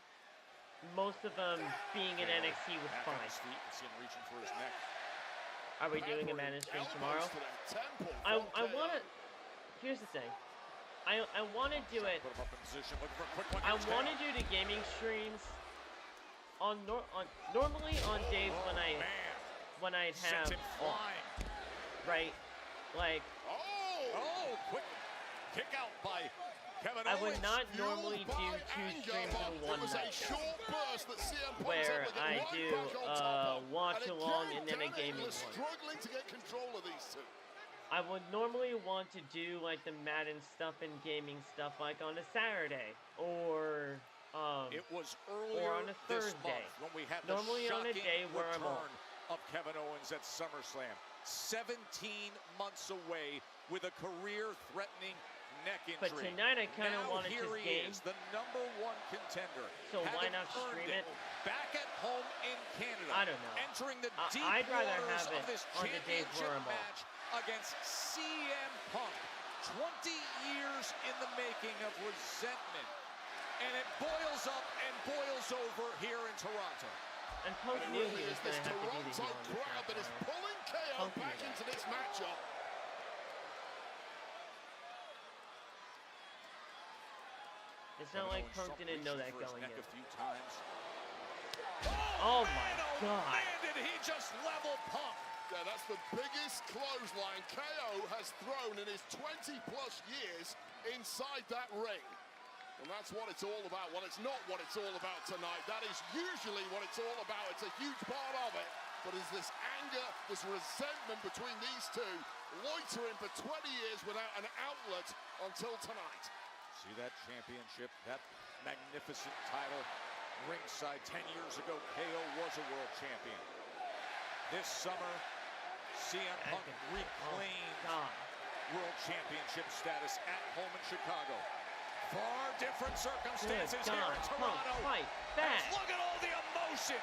Speaker 1: most of them being in NXT was fine. Are we doing a Madden stream tomorrow? I want to... Here's the thing. I want to do it... I want to do the gaming streams normally on days when I'd have off. Right? Like...
Speaker 3: Oh! Quick kick out by Kevin Owens.
Speaker 1: I would not normally do 2 streams in one night, where I do watch along and then a gaming one. I would normally want to do like the Madden stuff and gaming stuff like on a Saturday or on a Thursday.
Speaker 3: When we had
Speaker 1: normally on a day where I'm off.
Speaker 3: Of Kevin Owens at SummerSlam, 17 months away with a career-threatening neck injury.
Speaker 1: But tonight I kind of want to just game.
Speaker 3: Is the #1 contender.
Speaker 1: So why not stream it?
Speaker 3: Back at home in Canada.
Speaker 1: I don't know.
Speaker 3: Entering the deep
Speaker 1: I'd rather
Speaker 3: waters
Speaker 1: have it
Speaker 3: of this
Speaker 1: on the days where I'm
Speaker 3: match against CM Punk. 20 years in the making of resentment. And it boils up and boils over here in Toronto.
Speaker 1: And Punk knew he was going to have to do the heel on this
Speaker 2: crowd that is pulling KO back into this matchup.
Speaker 1: It's not like Punk didn't know that going in.
Speaker 3: A few times.
Speaker 1: Oh my God!
Speaker 3: Man, did he just level Punk?
Speaker 2: Yeah, that's the biggest clothesline KO has thrown in his 20-plus years inside that ring. And that's what it's all about. Well, it's not what it's all about tonight. That is usually what it's all about. It's a huge part of it. But is this anger, this resentment between these two, loitering for 20 years without an outlet until tonight.
Speaker 3: See that championship, that magnificent title ringside 10 years ago. KO was a world champion. This summer, CM Punk reclaimed world championship status at home in Chicago. Far different circumstances here in Toronto. And look at all the emotion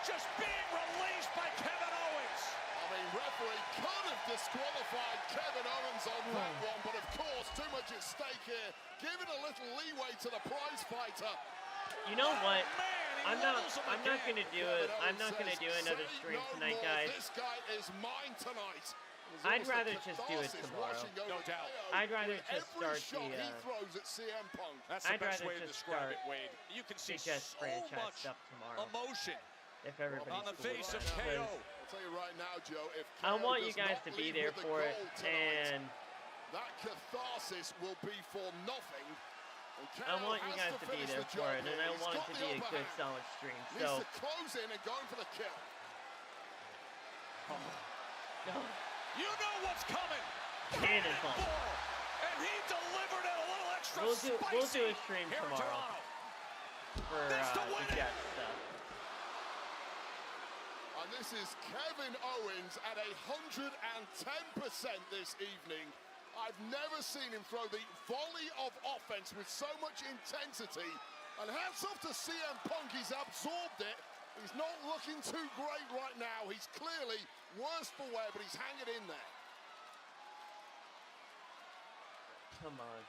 Speaker 3: just being released by Kevin Owens.
Speaker 2: I mean, referee could have disqualified Kevin Owens on that one, but of course, too much at stake here. Giving a little leeway to the prize fighter.
Speaker 1: You know what? I'm not gonna do it. I'm not gonna do another stream tonight, guys.
Speaker 2: This guy is mine tonight.
Speaker 1: I'd rather just do it tomorrow.
Speaker 3: No doubt.
Speaker 1: I'd rather just start the.
Speaker 2: He throws at CM Punk.
Speaker 3: That's the best way to describe it, Wade. You can see so much
Speaker 1: stuff tomorrow.
Speaker 3: Emotion
Speaker 1: if everybody's
Speaker 3: on the face of KO.
Speaker 2: I'll tell you right now, Joe. If
Speaker 1: I want you guys to be there for it, and
Speaker 2: that catharsis will be for nothing.
Speaker 1: I want you guys to be there for it, and I want it to be a good, solid stream. So.
Speaker 2: Needs to close in and going for the kill.
Speaker 3: You know what's coming.
Speaker 1: Cannonball.
Speaker 3: And he delivered it a little extra
Speaker 1: We'll do a stream tomorrow for the Jets stuff.
Speaker 2: And this is Kevin Owens at 110% this evening. I've never seen him throw the volley of offense with so much intensity. And hats off to CM Punk, he's absorbed it. He's not looking too great right now. He's clearly worse for wear, but he's hanging in there.
Speaker 1: Come on.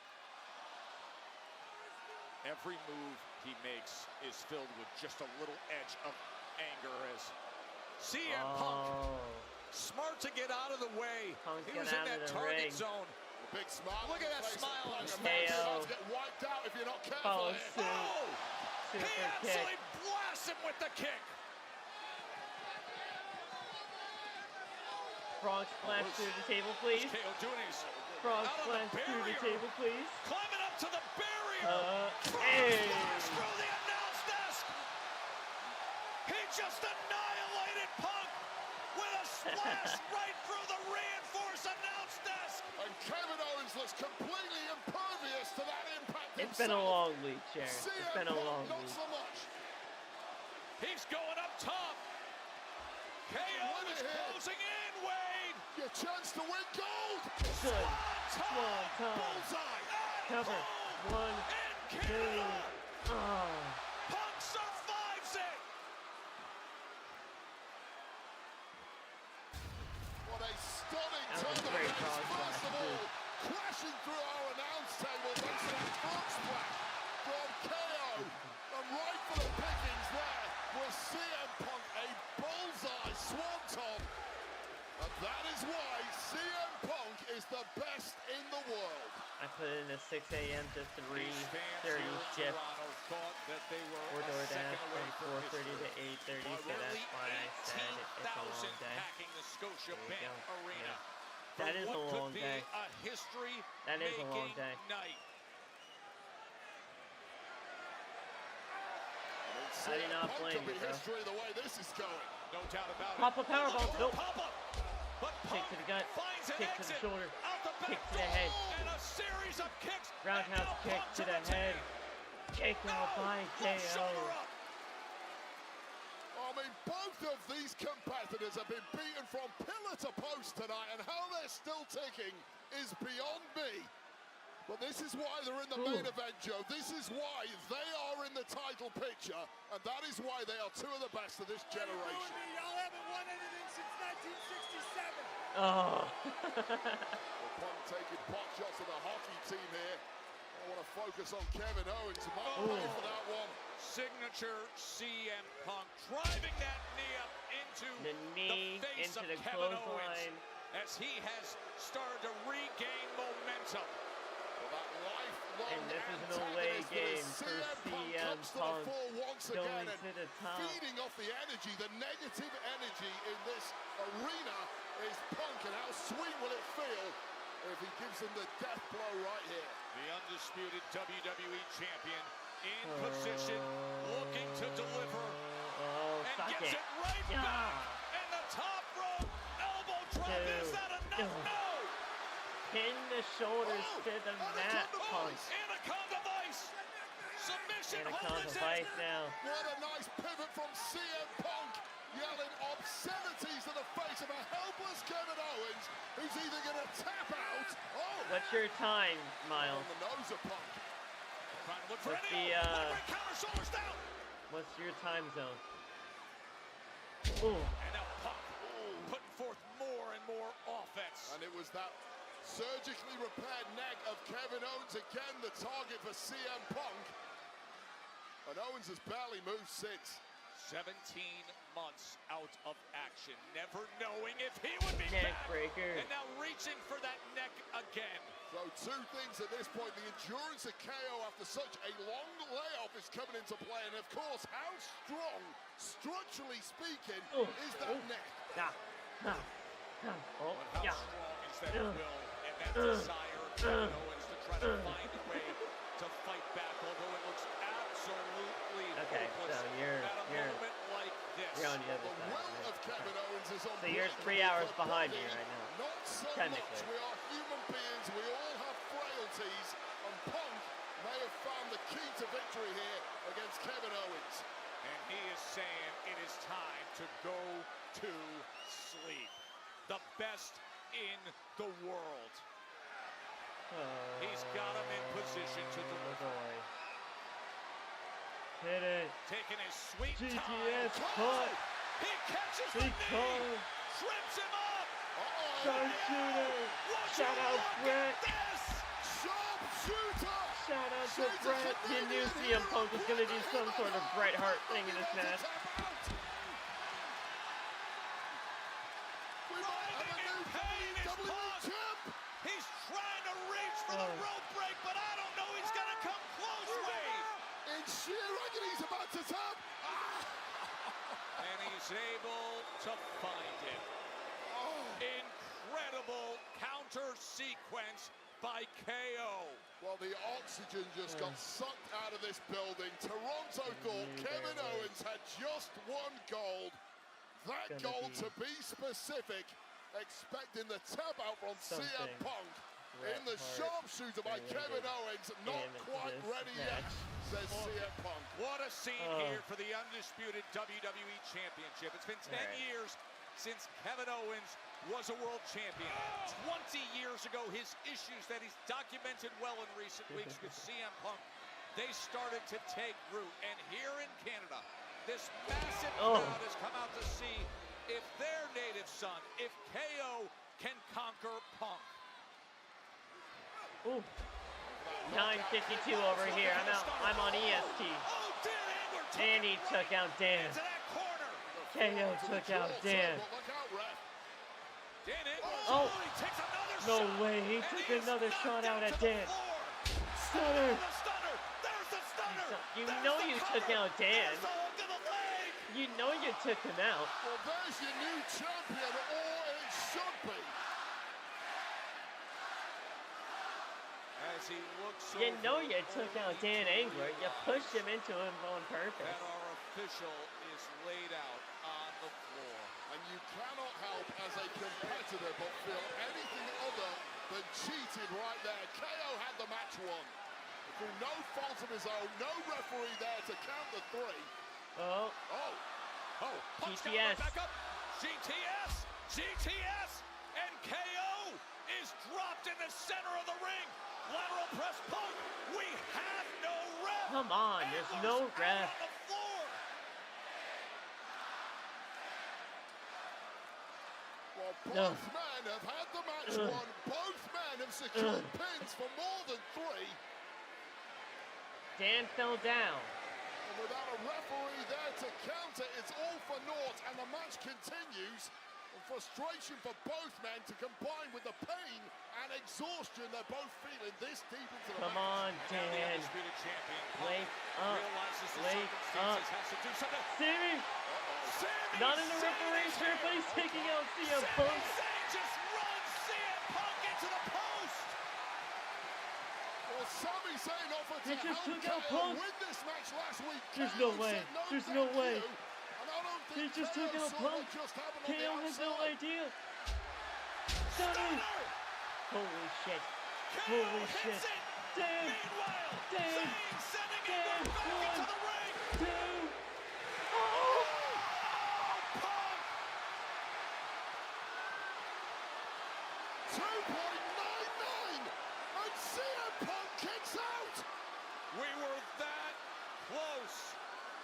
Speaker 3: Every move he makes is filled with just a little edge of anger as CM Punk, smart to get out of the way.
Speaker 1: Punk's
Speaker 3: he was in that target zone.
Speaker 2: Big smile.
Speaker 3: Look at that smile on his
Speaker 2: face. Get wiped out if you're not careful.
Speaker 3: He absolutely blasts him with the kick.
Speaker 1: Frog splash through the table, please. Frog splash through the table, please.
Speaker 3: Climbing up to the barrier.
Speaker 1: Hey.
Speaker 3: Through the announce desk. He just annihilated Punk with a splash right through the reinforced announce desk.
Speaker 2: And Kevin Owens looks completely impervious to that impact.
Speaker 1: It's been a long week, Sharon. It's been a long week.
Speaker 2: Not so much.
Speaker 3: He's going up top. KO is closing in, Wade.
Speaker 2: Your chance to win gold.
Speaker 1: Good. Swan time.
Speaker 2: Bullseye.
Speaker 1: Cover. 1, 2.
Speaker 3: Punk survives it.
Speaker 2: What a stunning turn of
Speaker 1: events.
Speaker 2: First of all, crashing through our announce table thanks to that frog splash from KO. And right for the pickings there was CM Punk, a bullseye swanton. And that is why CM Punk is the best in the world.
Speaker 1: I put in a 6 a.m. to 3:30 shift for DoorDash from 4:30 to 8:30, so that's why I said it's a long day. There you go. Yeah. That is a long day. That is a long day. I do not blame you, bro.
Speaker 2: The way this is going.
Speaker 3: No doubt about it.
Speaker 1: Pop a powerbomb. Nope. Kick to the gut. Kick to the shoulder. Kick to the head.
Speaker 3: And a series of kicks.
Speaker 1: Roundhouse kick to the head. Kick out by KO.
Speaker 2: I mean, both of these competitors have been beaten from pillar to post tonight, and how they're still ticking is beyond me. But this is why they're in the main event, Joe. This is why they are in the title picture, and that is why they are two of the best of this generation.
Speaker 6: Y'all haven't won anything since 1967.
Speaker 1: Oh.
Speaker 2: Punk taking pot shots of the hockey team here. I want to focus on Kevin Owens. Might pay for that one.
Speaker 3: Signature CM Punk driving that knee up into
Speaker 1: the face
Speaker 3: of
Speaker 1: the
Speaker 3: Kevin Owens as he has started to regain momentum.
Speaker 2: That life long
Speaker 1: And this is an away game for CM Punk going to the top.
Speaker 2: Feeding off the energy, the negative energy in this arena is Punk, and how sweet will it feel if he gives them the death blow right here.
Speaker 3: The undisputed WWE champion in position, looking to deliver, and gets it right back. And the top rope elbow drop, is that enough? No!
Speaker 1: Pin the shoulders to the mat, Punk.
Speaker 3: Anaconda Vice! Submission
Speaker 1: Anaconda Vice now.
Speaker 2: What a nice pivot from CM Punk, yelling obscenities to the face of a helpless Kevin Owens, who's either going to tap out.
Speaker 1: What's your time, Miles?
Speaker 2: On the nose of Punk.
Speaker 1: What's what's your time zone? Ooh.
Speaker 3: And now Punk putting forth more and more offense.
Speaker 2: And it was that surgically repaired neck of Kevin Owens again, the target for CM Punk. And Owens has barely moved since.
Speaker 3: 17 months out of action, never knowing if he would be
Speaker 1: neck
Speaker 3: back.
Speaker 1: Breaker.
Speaker 3: And now reaching for that neck again.
Speaker 2: So two things at this point. The endurance of KO after such a long layoff is coming into play. And of course, how strong, structurally speaking, is that neck?
Speaker 3: But how strong is that will and that desire of Kevin Owens to try to find a way to fight back, although it looks absolutely hopeless
Speaker 1: so
Speaker 3: at a moment like this.
Speaker 1: You're on the other side.
Speaker 2: Will of Kevin Owens is on
Speaker 1: so you're 3 hours behind me right now.
Speaker 2: Not so
Speaker 1: technically.
Speaker 2: much. We are human beings. We all have frailties. And Punk may have found the key to victory here against Kevin Owens.
Speaker 3: And he is saying it is time to go to sleep. The best in the world. He's got him in position to deliver.
Speaker 1: Hit it.
Speaker 3: Taking his sweet
Speaker 1: GTS
Speaker 3: time.
Speaker 1: cut.
Speaker 3: He catches the knee. Trips him up.
Speaker 1: Sharpshooter. Shout out Brett.
Speaker 2: Sharpshooter.
Speaker 1: Shout out to Brett. You knew CM Punk was going to do some sort of Bret Hart thing in this match.
Speaker 3: He's trying to reach for the rope break, but I don't know he's going to come close, Wade.
Speaker 2: In sheer agony, he's about to tap.
Speaker 3: And he's able to find it. Incredible counter sequence by KO.
Speaker 2: Well, the oxygen just got sucked out of this building. Toronto thought Kevin Owens had just one gold. That goal, to be specific, expecting the tap out from CM Punk. In the sharpshooter by Kevin Owens, not quite ready yet, says CM Punk.
Speaker 3: What a scene here for the undisputed WWE Championship. It's been 10 years since Kevin Owens was a world champion. 20 years ago, his issues that he's documented well in recent weeks with CM Punk, they started to take root. And here in Canada, this massive crowd has come out to see if their native son, if KO can conquer Punk.
Speaker 1: Ooh. 9:52 over here. I'm on EST. And he took out Dan. KO took out Dan. Oh, no way. He took another shot out at Dan. Stunner. You know you took out Dan. You know you took him out.
Speaker 2: Well, there's your new champion, or it should be.
Speaker 3: As he looks
Speaker 1: you know you took out Dan Engler. You pushed him into him on purpose.
Speaker 3: And our official is laid out on the floor.
Speaker 2: And you cannot help as a competitor but feel anything other than cheated right there. KO had the match won. Through no fault of his own, no referee there to count the three.
Speaker 1: GTS.
Speaker 3: Back up. GTS, and KO is dropped in the center of the ring. Lateral press Punk. We have no ref.
Speaker 1: Come on, there's no ref.
Speaker 3: On the floor.
Speaker 2: Well, both men have had the match won. Both men have secured pins for more than three.
Speaker 1: Dan fell down.
Speaker 2: And without a referee there to counter, it's all for naught, and the match continues. Frustration for both men to combine with the pain and exhaustion they're both feeling this deep into the
Speaker 1: Come on, Dan. Wake up. Wake up. Sami! Not in the referee chair, but he's taking out CM Punk.
Speaker 3: Just runs CM Punk into the post.
Speaker 2: Well, Sami Zayn offered
Speaker 1: He
Speaker 2: to
Speaker 1: just
Speaker 2: help
Speaker 1: took out
Speaker 2: KO
Speaker 1: Punk.
Speaker 2: win this match last week.
Speaker 1: There's
Speaker 2: KO
Speaker 1: no way.
Speaker 2: said no,
Speaker 1: There's no
Speaker 2: thank
Speaker 1: way.
Speaker 2: you. And I don't
Speaker 1: He
Speaker 2: think
Speaker 1: just
Speaker 2: KO
Speaker 1: took out
Speaker 2: saw
Speaker 1: Punk.
Speaker 2: what just happened on the
Speaker 1: KO has no
Speaker 2: outside.
Speaker 1: idea. Stunner! Holy shit. Holy shit. Damn. Damn. Damn. 1, 2. Oh!
Speaker 2: 2.99 and CM Punk kicks out.
Speaker 3: We were that close.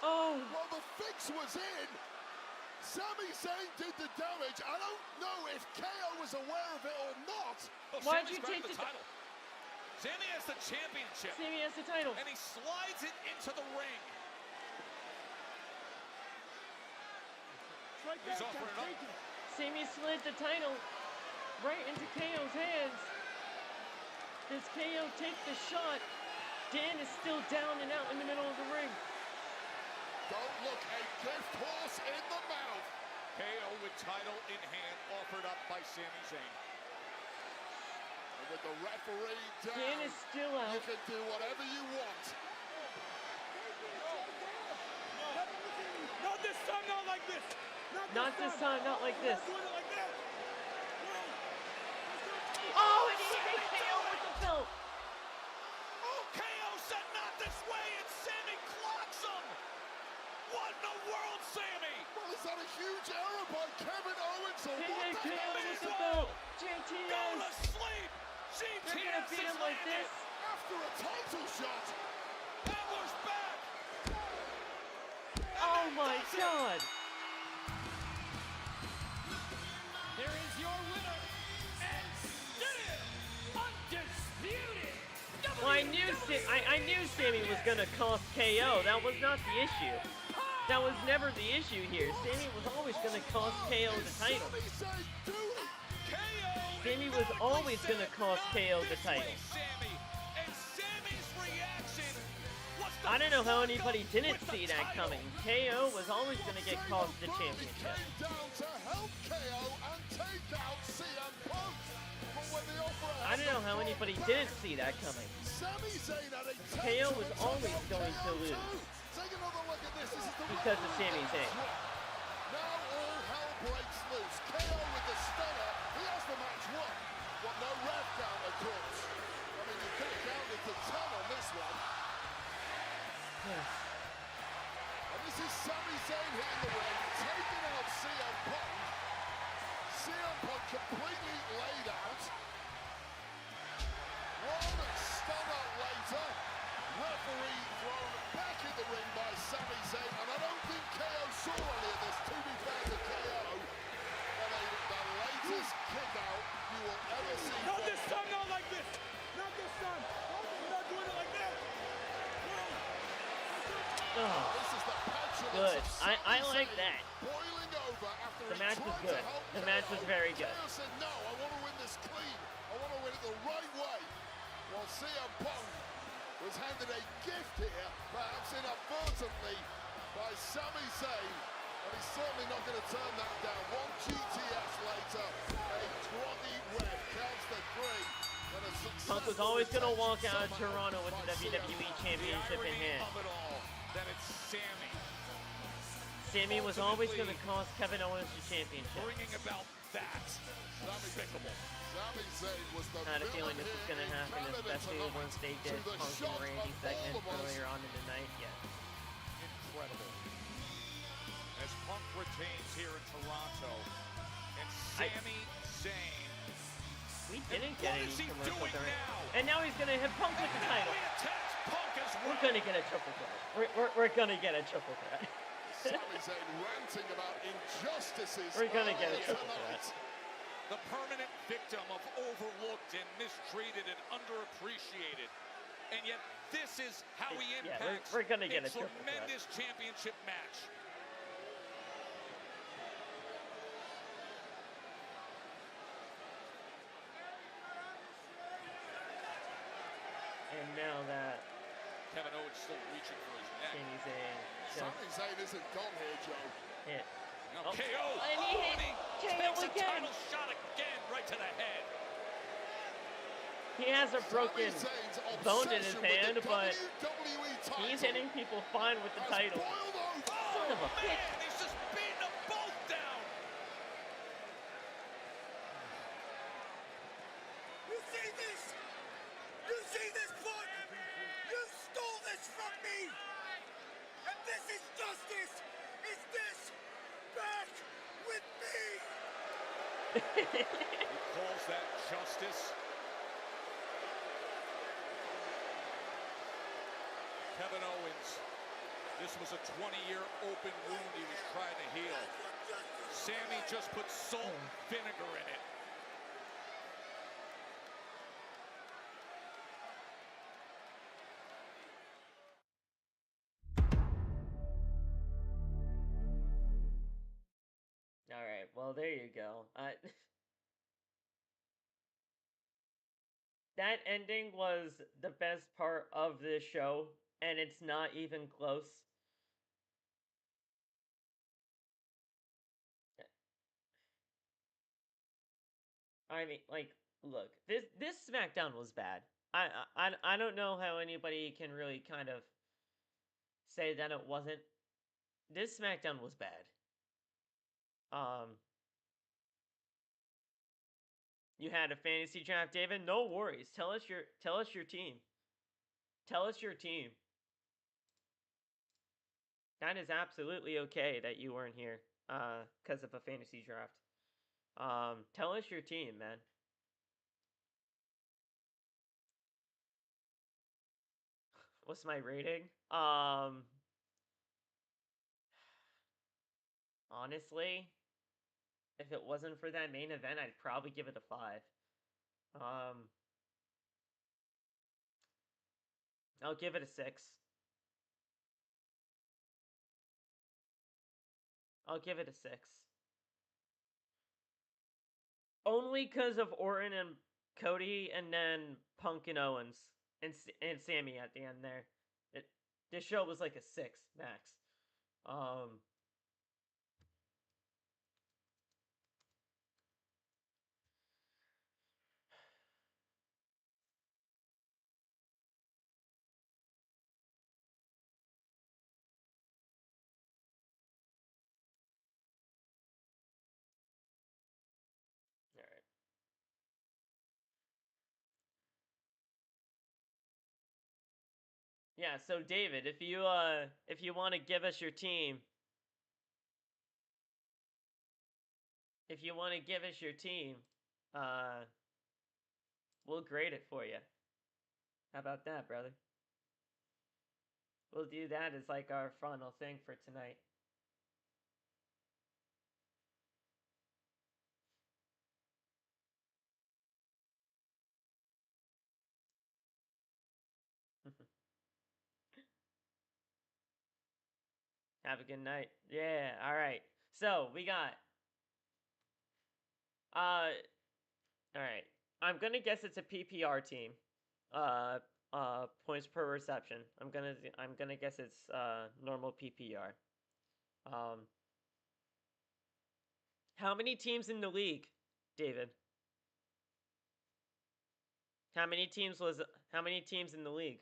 Speaker 1: Oh.
Speaker 2: Well, the fix was in. Sami Zayn did the damage. I don't know if KO was aware of it or not.
Speaker 3: Oh,
Speaker 1: Why'd
Speaker 3: Sami's
Speaker 1: you take
Speaker 3: grabbed the title? Sami has the championship.
Speaker 1: Sami has the title.
Speaker 3: And he slides it into the ring. He's offering it up.
Speaker 1: Sami slid the title right into KO's hands. Does KO take the shot? Dan is still down and out in the middle of the ring.
Speaker 2: Don't look, a gift horse in the mouth.
Speaker 3: KO with title in hand, offered up by Sami Zayn.
Speaker 2: And with the referee down,
Speaker 1: Dan is still out.
Speaker 2: You can do whatever you want.
Speaker 4: Not this time, not like this.
Speaker 1: Not this time, not like this.
Speaker 4: Doing it like that.
Speaker 1: Oh, and he hit KO with the belt.
Speaker 3: Oh, KO said not this way, and Sami clocks him. What in the world, Sami?
Speaker 2: Well, is that a huge error by Kevin Owens or
Speaker 1: He
Speaker 2: what
Speaker 1: hit
Speaker 2: the
Speaker 1: KO
Speaker 2: hell
Speaker 1: with
Speaker 2: is
Speaker 1: the
Speaker 2: that?
Speaker 1: belt.
Speaker 3: Go
Speaker 1: JTS.
Speaker 3: to sleep.
Speaker 1: They're gonna
Speaker 3: GTS
Speaker 1: beat
Speaker 3: is
Speaker 1: him like
Speaker 3: landed.
Speaker 1: this.
Speaker 2: After a title shot.
Speaker 3: Adler's back.
Speaker 1: Oh my God.
Speaker 12: There is your winner, and still undisputed.
Speaker 1: Well, I knew Sami was gonna cost KO. That was not the issue. That was never the issue here. Sami was always gonna cost KO the title. Sami was always gonna cost KO the title. I don't know how anybody didn't see that coming. KO was always gonna get cost the championship. I don't know how anybody didn't see that coming. KO was always going to lose because of Sami Zayn.
Speaker 2: Now all hell breaks loose. KO with the stunner. He has the match won. Well, no ref count, of course. I mean, you could have counted to 10 on this one. And this is Sami Zayn hitting the ring, taking out CM Punk. CM Punk completely laid out. One stunner later, referee thrown back in the ring by Sami Zayn, and I don't think KO saw any of this, to be fair to KO. But the latest kick out you will ever see.
Speaker 4: Not this time, not like this. Not this time. We're not doing it like that.
Speaker 1: Oh,
Speaker 2: This is the petulance
Speaker 1: good.
Speaker 2: of Sami
Speaker 1: I like
Speaker 2: Zayn
Speaker 1: that.
Speaker 2: boiling over after
Speaker 1: The
Speaker 2: he
Speaker 1: match was
Speaker 2: tried
Speaker 1: good.
Speaker 2: to help
Speaker 1: The match was
Speaker 2: KO.
Speaker 1: very good.
Speaker 2: KO said, no, I want to win this clean. I want to win it the right way. While CM Punk was handed a gift here, perhaps inadvertently, by Sami Zayn. And he's certainly not going to turn that down. One GTS later, a groggy ref counts the 3. And a
Speaker 1: Punk was always going to walk out of Toronto with the WWE Championship in hand.
Speaker 3: That it's Sami.
Speaker 1: Sami was always going to cost Kevin Owens the championship.
Speaker 3: Bringing about that. Despicable.
Speaker 2: Sami Zayn was the
Speaker 1: I had a feeling this was going to happen, especially once they did Punk and Randy segment earlier on in the night. Yeah.
Speaker 3: Incredible. As Punk retains here in Toronto, and Sami Zayn.
Speaker 1: We didn't get any commercial during. And now he's going to hit Punk with the title. We're going to get a triple threat. We're going to get a triple threat.
Speaker 2: Sami Zayn ranting about injustices.
Speaker 1: We're going to get a triple threat.
Speaker 3: The permanent victim of overlooked and mistreated and underappreciated. And yet this is how he impacts
Speaker 1: we're gonna get a
Speaker 3: tremendous championship match.
Speaker 1: now that
Speaker 3: Kevin Owens still reaching for his neck.
Speaker 1: Sami Zayn
Speaker 2: Sami Zayn isn't done here, Joe.
Speaker 1: hit.
Speaker 3: No, KO.
Speaker 1: And he hit
Speaker 3: takes
Speaker 1: KO
Speaker 3: a
Speaker 1: again.
Speaker 3: title shot again, right to the head.
Speaker 1: He has a broken bone in his hand, but he's hitting people fine with the title. Son of a bitch.
Speaker 3: Man, he's just beating them both down.
Speaker 16: You see this? You see this, book? You stole this from me! And this is justice! Is this back with me?
Speaker 3: He calls that justice. Kevin Owens, this was a 20-year open wound he was trying to heal. Sami just put salt and vinegar in it.
Speaker 1: All right, well, there you go. That ending was the best part of this show, and it's not even close. I mean, like, look, this SmackDown was bad. I don't know how anybody can really kind of say that it wasn't. This SmackDown was bad. You had a fantasy draft, David? No worries. Tell us your team. Tell us your team. That is absolutely okay that you weren't here because of a fantasy draft. Tell us your team, man. What's my rating? Honestly, if it wasn't for that main event, I'd probably give it a 5. I'll give it a 6. I'll give it a 6. Only because of Orton and Cody, and then Punk and Owens, and Sami at the end there. This show was like a 6 max. Yeah, so David, if you want to give us your team, we'll grade it for you. How about that, brother? We'll do that as like our final thing for tonight. Have a good night. Yeah, all right. So, we got all right. I'm going to guess it's a PPR team. Points per reception. I'm going to guess it's normal PPR. How many teams in the league, David? How many teams in the league?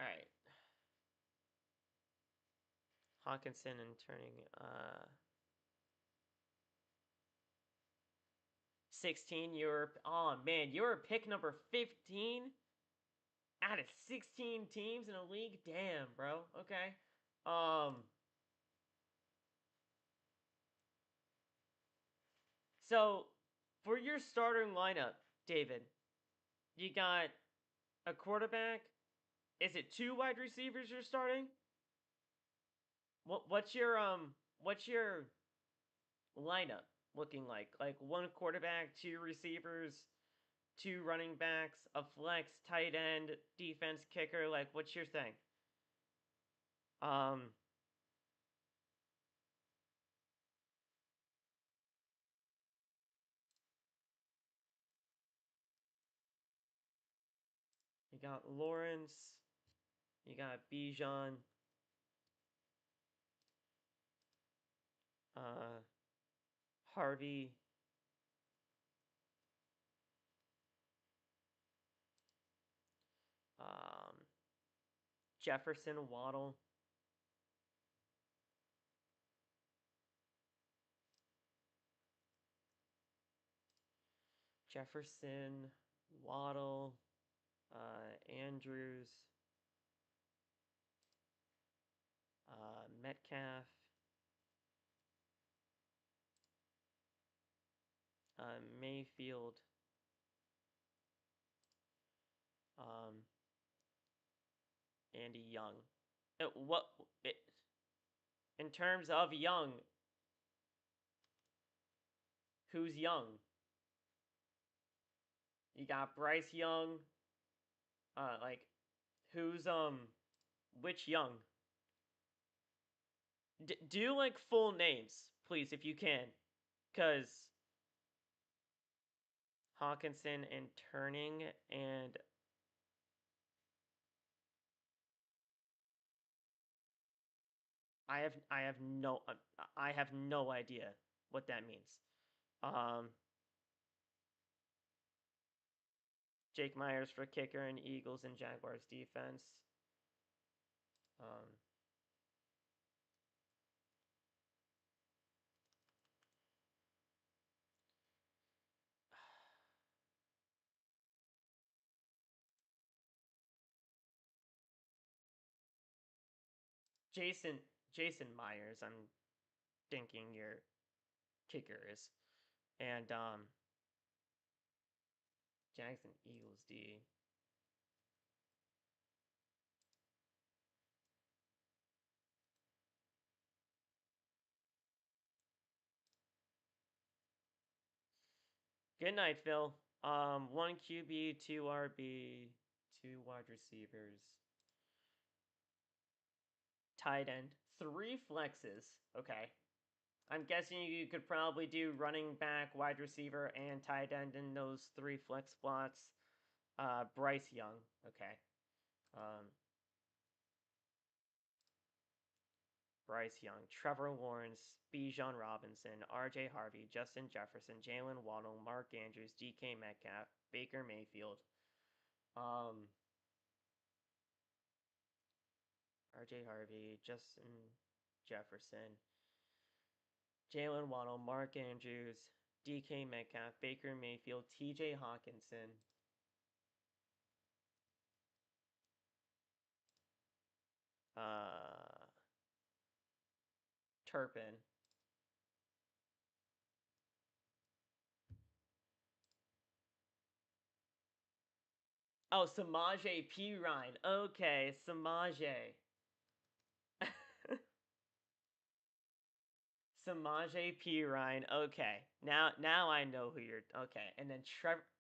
Speaker 1: All right. Hawkinson and turning 16. Oh man, you're pick number 15 out of 16 teams in a league. Damn, bro. Okay. So for your starting lineup, David, you got a quarterback. Is it 2 wide receivers you're starting? What's your lineup looking like? Like 1 quarterback, 2 receivers, 2 running backs, a flex, tight end, defense, kicker. Like, what's your thing? You got Lawrence. You got Bijan. Harvey. Jefferson, Waddle. Jefferson, Waddle, Andrews, Metcalf, Mayfield, Andy Young. In terms of Young, who's Young? You got Bryce Young. Like, who's which Young? Do like full names, please, if you can, cause Hawkinson and Turning and I have no idea what that means. Jake Myers for kicker and Eagles and Jaguars defense. Jason Myers, I'm thinking your kicker is. And Jackson Eagles D. Good night, Phil. 1 QB, 2 RB, 2 wide receivers. Tight end. 3 flexes. Okay. I'm guessing you could probably do running back, wide receiver, and tight end in those 3 flex spots. Bryce Young. Okay. Bryce Young, Trevor Lawrence, Bijan Robinson, RJ Harvey, Justin Jefferson, Jalen Waddle, Mark Andrews, DK Metcalf, Baker Mayfield. RJ Harvey, Justin Jefferson, Jalen Waddle, Mark Andrews, DK Metcalf, Baker Mayfield, TJ Hawkinson. Turpin. Oh, Samaje Perine. Okay, Samaje. Samaje Perine. Okay. Now I know who you're. Okay. And then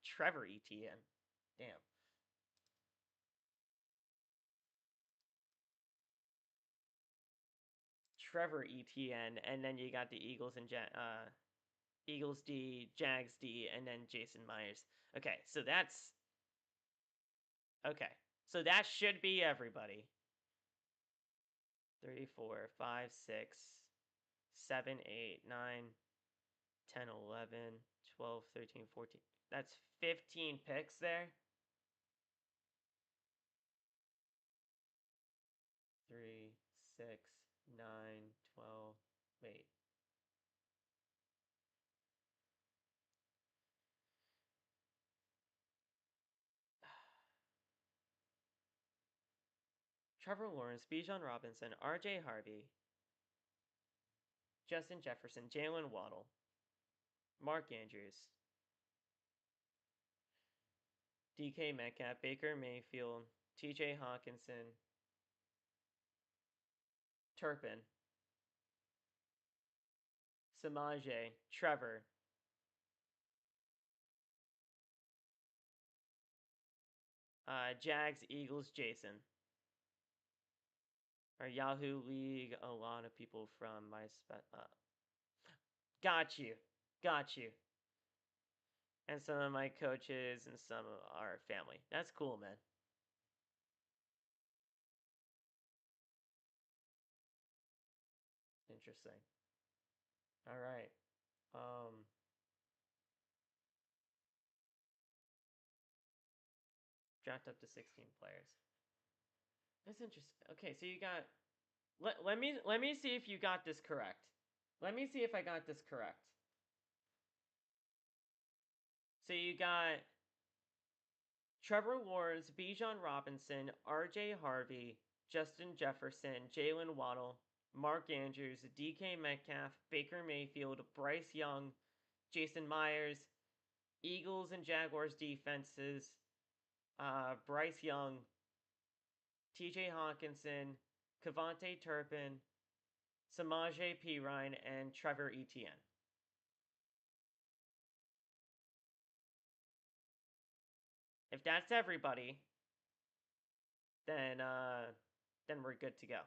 Speaker 1: Trevor Etienne. Damn. Trevor Etienne, and then you got the Eagles and Eagles D, Jags D, and then Jason Myers. Okay, so that's okay. So that should be everybody. 3, 4, 5, 6, 7, 8, 9, 10, 11, 12, 13, 14. That's 15 picks there. 3, 6, 9, 12. Wait. Trevor Lawrence, Bijan Robinson, RJ Harvey, Justin Jefferson, Jalen Waddle, Mark Andrews, DK Metcalf, Baker Mayfield, TJ Hawkinson, Turpin, Samaje, Trevor. Jags, Eagles, Jason. Our Yahoo League, a lot of people from my got you. And some of my coaches and some of our family. That's cool, man. Interesting. All right. Draft up to 16 players. That's interesting. Okay, so you got let me see if you got this correct. Let me see if I got this correct. So you got Trevor Lawrence, Bijan Robinson, R.J. Harvey, Justin Jefferson, Jalen Waddle, Mark Andrews, DK Metcalf, Baker Mayfield, Bryce Young, Jason Myers, Eagles and Jaguars defenses, Bryce Young, TJ Hawkinson, Kevontae Turpin, Samaje Perine, and Trevor Etienne. If that's everybody, then we're good to go.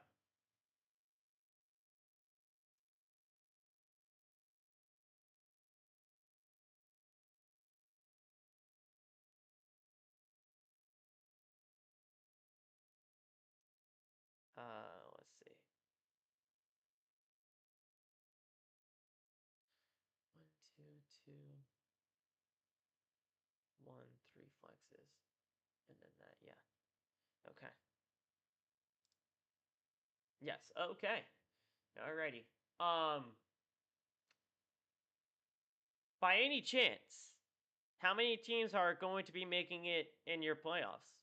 Speaker 1: Let's see. 1, 2, 2, 1, 3 flexes, and then that, yeah. Okay. Yes. Okay. Alrighty. By any chance, how many teams are going to be making it in your playoffs?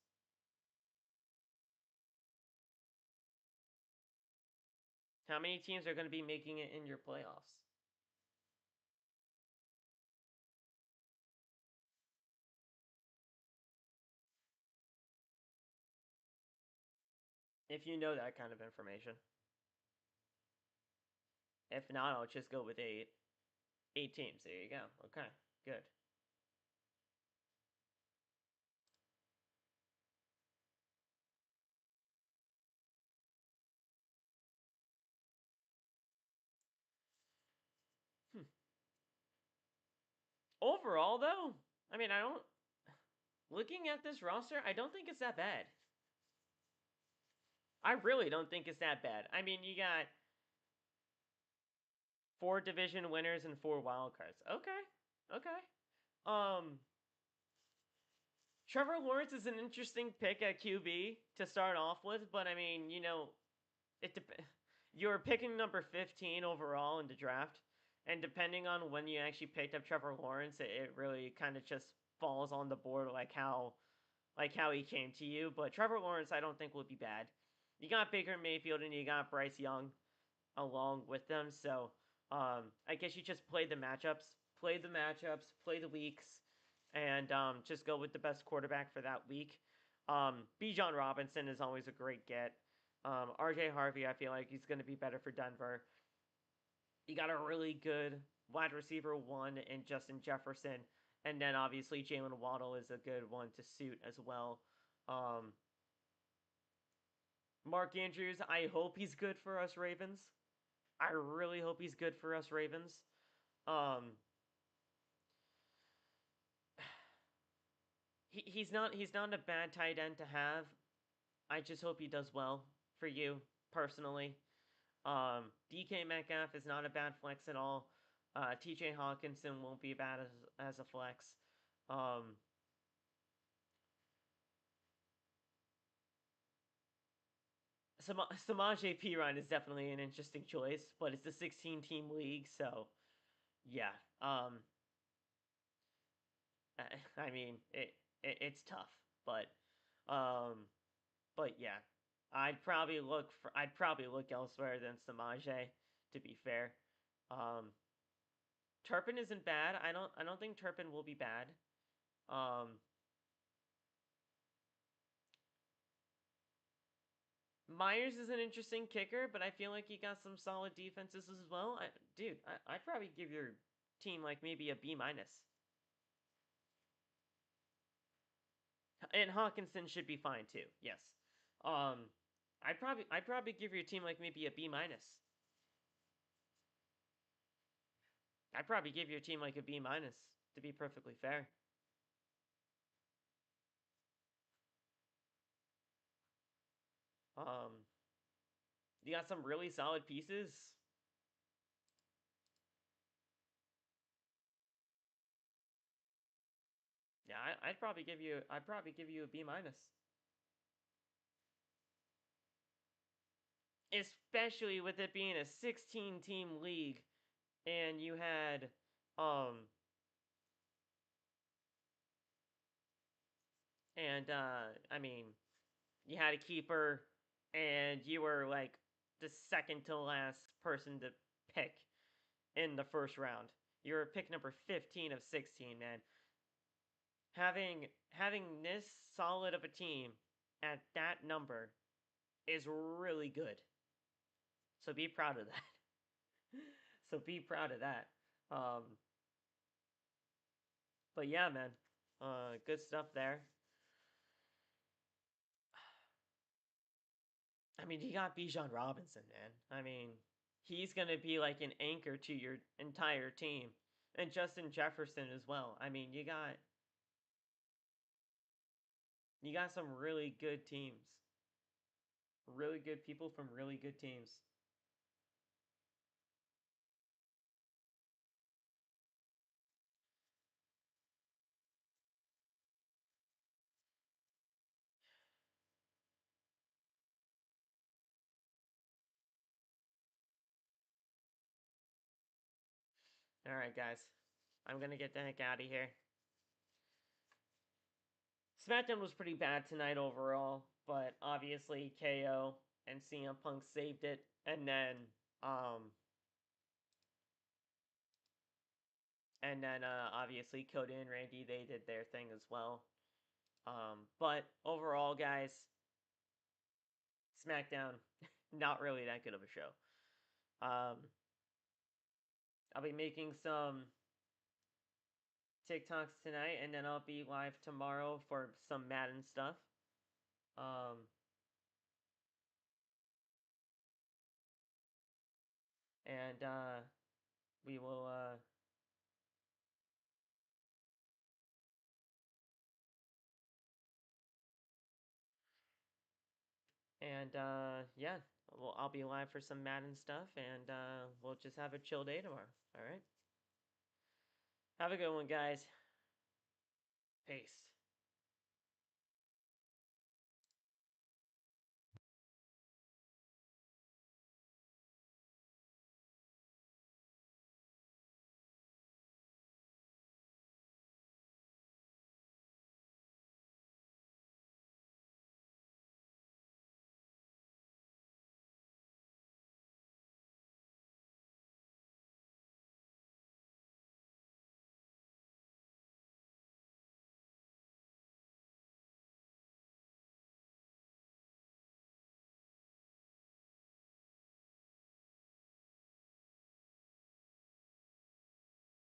Speaker 1: How many teams are going to be making it in your playoffs? If you know that kind of information. If not, I'll just go with 8. 8 teams. There you go. Okay, good. Overall, though, I mean, looking at this roster, I don't think it's that bad. I really don't think it's that bad. I mean, you got 4 division winners and 4 wild cards. Okay. Trevor Lawrence is an interesting pick at QB to start off with, but I mean, you know, you're picking number 15 overall in the draft, and depending on when you actually picked up Trevor Lawrence, it really kind of just falls on the board like how he came to you. But Trevor Lawrence, I don't think will be bad. You got Baker Mayfield and you got Bryce Young along with them, so I guess you just play the matchups, play the weeks, and just go with the best quarterback for that week. Bijan Robinson is always a great get. R.J. Harvey, I feel like he's going to be better for Denver. You got a really good wide receiver 1 in Justin Jefferson, and then obviously Jalen Waddle is a good one to suit as well. Mark Andrews, I hope he's good for us Ravens. I really hope he's good for us Ravens. He's not a bad tight end to have. I just hope he does well for you personally. DK Metcalf is not a bad flex at all. TJ Hawkinson won't be bad as a flex. Samaje Perine is definitely an interesting choice, but it's a 16-team league, so yeah. I mean, it's tough, but yeah. I'd probably look elsewhere than Samaje, to be fair. Turpin isn't bad. I don't think Turpin will be bad. Myers is an interesting kicker, but I feel like he got some solid defenses as well. Dude, I'd probably give your team like maybe a B-. And Hawkinson should be fine too. Yes. I'd probably give your team like maybe a B-. I'd probably give your team like a B- to be perfectly fair. You got some really solid pieces. Yeah, I'd probably give you a B-. Especially with it being a 16-team league, and you had I mean, you had a keeper, and you were like the second to last person to pick in the first round. You were pick number 15 of 16, man. Having this solid of a team at that number is really good. So be proud of that. So be proud of that. But yeah, man. Good stuff there. I mean, you got Bijan Robinson, man. I mean, he's going to be like an anchor to your entire team. And Justin Jefferson as well. I mean, you got some really good teams. Really good people from really good teams. Alright, guys. I'm going to get the heck out of here. SmackDown was pretty bad tonight overall, but obviously KO and CM Punk saved it, and then obviously Cody and Randy, they did their thing as well. But overall, guys, SmackDown, not really that good of a show. I'll be making some TikToks tonight, and then I'll be live tomorrow for some Madden stuff. And we will yeah, well, I'll be live for some Madden stuff, and we'll just have a chill day tomorrow. All right. Have a good one, guys. Peace.